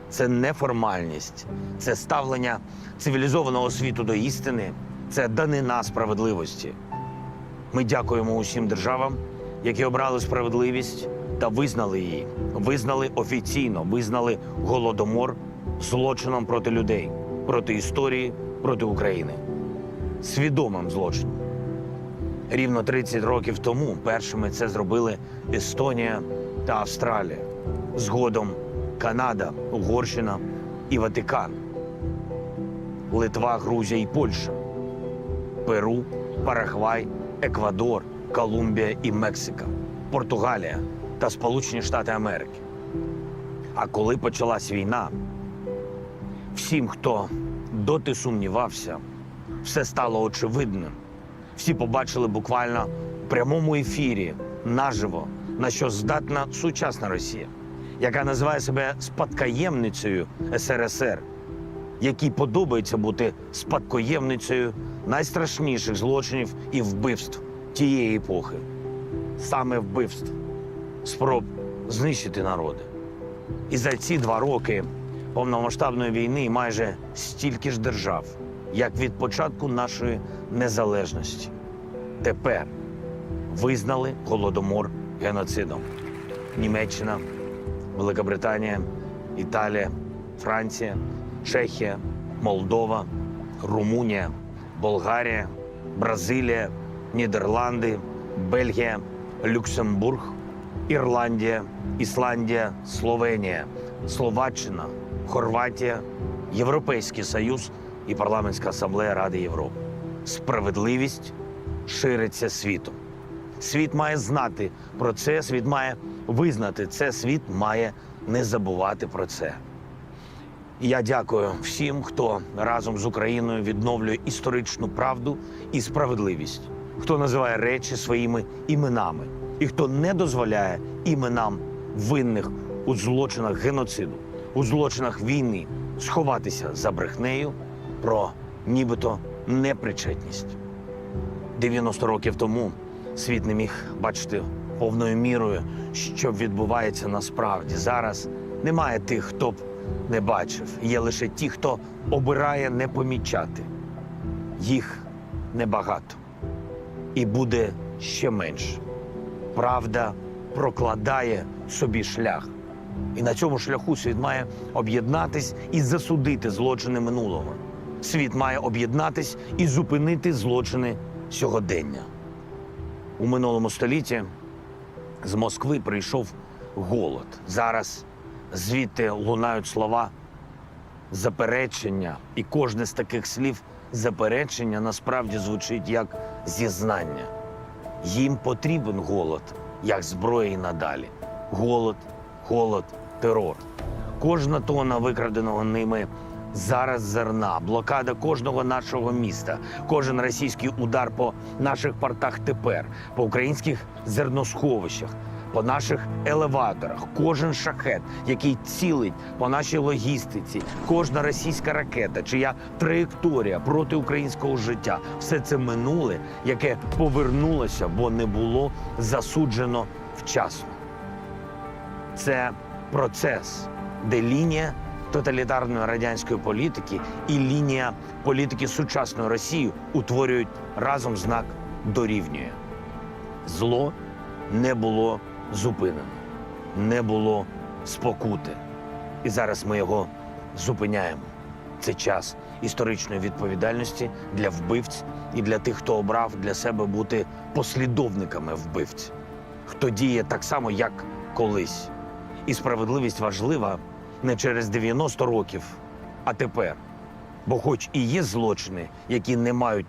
це неформальність, це ставлення цивілізованого світу до істини, це данина справедливості. Ми дякуємо усім державам, які обрали справедливість та визнали її. Визнали офіційно, визнали Голодомор злочином проти людей, проти історії, проти України. Свідомим злочином. Рівно 30 років тому першими це зробили Естонія та Австралія. Згодом Канада, Угорщина і Ватикан. Литва, Грузія і Польща. Перу, Парагвай, Еквадор, Колумбія і Мексика. Португалія та Сполучені Штати Америки. А коли почалась війна, всім, хто доти сумнівався, все стало очевидним. Всі побачили буквально в прямому ефірі, наживо, на що здатна сучасна Росія, яка називає себе спадкоємницею СРСР, якій подобається бути спадкоємницею найстрашніших злочинів і вбивств тієї епохи. Саме вбивств, спроб знищити народи. І за ці 2 роки повномасштабної війни майже стільки ж держав, як від початку нашої незалежності. Тепер визнали Голодомор геноцидом. Німеччина, Великобританія, Італія, Франція, Чехія, Молдова, Румунія, Болгарія, Бразилія, Нідерланди, Бельгія, Люксембург, Ірландія, Ісландія, Словенія, Словаччина, Хорватія, Європейський Союз і Парламентська асамблея Ради Європи. Справедливість шириться світом. Світ має знати про це, світ має визнати це, світ має не забувати про це. І я дякую всім, хто разом з Україною відновлює історичну правду і справедливість, хто називає речі своїми іменами і хто не дозволяє іменам винних у злочинах геноциду, у злочинах війни сховатися за брехнею про нібито непричетність. 90 років тому світ не міг бачити повною мірою, що відбувається насправді. Зараз немає тих, хто б не бачив. Є лише ті, хто обирає не помічати. Їх небагато. І буде ще менше. Правда прокладає собі шлях. І на цьому шляху світ має об'єднатись і засудити злочини минулого. Світ має об'єднатись і зупинити злочини сьогодення. У минулому столітті з Москви прийшов голод. Зараз звідти лунають слова заперечення. І кожне з таких слів заперечення насправді звучить як зізнання. Їм потрібен голод, як зброя і надалі. Голод, голод, терор. Кожна тонна викраденого ними зараз зерна, блокада кожного нашого міста, кожен російський удар по наших портах тепер, по українських зерносховищах, по наших елеваторах, кожен шахет, який цілить по нашій логістиці, кожна російська ракета, чия траєкторія проти українського життя. Все це минуле, яке повернулося, бо не було засуджено вчасно. Це процес, де лінія тоталітарної радянської політики і лінія політики сучасної Росії утворюють разом знак «дорівнює». Зло не було зупинено, не було спокути. І зараз ми його зупиняємо. Це час історичної відповідальності для вбивць і для тих, хто обрав для себе бути послідовниками вбивць, хто діє так само, як колись. І справедливість важлива не через 90 років, а тепер. Бо хоч і є злочини, які не мають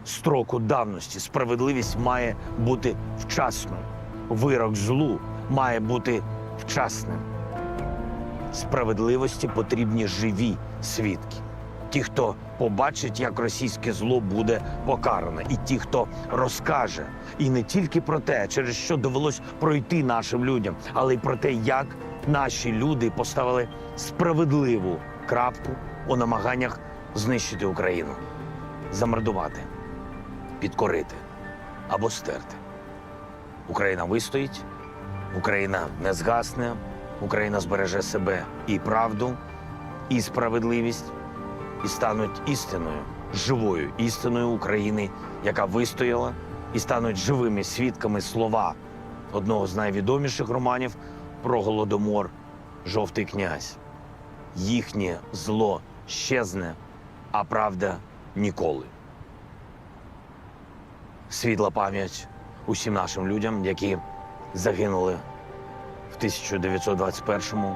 строку давності, справедливість має бути вчасною. Вирок злу має бути вчасним. Справедливості потрібні живі свідки. Ті, хто побачить, як російське зло буде покаране. І ті, хто розкаже. І не тільки про те, через що довелось пройти нашим людям, але й про те, як наші люди поставили справедливу крапку у намаганнях знищити Україну. Замордувати, підкорити або стерти. Україна вистоїть, Україна не згасне, Україна збереже себе і правду, і справедливість, і стануть істиною, живою істиною України, яка вистояла, і стануть живими свідками слова одного з найвідоміших романів про Голодомор «Жовтий князь». Їхнє зло щезне, а правда ніколи. Світла пам'ять усім нашим людям, які загинули в 1921,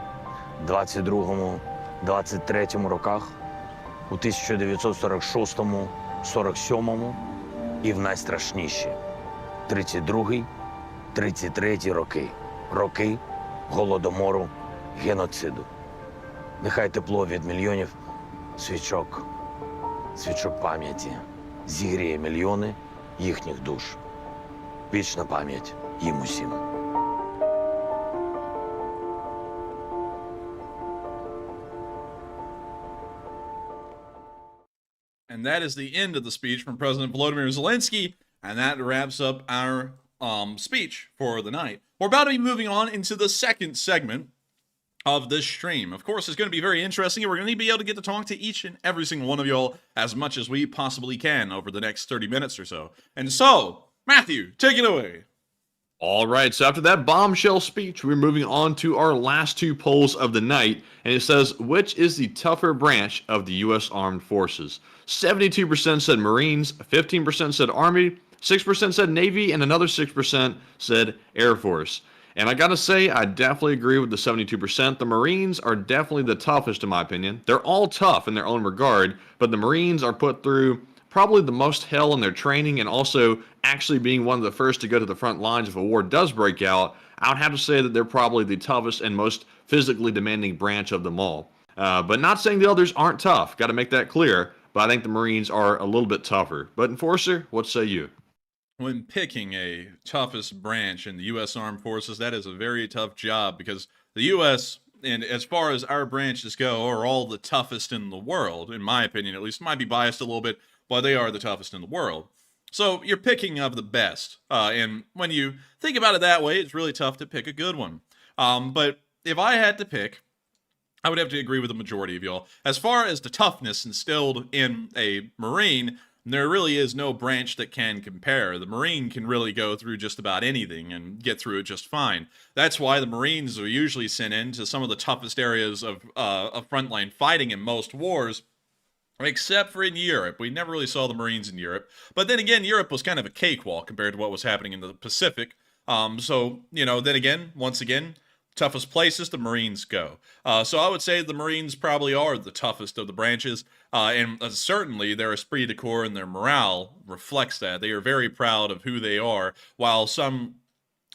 22, 23 роках, у 1946, 47 і в найстрашніші 32, 33 роки. Роки Голодомору, геноциду. Нехай тепло від мільйонів свічок пам'яті зігріє мільйони їхніх душ. Вічна пам'ять їм усім. And that is the end of the speech from President Volodymyr Zelensky, and that wraps up our speech for the night. We're about to be moving on into the second segment of this stream. Of course, it's going to be very interesting, and we're going to be able to get to talk to each and every single one of y'all as much as we possibly can over the next 30 minutes or so. And so, Matthew, take it away. All right, so after that bombshell speech, we're moving on to our last two polls of the night, and it says, which is the tougher branch of the U.S. Armed Forces? 72% said Marines, 15% said Army, 6% said Navy, and another 6% said Air Force. And I gotta say, I definitely agree with the 72%. The Marines are definitely the toughest in my opinion. They're all tough in their own regard, but the Marines are put through probably the most hell in their training, and also actually being one of the first to go to the front lines if a war does break out. I would have to say that they're probably the toughest and most physically demanding branch of them all. But not saying the others aren't tough, gotta make that clear, but I think the Marines are a little bit tougher. But Enforcer, what say you? When picking a toughest branch in the U.S. Armed Forces, that is a very tough job because the U.S., and as far as our branches go, are all the toughest in the world, in my opinion at least. Might be biased a little bit, but they are the toughest in the world. So you're picking of the best. And when you think about it that way, it's really tough to pick a good one. But if I had to pick, I would have to agree with the majority of y'all. As far as the toughness instilled in a Marine, there really is no branch that can compare. The Marine can really go through just about anything and get through it just fine. That's why the Marines are usually sent into some of the toughest areas of frontline fighting in most wars, except for in Europe. We never really saw the Marines in Europe. But then again, Europe was kind of a cakewalk compared to what was happening in the Pacific. So, then again, once again, toughest places the Marines go. So I would say the Marines probably are the toughest of the branches, and certainly their esprit de corps and their morale reflects that. They are very proud of who they are, while some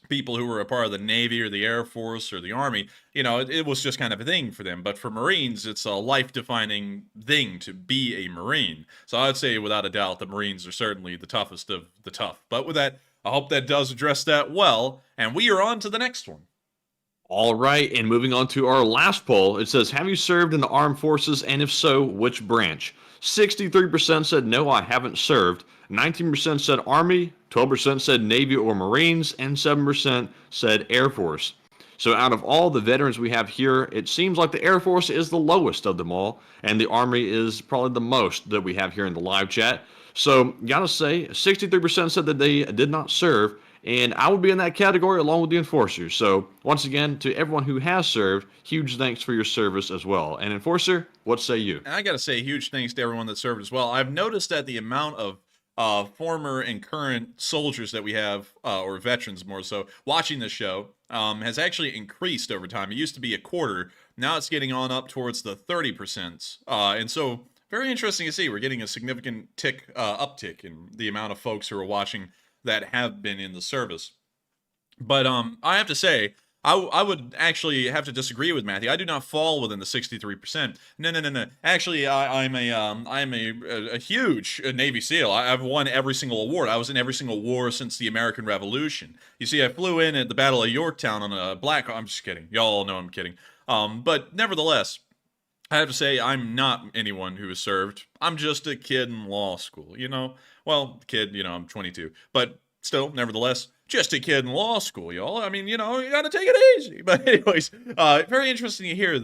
people who were a part of the Navy or the Air Force or the Army, it was just kind of a thing for them. But for Marines, it's a life-defining thing to be a Marine. So I would say without a doubt the Marines are certainly the toughest of the tough. But with that, I hope that does address that well, and we are on to the next one. All right, and moving on to our last poll, it says, have you served in the armed forces, and if so, which branch? 63% said no, I haven't served, 19% said Army, 12% said Navy or Marines, and 7% said Air Force. So out of all the veterans we have here, it seems like the Air Force is the lowest of them all, and the Army is probably the most that we have here in the live chat. So, gotta say, 63% said that they did not serve, and I would be in that category along with the Enforcers. So, once again, to everyone who has served, huge thanks for your service as well. And Enforcer, what say you? And I gotta say, huge thanks to everyone that served as well. I've noticed that the amount of former and current soldiers that we have, or veterans more so, watching this show, has actually increased over time. It used to be a quarter. Now it's getting on up towards the 30%. And so, very interesting to see. We're getting a significant uptick in the amount of folks who are watching that have been in the service. But I have to say, I would actually have to disagree with Matthew. I do not fall within the 63%. No. Actually, I'm a huge Navy SEAL. I've won every single award. I was in every single war since the American Revolution. You see, I flew in at the Battle of Yorktown on a black... I'm just kidding. Y'all all know I'm kidding. But nevertheless, I have to say, I'm not anyone who has served. I'm just a kid in law school, Well, kid, I'm 22. But still, nevertheless, just a kid in law school, y'all. I mean, you gotta take it easy. But anyways, very interesting to hear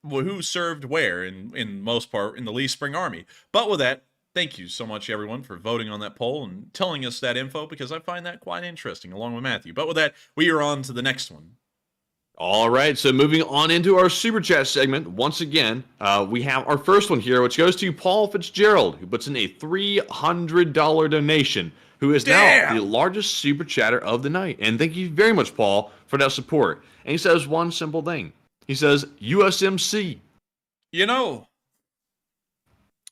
who served where in most part in the Lee Spring Army. But with that, thank you so much, everyone, for voting on that poll and telling us that info, because I find that quite interesting, along with Matthew. But with that, we are on to the next one. All right, so moving on into our Super Chat segment, once again, we have our first one here, which goes to Paul Fitzgerald, who puts in a $300 donation, who is now the largest Super Chatter of the night. And thank you very much, Paul, for that support. And he says one simple thing. He says, USMC. I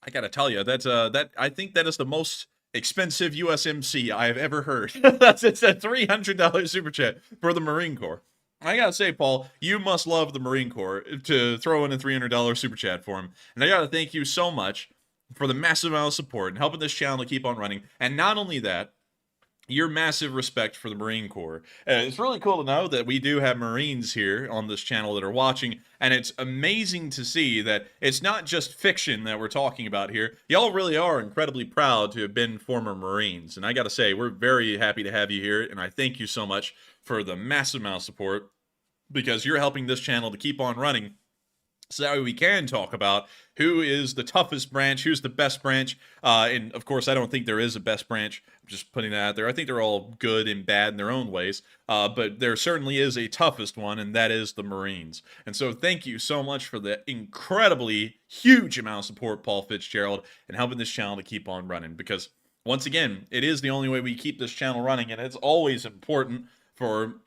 gotta tell you, I think that is the most expensive USMC I have ever heard. It's a $300 Super Chat for the Marine Corps. I gotta say, Paul, you must love the Marine Corps to throw in a $300 Super Chat for him. And I gotta thank you so much for the massive amount of support and helping this channel to keep on running. And not only that, your massive respect for the Marine Corps. It's really cool to know that we do have Marines here on this channel that are watching, and it's amazing to see that it's not just fiction that we're talking about here. Y'all really are incredibly proud to have been former Marines, and I gotta say, we're very happy to have you here, and I thank you so much for the massive amount of support. because you're helping this channel to keep on running. So that way we can talk about who is the toughest branch, who's the best branch. And of course, I don't think there is a best branch. I'm just putting that out there. I think they're all good and bad in their own ways. But there certainly is a toughest one, and that is the Marines. And so thank you so much for the incredibly huge amount of support, Paul Fitzgerald, and helping this channel to keep on running. Because once again, it is the only way we keep this channel running, and it's always important for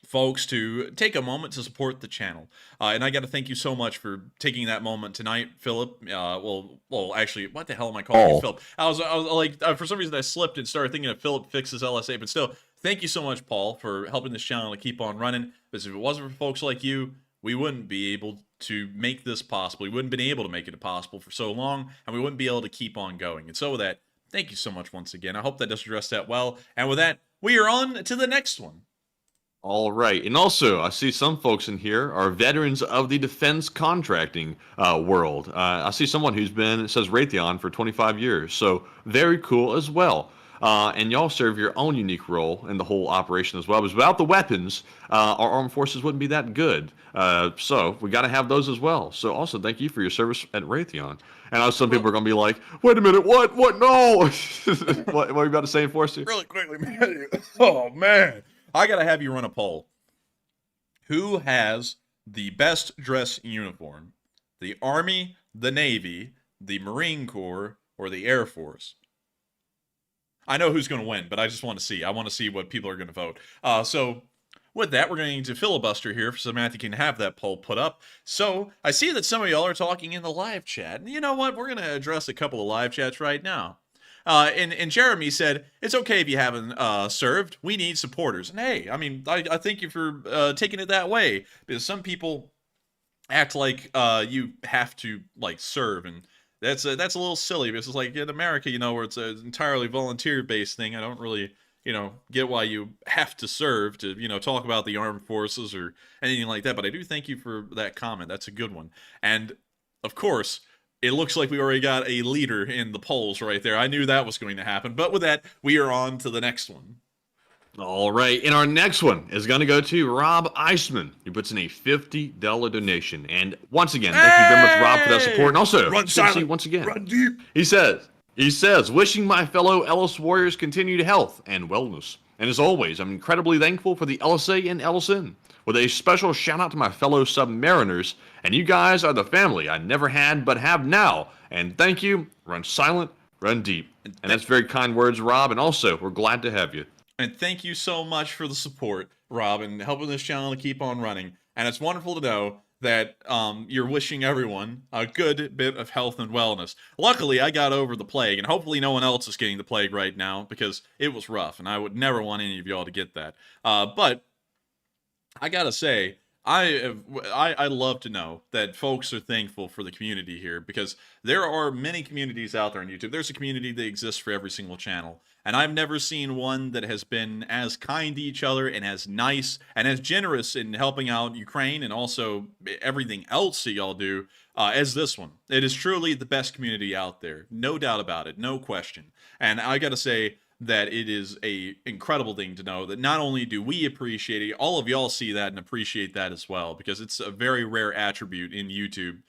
folks to take a moment to support the channel. And I got to thank you so much for taking that moment tonight, Philip. Well, actually, what the hell am I calling you, Philip? I was like, for some reason I slipped and started thinking of Philip Fixes LSA, but still, thank you so much, Paul, for helping this channel to keep on running. Because if it wasn't for folks like you, we wouldn't be able to make this possible. We wouldn't have been able to make it possible for so long, and we wouldn't be able to keep on going. And so with that, thank you so much once again. I hope that does address that well. And with that, we are on to the next one. All right. And also, I see some folks in here are veterans of the defense contracting world. I see someone who's been, it says Raytheon, for 25 years. So very cool as well. And y'all serve your own unique role in the whole operation as well. Because without the weapons, our armed forces wouldn't be that good. So we got to have those as well. So also, thank you for your service at Raytheon. And I know some people are going to be like, wait a minute, what? No! what are you about to say, Enforcer? Really quickly, man. Oh, man. I gotta have you run a poll. Who has the best dress uniform? The Army, the Navy, the Marine Corps, or the Air Force? I know who's going to win, but I just want to see. I want to see what people are going to vote. So with that, we're going to filibuster here so Matthew can have that poll put up. So I see that some of y'all are talking in the live chat. And you know what? We're going to address a couple of live chats right now. And Jeremy said, it's okay if you haven't served. We need supporters. And hey, I mean, I thank you for taking it that way, because some people act like you have to like serve, and that's a little silly, because it's like in America, you know, where it's an entirely volunteer-based thing. I don't really, you know, get why you have to serve to, you know, talk about the armed forces or anything like that. But I do thank you for that comment. That's a good one. And of course, it looks like we already got a leader in the polls right there. I knew that was going to happen. But with that, we are on to the next one. All right. And our next one is going to go to Rob Eisman, who puts in a $50 donation. And once again, thank you very much, Rob, for that support. And also, run silent. Once again, Run deep. He says, wishing my fellow Ellis Warriors continued health and wellness. And as always, I'm incredibly thankful for the LSA and LSN, with a special shout out to my fellow Submariners. And you guys are the family I never had but have now. And thank you. Run silent, run deep. And that's very kind words, Rob. And also, we're glad to have you. And thank you so much for the support, Rob, and helping this channel to keep on running. And it's wonderful to know that you're wishing everyone a good bit of health and wellness. Luckily, I got over the plague, and hopefully no one else is getting the plague right now, because it was rough, and I would never want any of y'all to get that. But I gotta say, I love to know that folks are thankful for the community here, because there are many communities out there on YouTube. There's a community that exists for every single channel, and I've never seen one that has been as kind to each other and as nice and as generous in helping out Ukraine and also everything else that y'all do as this one. It is truly the best community out there. No doubt about it. No question. And I gotta say that it is a incredible thing to know that not only do we appreciate it, all of y'all see that and appreciate that as well, because it's a very rare attribute in YouTube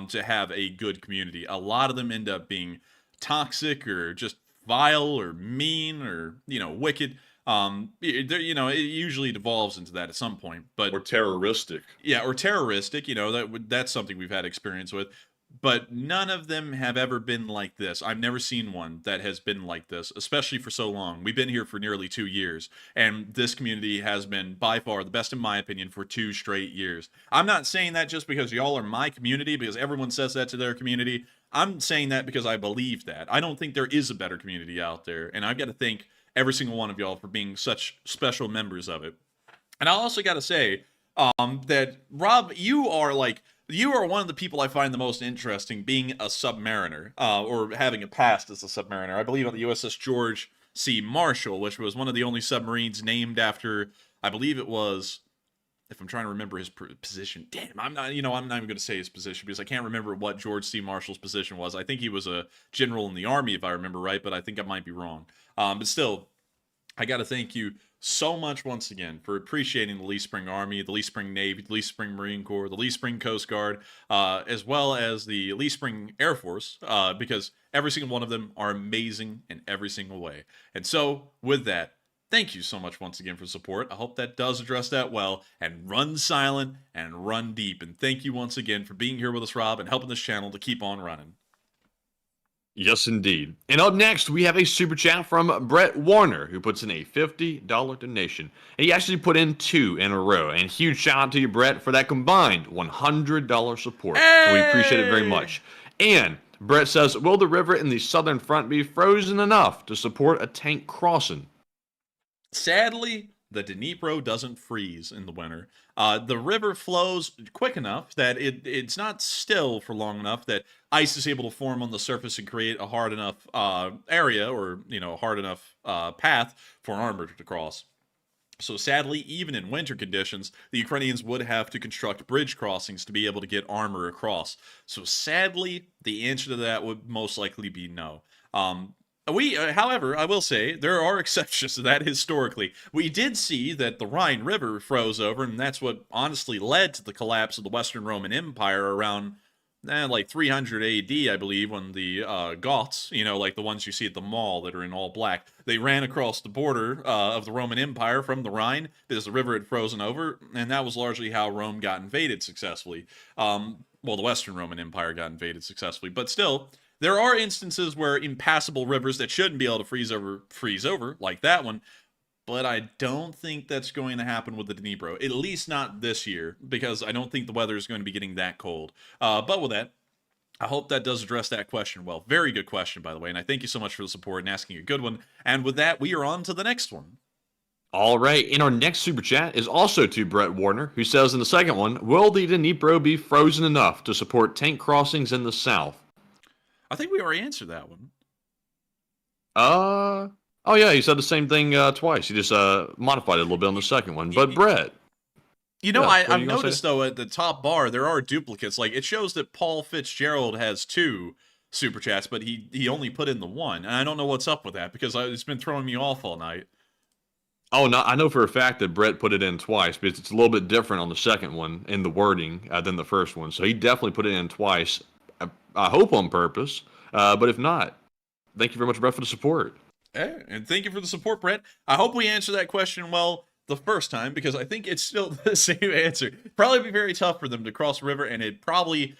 to have a good community. A lot of them end up being toxic or just vile or mean or, you know, wicked. You know, it usually devolves into that at some point. But or terroristic. Yeah, or terroristic, you know, that's something we've had experience with. But none of them have ever been like this. I've never seen one that has been like this, especially for so long. We've been here for nearly 2 years, and this community has been by far the best, in my opinion, for 2 straight years. I'm not saying that just because y'all are my community, because everyone says that to their community. I'm saying that because I believe that. I don't think there is a better community out there, and I've got to thank every single one of y'all for being such special members of it. And I also got to say that, Rob, you are one of the people I find the most interesting, being a submariner, or having a past as a submariner. I believe on the USS George C. Marshall, which was one of the only submarines named after, I believe it was, if I'm trying to remember his position. Damn, I'm not even going to say his position, because I can't remember what George C. Marshall's position was. I think he was a general in the Army, if I remember right, but I think I might be wrong. But still, I got to thank you so much once again for appreciating the Lee Spring Army, the Lee Spring Navy, the Lee Spring Marine Corps, the Lee Spring Coast Guard, as well as the Lee Spring Air Force, because every single one of them are amazing in every single way. And so, with that, thank you so much once again for support. I hope that does address that well. And run silent and run deep. And thank you once again for being here with us, Rob, and helping this channel to keep on running. Yes, indeed. And up next, we have a super chat from Brett Warner, who puts in a $50 donation. And he actually put in 2 in a row. And huge shout out to you, Brett, for that combined $100 support. Hey! And we appreciate it very much. And Brett says, will the river in the southern front be frozen enough to support a tank crossing? Sadly, the Dnipro doesn't freeze in the winter. The river flows quick enough that it's not still for long enough that ice is able to form on the surface and create a hard enough area, or a hard enough path for armor to cross. So sadly, even in winter conditions, the Ukrainians would have to construct bridge crossings to be able to get armor across. So sadly, the answer to that would most likely be no. However, I will say, there are exceptions to that historically. We did see that the Rhine River froze over, and that's what honestly led to the collapse of the Western Roman Empire around, like 300 AD, I believe, when the Goths, like the ones you see at the mall that are in all black, they ran across the border of the Roman Empire from the Rhine because the river had frozen over, and that was largely how Rome got invaded successfully. Well, the Western Roman Empire got invaded successfully, but still, there are instances where impassable rivers that shouldn't be able to freeze over, like that one, but I don't think that's going to happen with the Dnipro, at least not this year, because I don't think the weather is going to be getting that cold. But with that, I hope that does address that question well. Very good question, by the way, and I thank you so much for the support and asking a good one. And with that, we are on to the next one. All right, and our next super chat is also to Brett Warner, who says in the second one, will the Dnipro be frozen enough to support tank crossings in the south? I think we already answered that one. Oh yeah, he said the same thing twice. He just modified it a little bit on the second one. But Brett, I've noticed though at the top bar there are duplicates. Like it shows that Paul Fitzgerald has 2 super chats, but he only put in the 1, and I don't know what's up with that because it's been throwing me off all night. Oh, no, I know for a fact that Brett put it in twice because it's a little bit different on the second one in the wording than the first one. So he definitely put it in twice. I hope on purpose, but if not, thank you very much, Brett, for the support. Hey, and thank you for the support, Brett. I hope we answered that question well the first time, because I think it's still the same answer. Probably be very tough for them to cross the river, and it probably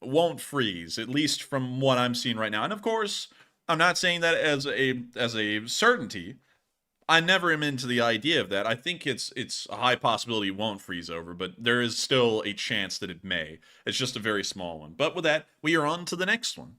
won't freeze, at least from what I'm seeing right now. And of course, I'm not saying that as a certainty. I never am into the idea of that. I think it's a high possibility it won't freeze over, but there is still a chance that it may. It's just a very small one. But with that, we are on to the next one.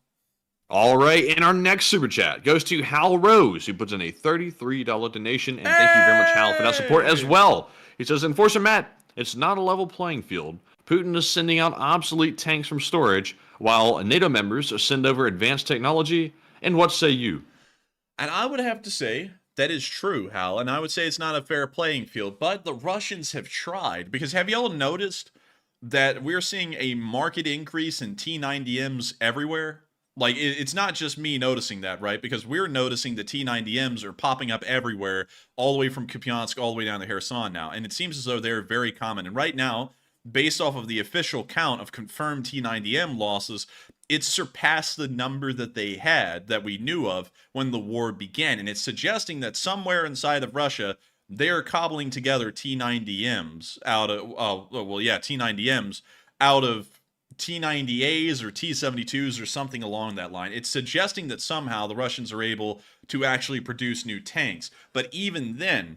All right, and our next super chat goes to Hal Rose, who puts in a $33 donation, and thank you very much, Hal, for that support as well. He says, Enforcer Matt, it's not a level playing field. Putin is sending out obsolete tanks from storage, while NATO members send over advanced technology, and what say you? And I would have to say, that is true, Hal, and I would say it's not a fair playing field, but the Russians have tried, because have y'all noticed that we're seeing a market increase in T90Ms everywhere? Like, it's not just me noticing that, right? Because we're noticing the T90Ms are popping up everywhere, all the way from Kupiansk all the way down to Kherson now, and it seems as though they're very common. And right now, based off of the official count of confirmed T90M losses, it's surpassed the number that they had, that we knew of, when the war began. And it's suggesting that somewhere inside of Russia, they're cobbling together T90Ms out of, T90Ms out of T90As or T72s or something along that line. It's suggesting that somehow the Russians are able to actually produce new tanks. But even then,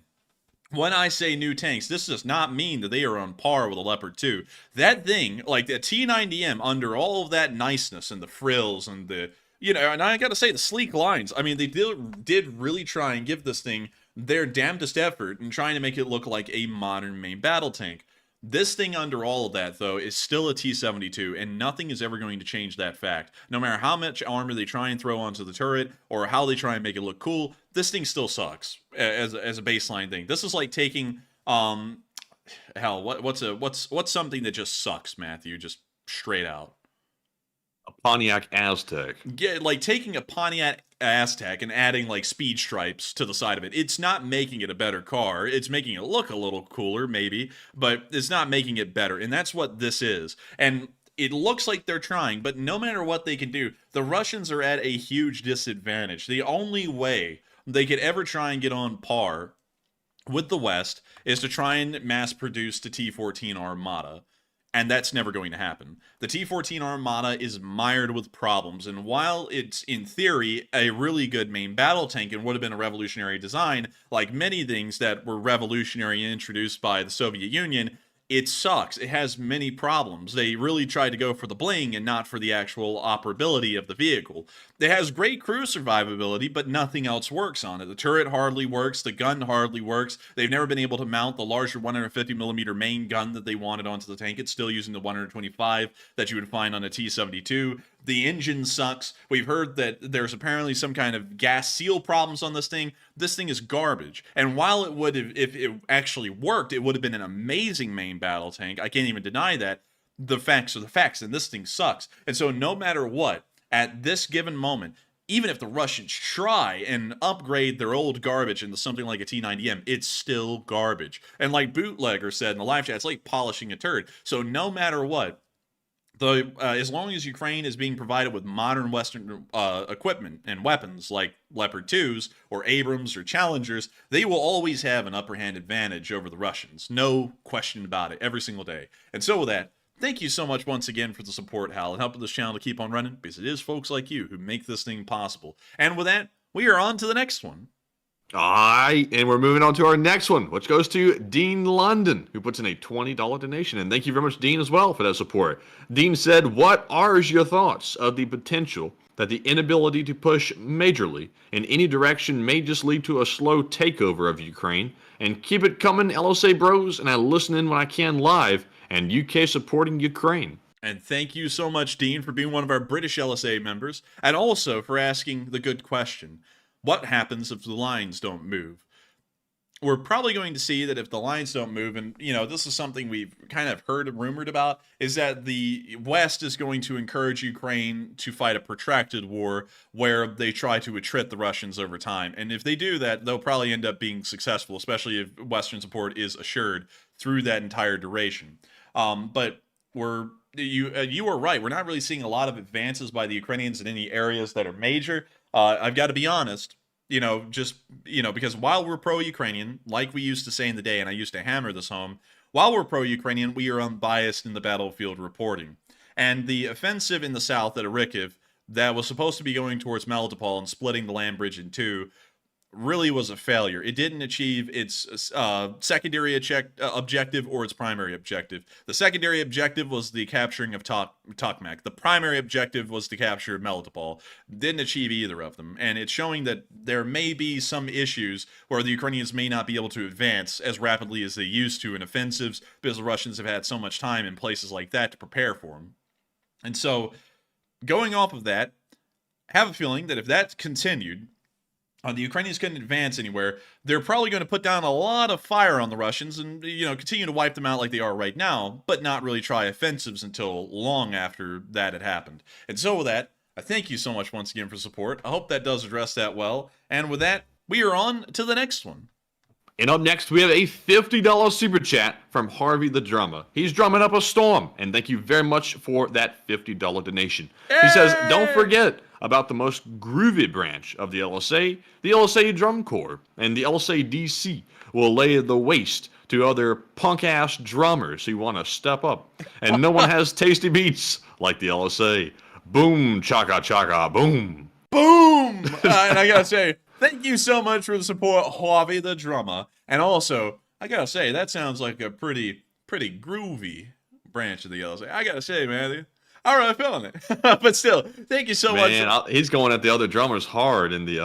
when I say new tanks, this does not mean that they are on par with a Leopard 2. That thing, like the T90M, under all of that niceness and the frills and the, and I gotta say, the sleek lines, I mean, they did really try and give this thing their damnedest effort in trying to make it look like a modern main battle tank. This thing, under all of that, though, is still a T-72, and nothing is ever going to change that fact. No matter how much armor they try and throw onto the turret, or how they try and make it look cool, this thing still sucks as a baseline thing. This is like taking, what's something that just sucks, Matthew, just straight out? A Pontiac Aztec. Like taking a Pontiac Aztec and adding like speed stripes to the side of it. It's not making it a better car. It's making it look a little cooler, maybe, but it's not making it better. And that's what this is. And it looks like they're trying, but no matter what they can do, the Russians are at a huge disadvantage. The only way they could ever try and get on par with the West is to try and mass produce the T-14 Armada. And that's never going to happen. The T-14 Armada is mired with problems, and while it's, in theory, a really good main battle tank and would have been a revolutionary design, like many things that were revolutionary and introduced by the Soviet Union, it sucks. It has many problems. They really tried to go for the bling and not for the actual operability of the vehicle. It has great crew survivability, but nothing else works on it. The turret hardly works. The gun hardly works. They've never been able to mount the larger 150mm main gun that they wanted onto the tank. It's still using the 125 that you would find on a T-72. The engine sucks. We've heard that there's apparently some kind of gas seal problems on this thing. This thing is garbage. And while it would have, if it actually worked, it would have been an amazing main battle tank. I can't even deny that. The facts are the facts, and this thing sucks. And so no matter what, at this given moment, even if the Russians try and upgrade their old garbage into something like a T-90M, it's still garbage. And like Bootlegger said in the live chat, it's like polishing a turd. So no matter what, as long as Ukraine is being provided with modern Western equipment and weapons like Leopard 2s or Abrams or Challengers, they will always have an upper hand advantage over the Russians. No question about it, every single day. And so with that, thank you so much once again for the support, Hal, and helping this channel to keep on running, because it is folks like you who make this thing possible. And with that, we are on to the next one. Alright, and we're moving on to our next one, which goes to Dean London, who puts in a $20 donation. And thank you very much, Dean, as well, for that support. Dean said, what are your thoughts of the potential that the inability to push majorly in any direction may just lead to a slow takeover of Ukraine? And keep it coming, LSA bros, and I listen in when I can live, and UK supporting Ukraine. And thank you so much, Dean, for being one of our British LSA members, and also for asking the good question. What happens if the lines don't move? We're probably going to see that if the lines don't move, and, you know, this is something we've kind of heard and rumored about, is that the West is going to encourage Ukraine to fight a protracted war where they try to attrit the Russians over time. And if they do that, they'll probably end up being successful, especially if Western support is assured through that entire duration. But you are right. We're not really seeing a lot of advances by the Ukrainians in any areas that are major. I've got to be honest, because while we're pro-Ukrainian, like we used to say in the day, and I used to hammer this home, while we're pro-Ukrainian, we are unbiased in the battlefield reporting. And the offensive in the south at Kharkiv that was supposed to be going towards Melitopol and splitting the land bridge in two really was a failure. It didn't achieve its secondary objective or its primary objective. The secondary objective was the capturing of Tokmak. The primary objective was the capture of Melitopol. Didn't achieve either of them, and it's showing that there may be some issues where the Ukrainians may not be able to advance as rapidly as they used to in offensives because the Russians have had so much time in places like that to prepare for them. And so, going off of that, I have a feeling that if that continued, the Ukrainians couldn't advance anywhere, they're probably going to put down a lot of fire on the Russians and, continue to wipe them out like they are right now, but not really try offensives until long after that had happened. And so with that, I thank you so much once again for support. I hope that does address that well. And with that, we are on to the next one. And up next, we have a $50 super chat from Harvey the Drummer. He's drumming up a storm, and thank you very much for that $50 donation. Hey! He says, don't forget about the most groovy branch of the LSA Drum Corps, and the LSA DC will lay the waste to other punk-ass drummers who want to step up. And no one has tasty beats like the LSA. Boom, chaka chaka, boom. Boom! And I gotta say, thank you so much for the support, Harvey the Drummer. And also, I gotta say, that sounds like a pretty groovy branch of the LSA. I gotta say, man, I'm really feeling it. But still, thank you so much. He's going at the other drummers hard in the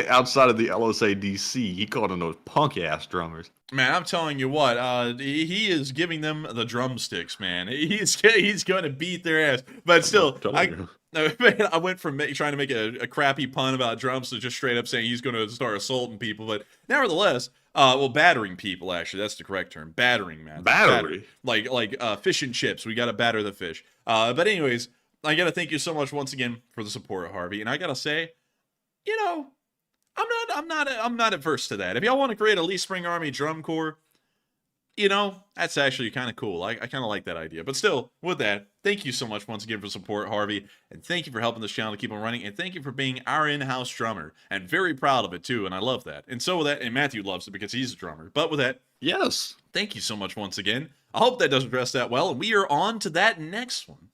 outside of the LSA DC. He called them those punk-ass drummers. Man, I'm telling you what, he is giving them the drumsticks, man. He's going to beat their ass. But still, I went from trying to make a crappy pun about drums to just straight up saying he's going to start assaulting people. But nevertheless, battering people, actually. That's the correct term. Battering, man. Battery? Like fish and chips. We got to batter the fish. But anyways, I gotta thank you so much once again for the support, Harvey. And I gotta say, you know, I'm not adverse to that. If y'all want to create a Lee Spring Army drum corps, you know, that's actually kind of cool. I kind of like that idea. But still, with that, thank you so much once again for support, Harvey. And thank you for helping this channel to keep on running. And thank you for being our in-house drummer. And very proud of it, too. And I love that. And so with that, and Matthew loves it because he's a drummer. But with that, yes. Thank you so much once again. I hope that does address that well. And we are on to that next one.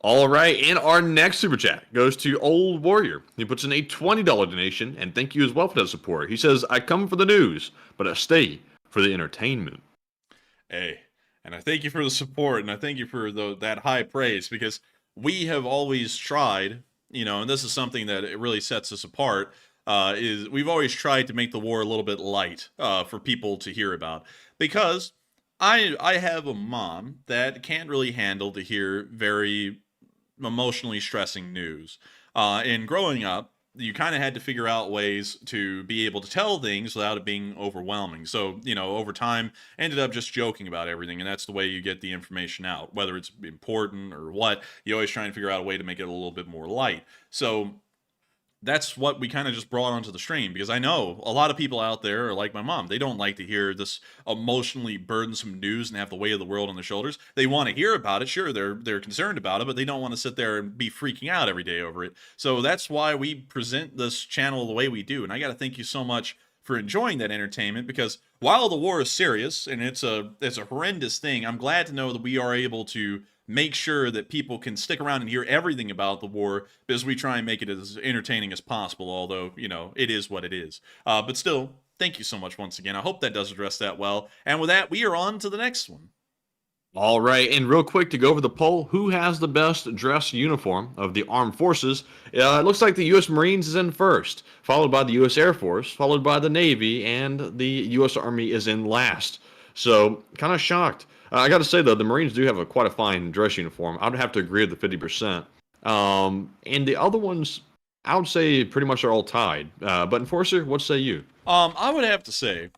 All right, and our next super chat goes to Old Warrior. He puts in a $20 donation, and thank you as well for that support. He says, I come for the news, but I stay for the entertainment. Hey, and I thank you for the support, and I thank you for that high praise, because we have always tried, you know, and this is something that it really sets us apart, is we've always tried to make the war a little bit light for people to hear about, because I have a mom that can't really handle to hear very emotionally stressing news. And growing up, you kind of had to figure out ways to be able to tell things without it being overwhelming. So, you know, over time, ended up just joking about everything, and that's the way you get the information out. Whether it's important or what, you always try and figure out a way to make it a little bit more light. So that's what we kind of just brought onto the stream, because I know a lot of people out there are like my mom. They don't like to hear this emotionally burdensome news and have the weight of the world on their shoulders. They want to hear about it. Sure, they're concerned about it, but they don't want to sit there and be freaking out every day over it. So that's why we present this channel the way we do. And I got to thank you so much for enjoying that entertainment, because while the war is serious and it's a horrendous thing, I'm glad to know that we are able to make sure that people can stick around and hear everything about the war, because we try and make it as entertaining as possible, although, you know, it is what it is. But still, thank you so much once again. I hope that does address that well. And with that, we are on to the next one. All right, and real quick to go over the poll, who has the best dress uniform of the armed forces? It looks like the U.S. Marines is in first, followed by the U.S. Air Force, followed by the Navy, and the U.S. Army is in last. So, kind of shocked. I got to say, though, the Marines do have quite a fine dress uniform. I'd have to agree with the 50%. And the other ones, I would say pretty much are all tied. But Enforcer, what say you? I would have to say,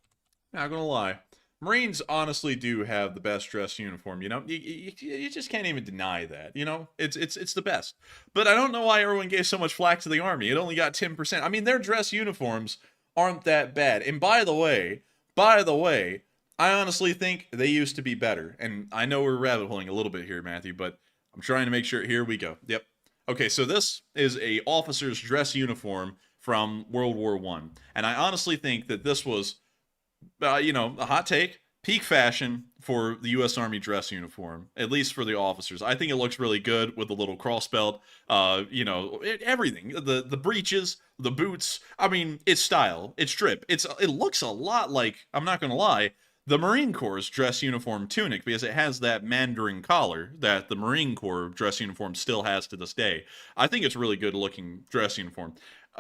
not gonna lie, Marines honestly do have the best dress uniform. You know, you just can't even deny that. You know, it's the best. But I don't know why everyone gave so much flack to the Army. It only got 10%. I mean, their dress uniforms aren't that bad. And by the way, I honestly think they used to be better. And I know we're rabbit holing a little bit here, Matthew, but I'm trying to make sure. Here we go. Yep. Okay, so this is a officer's dress uniform from World War I. And I honestly think that this was, you know, a hot take, peak fashion for the U.S. Army dress uniform, at least for the officers. I think it looks really good with the little cross belt, you know, everything. The breeches, the boots. I mean, it's style, it's drip. It looks a lot like, I'm not going to lie, the Marine Corps' dress uniform tunic, because it has that mandarin collar that the Marine Corps dress uniform still has to this day. I think it's a really good looking dress uniform.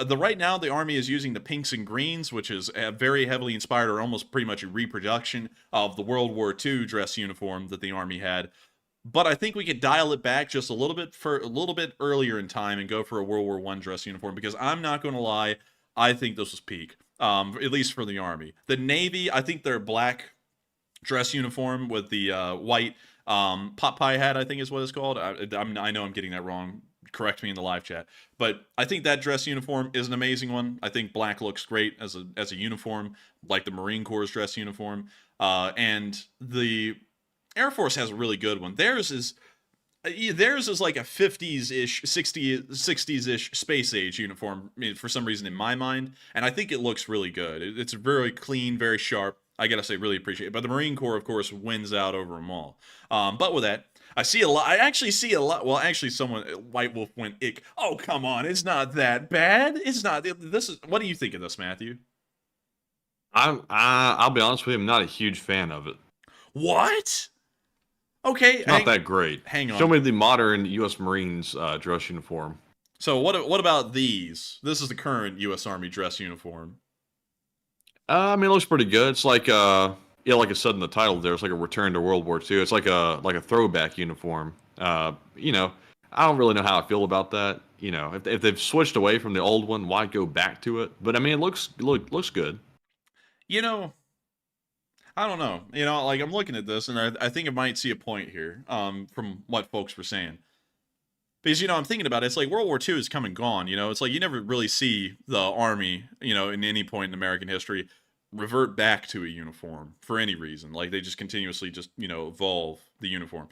Right now, the Army is using the pinks and greens, which is very heavily inspired, or almost pretty much a reproduction of the World War II dress uniform that the Army had. But I think we could dial it back just a little bit earlier in time and go for a World War I dress uniform, because I'm not going to lie, I think this was peak, at least for the Army. The Navy, I think their black dress uniform with the white pot pie hat, I think is what it's called. I know I'm getting that wrong. Correct me in the live chat. But I think that dress uniform is an amazing one. I think black looks great as a uniform, like the Marine Corps dress uniform. And the Air Force has a really good one. Theirs is like a 50s-ish, 60s-ish space age uniform, for some reason in my mind. And I think it looks really good. It's very clean, very sharp. I gotta say, really appreciate it. But the Marine Corps, of course, wins out over them all. But with that, I actually see a lot. Well, actually, White Wolf went ick. Oh, come on. It's not that bad. It's not. What do you think of this, Matthew? I'll be honest with you, I'm not a huge fan of it. What? Okay. It's not that great. Hang on. Show me the modern U.S. Marines dress uniform. So what about these? This is the current U.S. Army dress uniform. I mean, it looks pretty good. It's like yeah, like I said in the title there, it's like a return to World War II. It's like a throwback uniform. You know, I don't really know how I feel about that. You know, if they've switched away from the old one, why go back to it? But I mean, it looks good. You know, I don't know. You know, like I'm looking at this, and I think I might see a point here, from what folks were saying. Because, I'm thinking about it, it's like World War II is come and gone, it's like you never really see the army, in any point in American history revert back to a uniform for any reason. Like they just continuously just, evolve the uniform.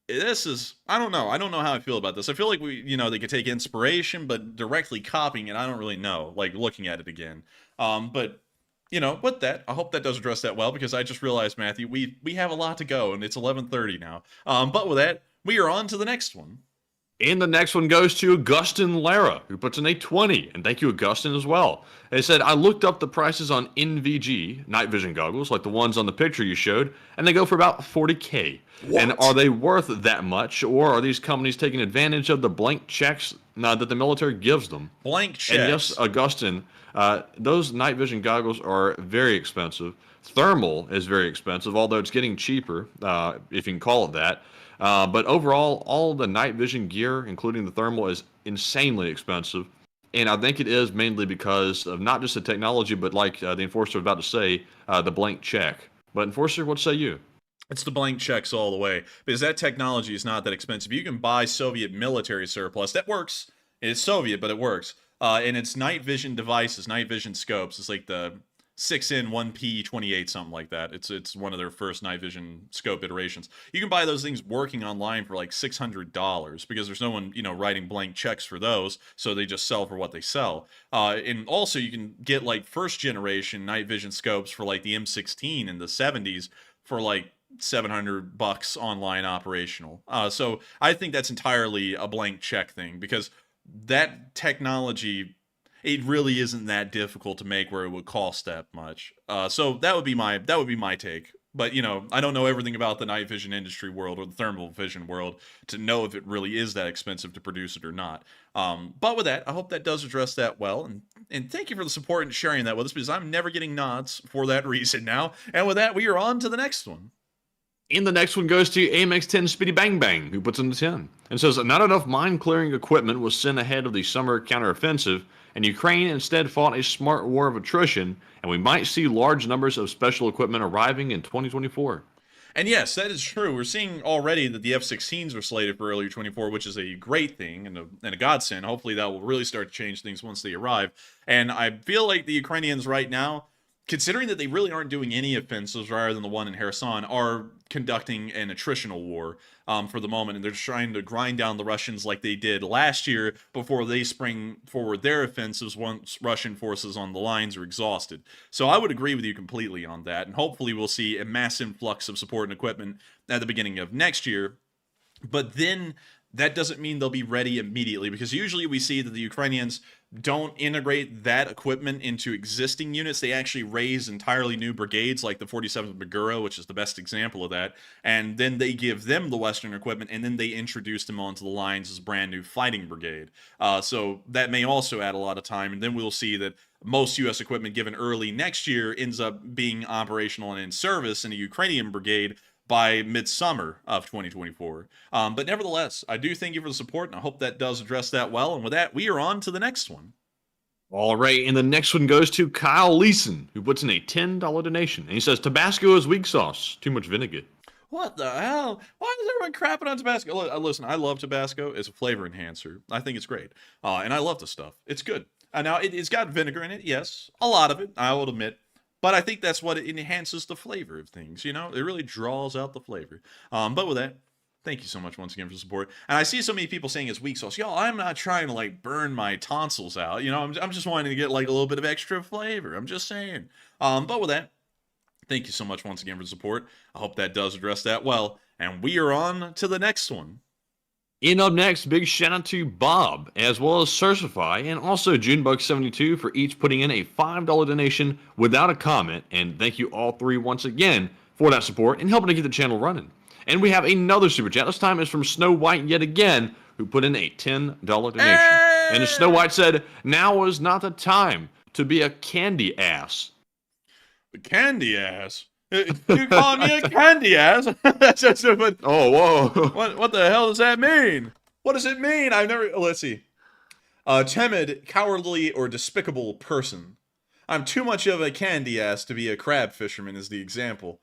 This is, I don't know how I feel about this. I feel like they could take inspiration, but directly copying it, I don't really know, like looking at it again. But with that, I hope that does address that well, because I just realized, Matthew, we have a lot to go, and it's 11:30 now. But with that, we are on to the next one. And the next one goes to Augustin Lara, who puts in a 20. And thank you, Augustin, as well. They said, I looked up the prices on NVG, night vision goggles, like the ones on the picture you showed, and they go for about $40K. What? And are they worth that much, or are these companies taking advantage of the blank checks that the military gives them? Blank checks. And yes, Augustin, those night vision goggles are very expensive. Thermal is very expensive, although it's getting cheaper, if you can call it that. But overall, all the night vision gear, including the thermal, is insanely expensive. And I think it is mainly because of not just the technology, but like the Enforcer was about to say, the blank check. But Enforcer, what say you? It's the blank checks all the way, because that technology is not that expensive. You can buy Soviet military surplus. That works. It's Soviet, but it works. And it's night vision devices, night vision scopes. It's like the 6N 1P28, something like that. It's one of their first night vision scope iterations. You can buy those things working online for like $600, because there's no one, writing blank checks for those, so they just sell for what they sell. And also you can get like first generation night vision scopes for like the M16 in the 70s for like $700 online operational. So I think that's entirely a blank check thing, because that technology, it really isn't that difficult to make where it would cost that much. So that would be my take. But I don't know everything about the night vision industry world or the thermal vision world to know if it really is that expensive to produce it or not. But with that, I hope that does address that well. And thank you for the support and sharing that with us, because I'm never getting nods for that reason now. And with that, we are on to the next one. And the next one goes to AMX-10 Speedy Bang Bang, who puts in the 10 and says, not enough mine-clearing equipment was sent ahead of the summer counteroffensive, and Ukraine instead fought a smart war of attrition, and we might see large numbers of special equipment arriving in 2024. And yes, that is true. We're seeing already that the F-16s are slated for early 24, which is a great thing and a godsend. Hopefully that will really start to change things once they arrive. And I feel like the Ukrainians right now, considering that they really aren't doing any offensives rather than the one in Kherson, are conducting an attritional war for the moment, and they're trying to grind down the Russians like they did last year before they spring forward their offensives once Russian forces on the lines are exhausted. So I would agree with you completely on that, and hopefully we'll see a mass influx of support and equipment at the beginning of next year. But then that doesn't mean they'll be ready immediately, because usually we see that the Ukrainians don't integrate that equipment into existing units. They actually raise entirely new brigades, like the 47th Magura, which is the best example of that, and then they give them the Western equipment, and then they introduce them onto the lines as a brand new fighting brigade. So that may also add a lot of time, and then we'll see that most U.S. equipment given early next year ends up being operational and in service in a Ukrainian brigade by midsummer of 2024. But nevertheless, I do thank you for the support, and I hope that does address that well. And with that, we are on to the next one. All right, and the next one goes to Kyle Leeson, who puts in a $10 donation. And he says, Tabasco is weak sauce. Too much vinegar. What the hell? Why is everyone crapping on Tabasco? Listen, I love Tabasco. It's a flavor enhancer. I think it's great. And I love the stuff. It's good. Now, it's got vinegar in it, yes. A lot of it, I will admit. But I think that's what it enhances the flavor of things, It really draws out the flavor. But with that, thank you so much once again for the support. And I see so many people saying it's weak sauce. Yo, I'm not trying to, burn my tonsils out. I'm just wanting to get, a little bit of extra flavor. I'm just saying. But with that, thank you so much once again for the support. I hope that does address that well. And we are on to the next one. In up next, big shout out to Bob, as well as Certify, and also Junebug72 for each putting in a $5 donation without a comment. And thank you all three once again for that support and helping to keep the channel running. And we have another super chat. This time is from Snow White yet again, who put in a $10 donation. Hey! And Snow White said, now is not the time to be a candy ass. The candy ass? You calling me a candy ass? Oh, whoa. What the hell does that mean? What does it mean? Let's see. A timid, cowardly, or despicable person. I'm too much of a candy ass to be a crab fisherman is the example.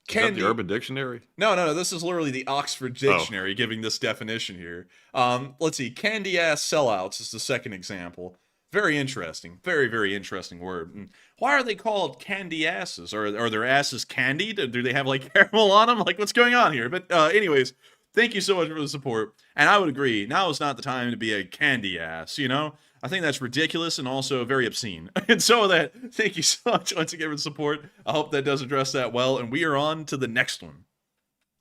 Is that the Urban Dictionary? No. This is literally the Oxford Dictionary giving this definition here. Let's see. Candy ass sellouts is the second example. Very interesting. Very, very interesting word. And why are they called candy asses? Are their asses candied? Do they have like caramel on them? Like, what's going on here? But anyways, thank you so much for the support. And I would agree, now is not the time to be a candy ass, you know? I think that's ridiculous and also very obscene. And so thank you so much once again for the support. I hope that does address that well. And we are on to the next one.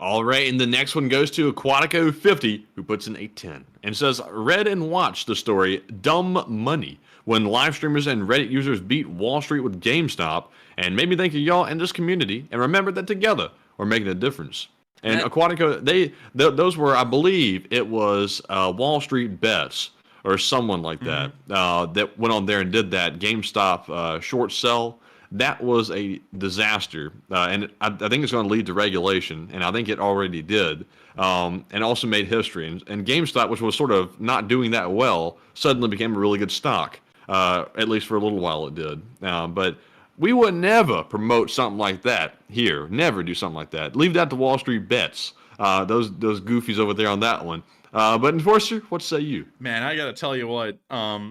All right, and the next one goes to Aquatico50, who puts in a 10 and says, read and watched the story Dumb Money when live streamers and Reddit users beat Wall Street with GameStop, and made me think of y'all and this community, and remember that together we're making a difference. And Aquatico, those were, I believe, it was Wall Street Bets or someone like that that went on there and did that GameStop short sell. That was a disaster, and I think it's going to lead to regulation, and I think it already did, and also made history. And GameStop, which was sort of not doing that well, suddenly became a really good stock, at least for a little while it did. But we would never promote something like that here, never do something like that. Leave that to Wall Street Bets, those goofies over there on that one. But Enforcer, what say you? Man, I gotta tell you what,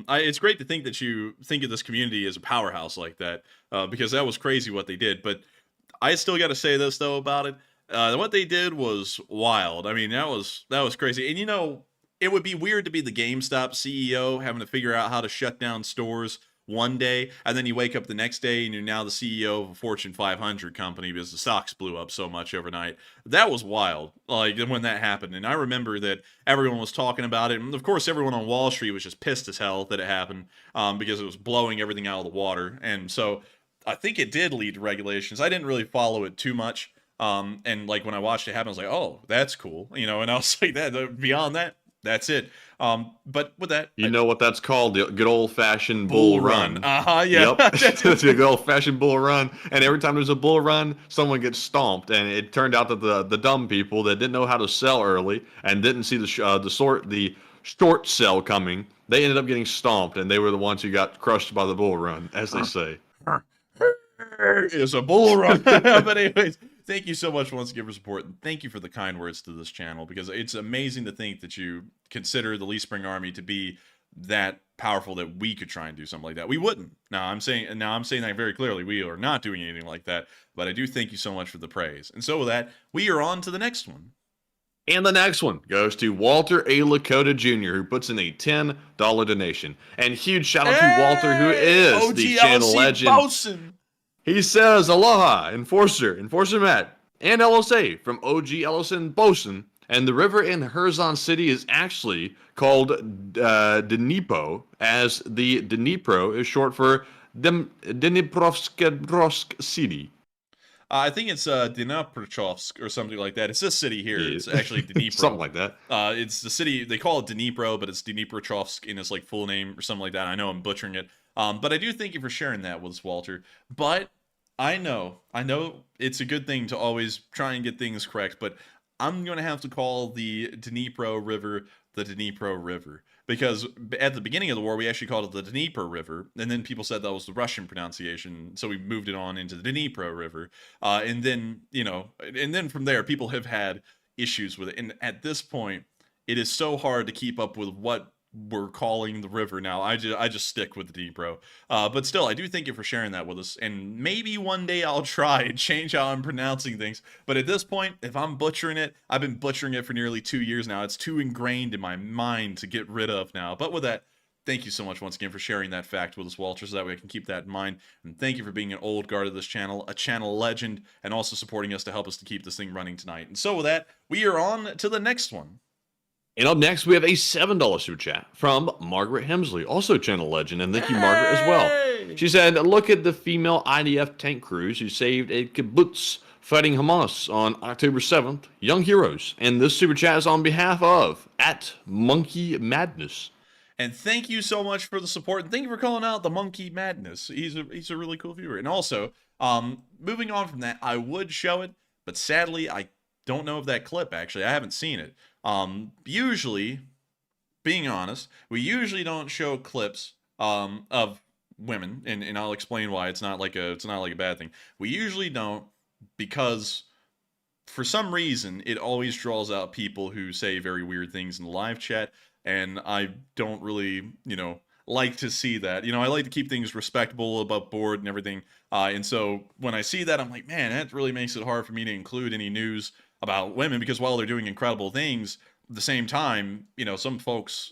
it's great to think that you think of this community as a powerhouse like that, because that was crazy what they did. But I still gotta say this though about it. What they did was wild. I mean, that was crazy. And you know, it would be weird to be the GameStop CEO having to figure out how to shut down stores one day, and then you wake up the next day and you're now the CEO of a Fortune 500 company because the stocks blew up so much overnight. That was wild, like when that happened. And I remember that everyone was talking about it, and of course everyone on Wall Street was just pissed as hell that it happened, because it was blowing everything out of the water. And so I think it did lead to regulations. I didn't really follow it too much, and like when I watched it happen, I was like, oh, that's cool, you know. And I was like, that beyond that, that's it. But with that, you know what that's called? The good old-fashioned bull run. Yeah. Yep. It's a good old-fashioned bull run. And every time there's a bull run, someone gets stomped. And it turned out that the dumb people that didn't know how to sell early and didn't see the short sell coming, they ended up getting stomped, and they were the ones who got crushed by the bull run, as they say. It's a bull run. But anyways, thank you so much once again for support. And thank you for the kind words to this channel, because it's amazing to think that you consider the Lee Spring Army to be that powerful that we could try and do something like that. We wouldn't. Now I'm saying that very clearly. We are not doing anything like that. But I do thank you so much for the praise. And so with that, we are on to the next one. And the next one goes to Walter A. Lakota Jr., who puts in a $10 donation. And huge shout out to Walter, who is OG the channel LC legend. Bosun. He says, aloha, Enforcer Matt, and LSA from OG Ellison Bosun. And the river in Kherson City is actually called Dnipro, as the Dnipro is short for Dniprovsk City. I think it's Dnipropetrovsk or something like that. It's this city here. It's actually Dnipro. Something like that. It's the city, they call it Dnipro, but it's Dnipropetrovsk in its like full name or something like that. I know I'm butchering it. But I do thank you for sharing that with us, Walter. But I know it's a good thing to always try and get things correct, but I'm going to have to call the Dnipro River the Dnipro River, because at the beginning of the war, we actually called it the Dnieper River, and then people said that was the Russian pronunciation, so we moved it on into the Dnipro River. And then, from there, people have had issues with it. And at this point, it is so hard to keep up with what we're calling the river now. I just stick with the Dnipro. But still, I do thank you for sharing that with us. And maybe one day I'll try and change how I'm pronouncing things. But at this point, if I'm butchering it, I've been butchering it for nearly 2 years now. It's too ingrained in my mind to get rid of now. But with that, thank you so much once again for sharing that fact with us, Walter, so that way I can keep that in mind. And thank you for being an old guard of this channel, a channel legend, and also supporting us to help us to keep this thing running tonight. And so with that, we are on to the next one. And up next, we have a $7 super chat from Margaret Hemsley, also channel legend, and thank you, Margaret, as well. She said, look at the female IDF tank crews who saved a kibbutz fighting Hamas on October 7th. Young heroes. And this super chat is on behalf of @Monkey And thank you so much for the support, and thank you for calling out the Monkey Madness. He's a really cool viewer. And also, moving on from that, I would show it, but sadly, I don't know of that clip, actually. I haven't seen it. Usually, being honest, we usually don't show clips of women, and I'll explain why. It's not like a bad thing. We usually don't, because for some reason, it always draws out people who say very weird things in the live chat, and I don't really, like to see that. I like to keep things respectable, above board, and everything. And so when I see that, I'm like, man, that really makes it hard for me to include any news about women, because while they're doing incredible things, at the same time, some folks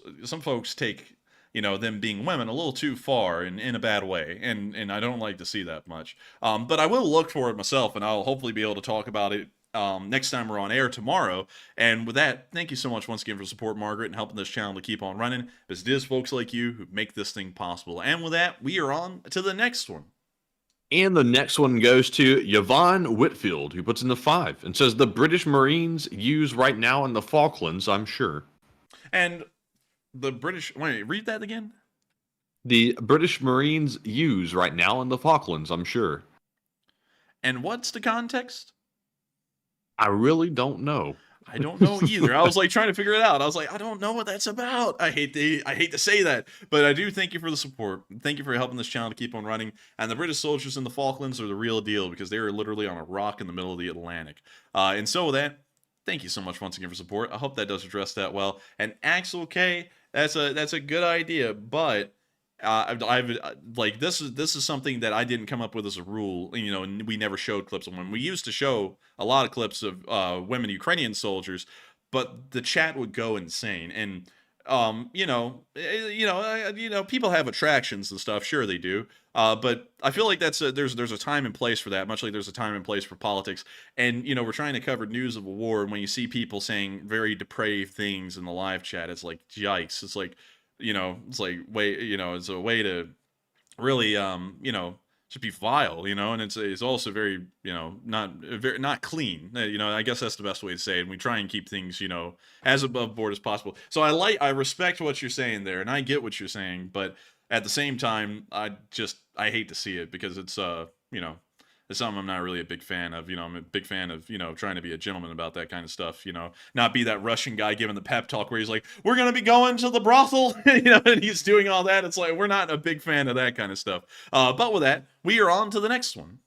take them being women a little too far in a bad way, and I don't like to see that much. But I will look for it myself, and I'll hopefully be able to talk about it next time we're on air tomorrow. And with that, thank you so much once again for the support, Margaret, and helping this channel to keep on running, because it is folks like you who make this thing possible. And with that, we are on to the next one. And the next one goes to Yvonne Whitfield, who puts in the 5 and says the British Marines use right now in the Falklands, I'm sure. And the British, wait, read that again. The British Marines use right now in the Falklands, I'm sure. And what's the context? I really don't know. I don't know either. I was like trying to figure it out. I was like, I don't know what that's about. I hate to say that, but I do thank you for the support. Thank you for helping this channel to keep on running. And the British soldiers in the Falklands are the real deal, because they are literally on a rock in the middle of the Atlantic. And so with that, thank you so much once again for support. I hope that does address that well. And Axel K, that's a good idea, but I've like this is something that I didn't come up with as a rule, and we never showed clips of women. We used to show a lot of clips of women Ukrainian soldiers, but the chat would go insane. And people have attractions and stuff, sure they do, but I feel like there's a time and place for that, much like there's a time and place for politics. And we're trying to cover news of a war, and when you see people saying very depraved things in the live chat, it's like, yikes. It's like, it's like it's a way to really just be vile, and it's also very not clean. I guess that's the best way to say it. And we try and keep things as above board as possible. So I respect what you're saying there, and I get what you're saying, but at the same time, I hate to see it, because it's it's something I'm not really a big fan of. I'm a big fan of, trying to be a gentleman about that kind of stuff, not be that Russian guy giving the pep talk where he's like, we're going to be going to the brothel, and he's doing all that. It's like, we're not a big fan of that kind of stuff. But with that, we are on to the next one.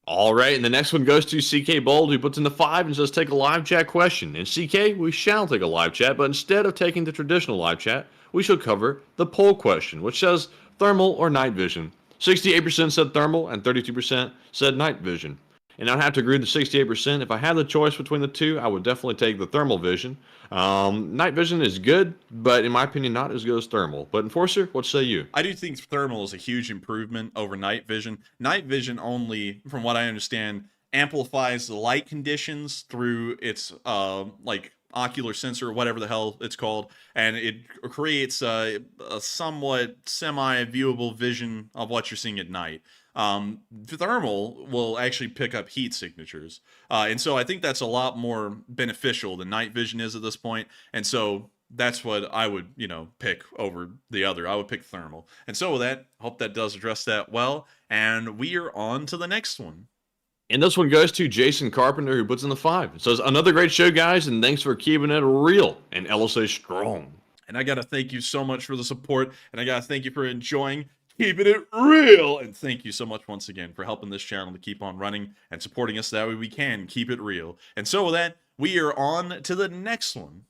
All right, and the next one goes to CK Bold, who puts in the 5 and says, take a live chat question. And CK, we shall take a live chat, but instead of taking the traditional live chat, we shall cover the poll question, which says thermal or night vision. 68% said thermal and 32% said night vision. And I'd have to agree with the 68%. If I had the choice between the two, I would definitely take the thermal vision. Night vision is good, but in my opinion, not as good as thermal. But Enforcer, what say you? I do think thermal is a huge improvement over night vision. Night vision only, from what I understand, amplifies the light conditions through its ocular sensor, whatever the hell it's called, and it creates a somewhat semi-viewable vision of what you're seeing at night. Thermal will actually pick up heat signatures, and so I think that's a lot more beneficial than night vision is at this point. And so that's what I would pick over the other. I would pick thermal. And so with that, hope that does address that well, and we are on to the next one. And this one goes to Jason Carpenter, who puts in the 5. It says, another great show, guys, and thanks for keeping it real and LSA strong. And I got to thank you so much for the support, and I got to thank you for enjoying keeping it real. And thank you so much once again for helping this channel to keep on running and supporting us. That way we can keep it real. And so with that, we are on to the next one.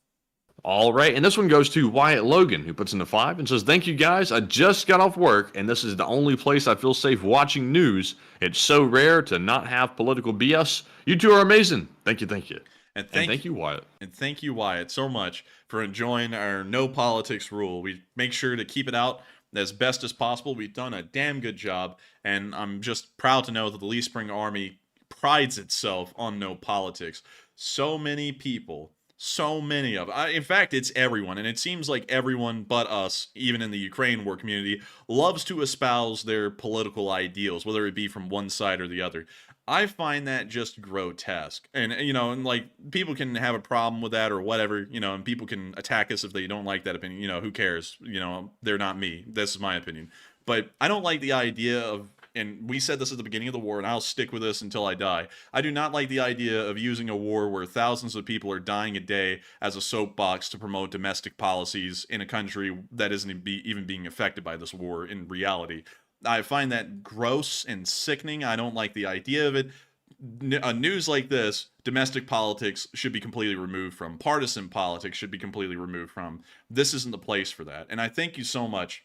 All right, and this one goes to Wyatt Logan, who puts in the 5 and says, thank you guys, I just got off work, and this is the only place I feel safe watching news. It's so rare to not have political BS. You two are amazing. Thank you, thank you. And thank you, Wyatt. And thank you, Wyatt, so much for enjoying our no politics rule. We make sure to keep it out as best as possible. We've done a damn good job, and I'm just proud to know that the Lee Spring Army prides itself on no politics. So many people, so many of in fact, it's everyone, and it seems like everyone but us, even in the Ukraine war community, loves to espouse their political ideals, whether it be from one side or the other. I find that just grotesque. And, and like, people can have a problem with that or whatever, and people can attack us if they don't like that opinion. Who cares? They're not me. This is my opinion. But I don't like the idea of, and we said this at the beginning of the war, and I'll stick with this until I die. I do not like the idea of using a war where thousands of people are dying a day as a soapbox to promote domestic policies in a country that isn't even being affected by this war in reality. I find that gross and sickening. I don't like the idea of it. news like this, domestic politics should be completely removed from. Partisan politics should be completely removed from. This isn't the place for that. And I thank you so much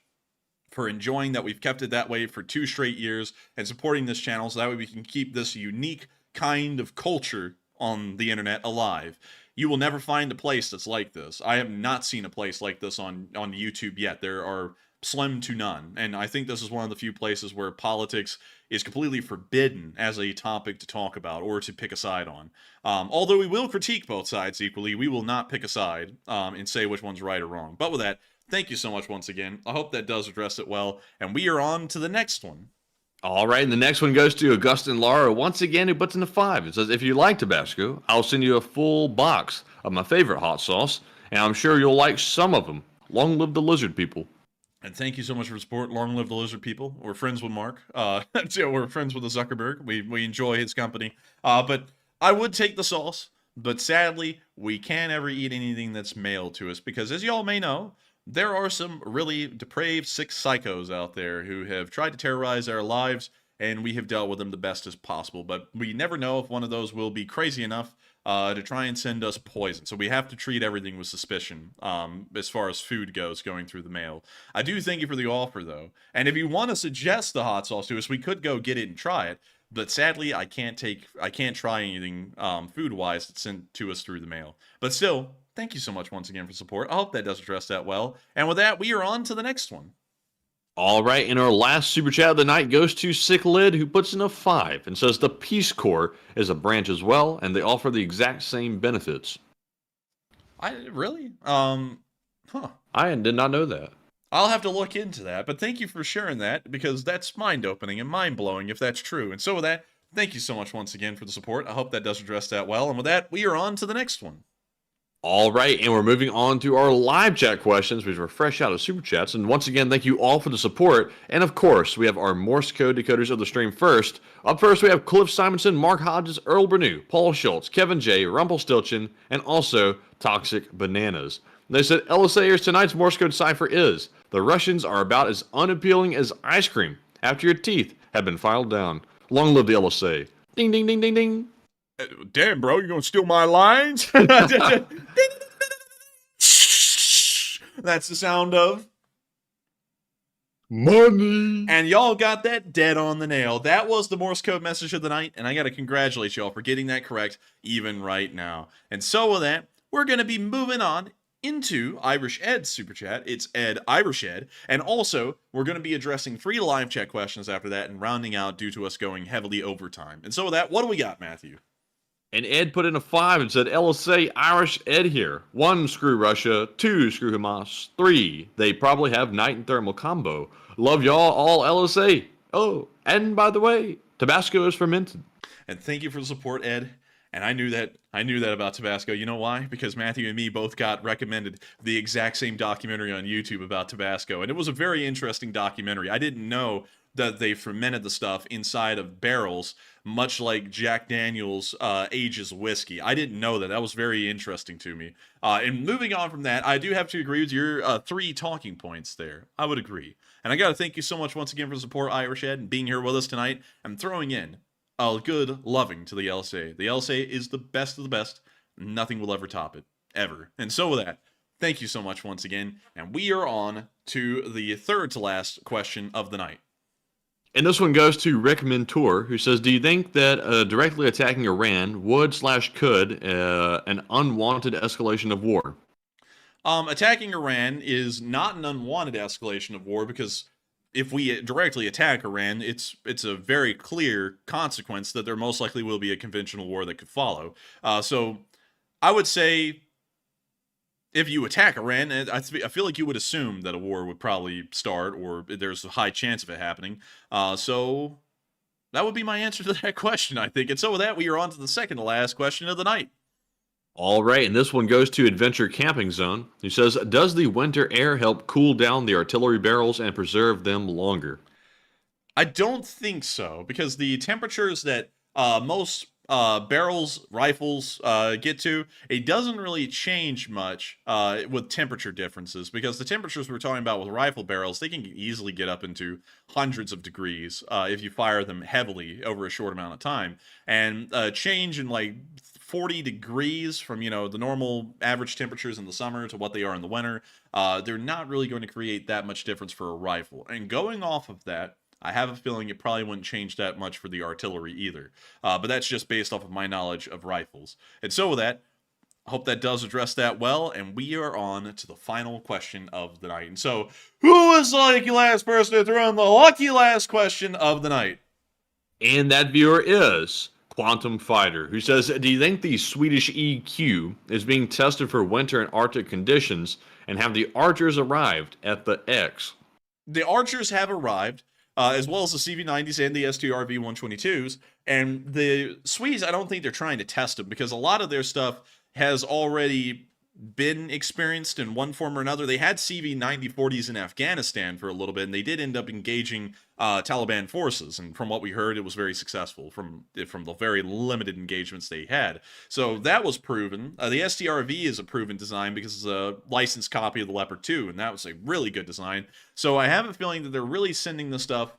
for enjoying that we've kept it that way for 2 straight years and supporting this channel so that way we can keep this unique kind of culture on the internet alive. You will never find a place that's like this. I have not seen a place like this on YouTube yet. There are slim to none. And I think this is one of the few places where politics is completely forbidden as a topic to talk about or to pick a side on. Although we will critique both sides equally, we will not pick a side and say which one's right or wrong. But with that, thank you so much once again. I hope that does address it well. And we are on to the next one. All right, and the next one goes to Augustin Lara once again, who puts in a 5. It says, if you like Tabasco, I'll send you a full box of my favorite hot sauce, and I'm sure you'll like some of them. Long live the lizard people. And thank you so much for the support. Long live the lizard people. We're friends with Mark. We're friends with the Zuckerberg. We enjoy his company. But I would take the sauce, but sadly, we can't ever eat anything that's mailed to us because, as y'all may know, there are some really depraved, sick psychos out there who have tried to terrorize our lives, and we have dealt with them the best as possible. But we never know if one of those will be crazy enough to try and send us poison. So we have to treat everything with suspicion as far as food goes going through the mail. I do thank you for the offer, though. And if you want to suggest the hot sauce to us, we could go get it and try it. But sadly, I can't try anything food-wise that's sent to us through the mail. But still, thank you so much once again for support. I hope that does address that well. And with that, we are on to the next one. All right, and our last super chat of the night goes to Sick Lid, who puts in a 5 and says the Peace Corps is a branch as well, and they offer the exact same benefits. Really? I did not know that. I'll have to look into that, but thank you for sharing that, because that's mind-opening and mind-blowing if that's true. And so with that, thank you so much once again for the support. I hope that does address that well. And with that, we are on to the next one. All right, and we're moving on to our live chat questions, which are fresh out of Super Chats. And once again, thank you all for the support. And of course, we have our Morse code decoders of the stream first. Up first, we have Cliff Simonson, Mark Hodges, Earl Bernew, Paul Schultz, Kevin J, Rumpelstiltskin, and also Toxic Bananas. They said, LSAers, tonight's Morse code cipher is, the Russians are about as unappealing as ice cream after your teeth have been filed down. Long live the LSA. Ding, ding, ding, ding, ding. Damn, bro, you gonna steal my lines? That's the sound of money. And y'all got that dead on the nail. That was the Morse code message of the night, and I gotta congratulate y'all for getting that correct even right now. And so with that, we're gonna be moving on into Irish Ed's super chat. It's Ed Irish Ed, and also we're going to be addressing 3 live chat questions after that and rounding out due to us going heavily overtime. And so with that, what do we got, Matthew? And Ed put in a 5 and said, LSA Irish Ed here. 1, screw Russia. 2, screw Hamas. 3, they probably have night and thermal combo. Love y'all all LSA. Oh, and by the way, Tabasco is fermented. And thank you for the support, Ed. And I knew that about Tabasco. You know why? Because Matthew and me both got recommended the exact same documentary on YouTube about Tabasco. And it was a very interesting documentary. I didn't know that they fermented the stuff inside of barrels, much like Jack Daniels ages whiskey. I didn't know that. That was very interesting to me. And moving on from that, I do have to agree with your 3 talking points there. I would agree. And I got to thank you so much once again for the support, Irish Ed, and being here with us tonight and throwing in a good loving to the LSA. The LSA is the best of the best. Nothing will ever top it. Ever. And so with that, thank you so much once again. And we are on to the third to last question of the night. And this one goes to Rick Mentor, who says, do you think that directly attacking Iran would/could an unwanted escalation of war? Attacking Iran is not an unwanted escalation of war because if we directly attack Iran, it's a very clear consequence that there most likely will be a conventional war that could follow. So I would say if you attack Iran, I feel like you would assume that a war would probably start or there's a high chance of it happening. So that would be my answer to that question, I think. And so with that, we are on to the second to last question of the night. All right, and this one goes to Adventure Camping Zone, who says, does the winter air help cool down the artillery barrels and preserve them longer? I don't think so, because the temperatures that most barrels, rifles get to, it doesn't really change much with temperature differences, because the temperatures we're talking about with rifle barrels, they can easily get up into hundreds of degrees if you fire them heavily over a short amount of time. And change in like 40 degrees from, you know, the normal average temperatures in the summer to what they are in the winter, they're not really going to create that much difference for a rifle. And going off of that, I have a feeling it probably wouldn't change that much for the artillery either. But that's just based off of my knowledge of rifles. And so with that, I hope that does address that well, and we are on to the final question of the night. And so, who is the lucky last person to throw in the lucky last question of the night? And that viewer is Quantum Fighter, who says, do you think the Swedish EQ is being tested for winter and Arctic conditions, and have the Archers arrived at the X? The Archers have arrived, as well as the CV-90s and the STRV-122s, and the Swedes, I don't think they're trying to test them, because a lot of their stuff has already been experienced in one form or another. They had CV-9040s in Afghanistan for a little bit, and they did end up engaging Taliban forces, and from what we heard, it was very successful from the very limited engagements they had. So that was proven. The STRV is a proven design because it's a licensed copy of the Leopard 2, and that was a really good design. So I have a feeling that they're really sending this stuff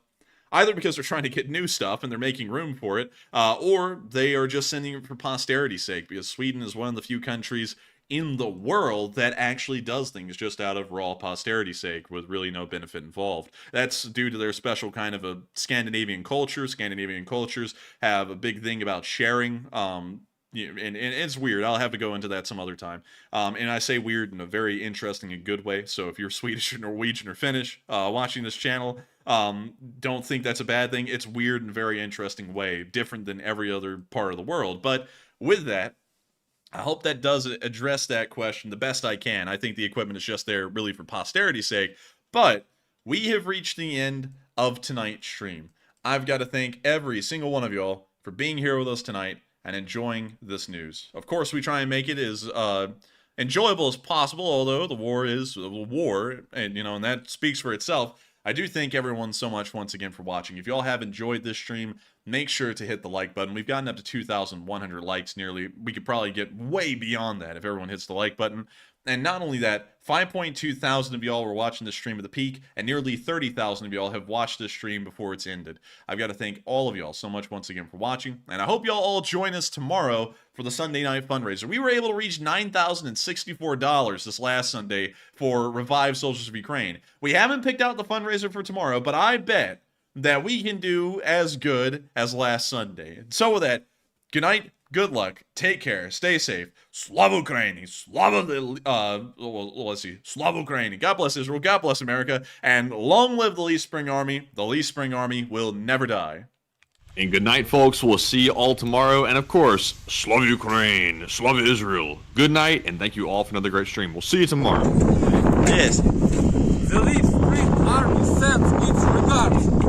either because they're trying to get new stuff and they're making room for it, or they are just sending it for posterity's sake, because Sweden is one of the few countries in the world that actually does things just out of raw posterity's sake with really no benefit involved. That's due to their special kind of a Scandinavian culture. Scandinavian cultures have a big thing about sharing, and it's weird. I'll have to go into that some other time. And I say weird in a very interesting and good way. So if you're Swedish or Norwegian or Finnish watching this channel, don't think that's a bad thing. It's weird in a very interesting way, different than every other part of the world. But with that, I hope that does address that question the best I can. I think the equipment is just there really for posterity's sake. But we have reached the end of tonight's stream. I've got to thank every single one of y'all for being here with us tonight and enjoying this news. Of course, we try and make it as enjoyable as possible, although the war is a war, and and that speaks for itself. I do thank everyone so much once again for watching. If y'all have enjoyed this stream, make sure to hit the like button. We've gotten up to 2,100 likes nearly. We could probably get way beyond that if everyone hits the like button. And not only that, 5.2 thousand of y'all were watching this stream at the peak, and nearly 30,000 of y'all have watched this stream before it's ended. I've got to thank all of y'all so much once again for watching, and I hope y'all all join us tomorrow for the Sunday night fundraiser. We were able to reach $9,064 this last Sunday for Revive Soldiers of Ukraine. We haven't picked out the fundraiser for tomorrow, but I bet that we can do as good as last Sunday. So with that, good night. Good luck. Take care. Stay safe. Slava Ukraini. Slava Ukraini. God bless Israel. God bless America. And long live the Lee Spring Army. The Lee Spring Army will never die. And good night, folks. We'll see you all tomorrow. And of course, Slava Ukraine. Slava Israel. Good night, and thank you all for another great stream. We'll see you tomorrow. Yes. The Lee Spring Army sends its regards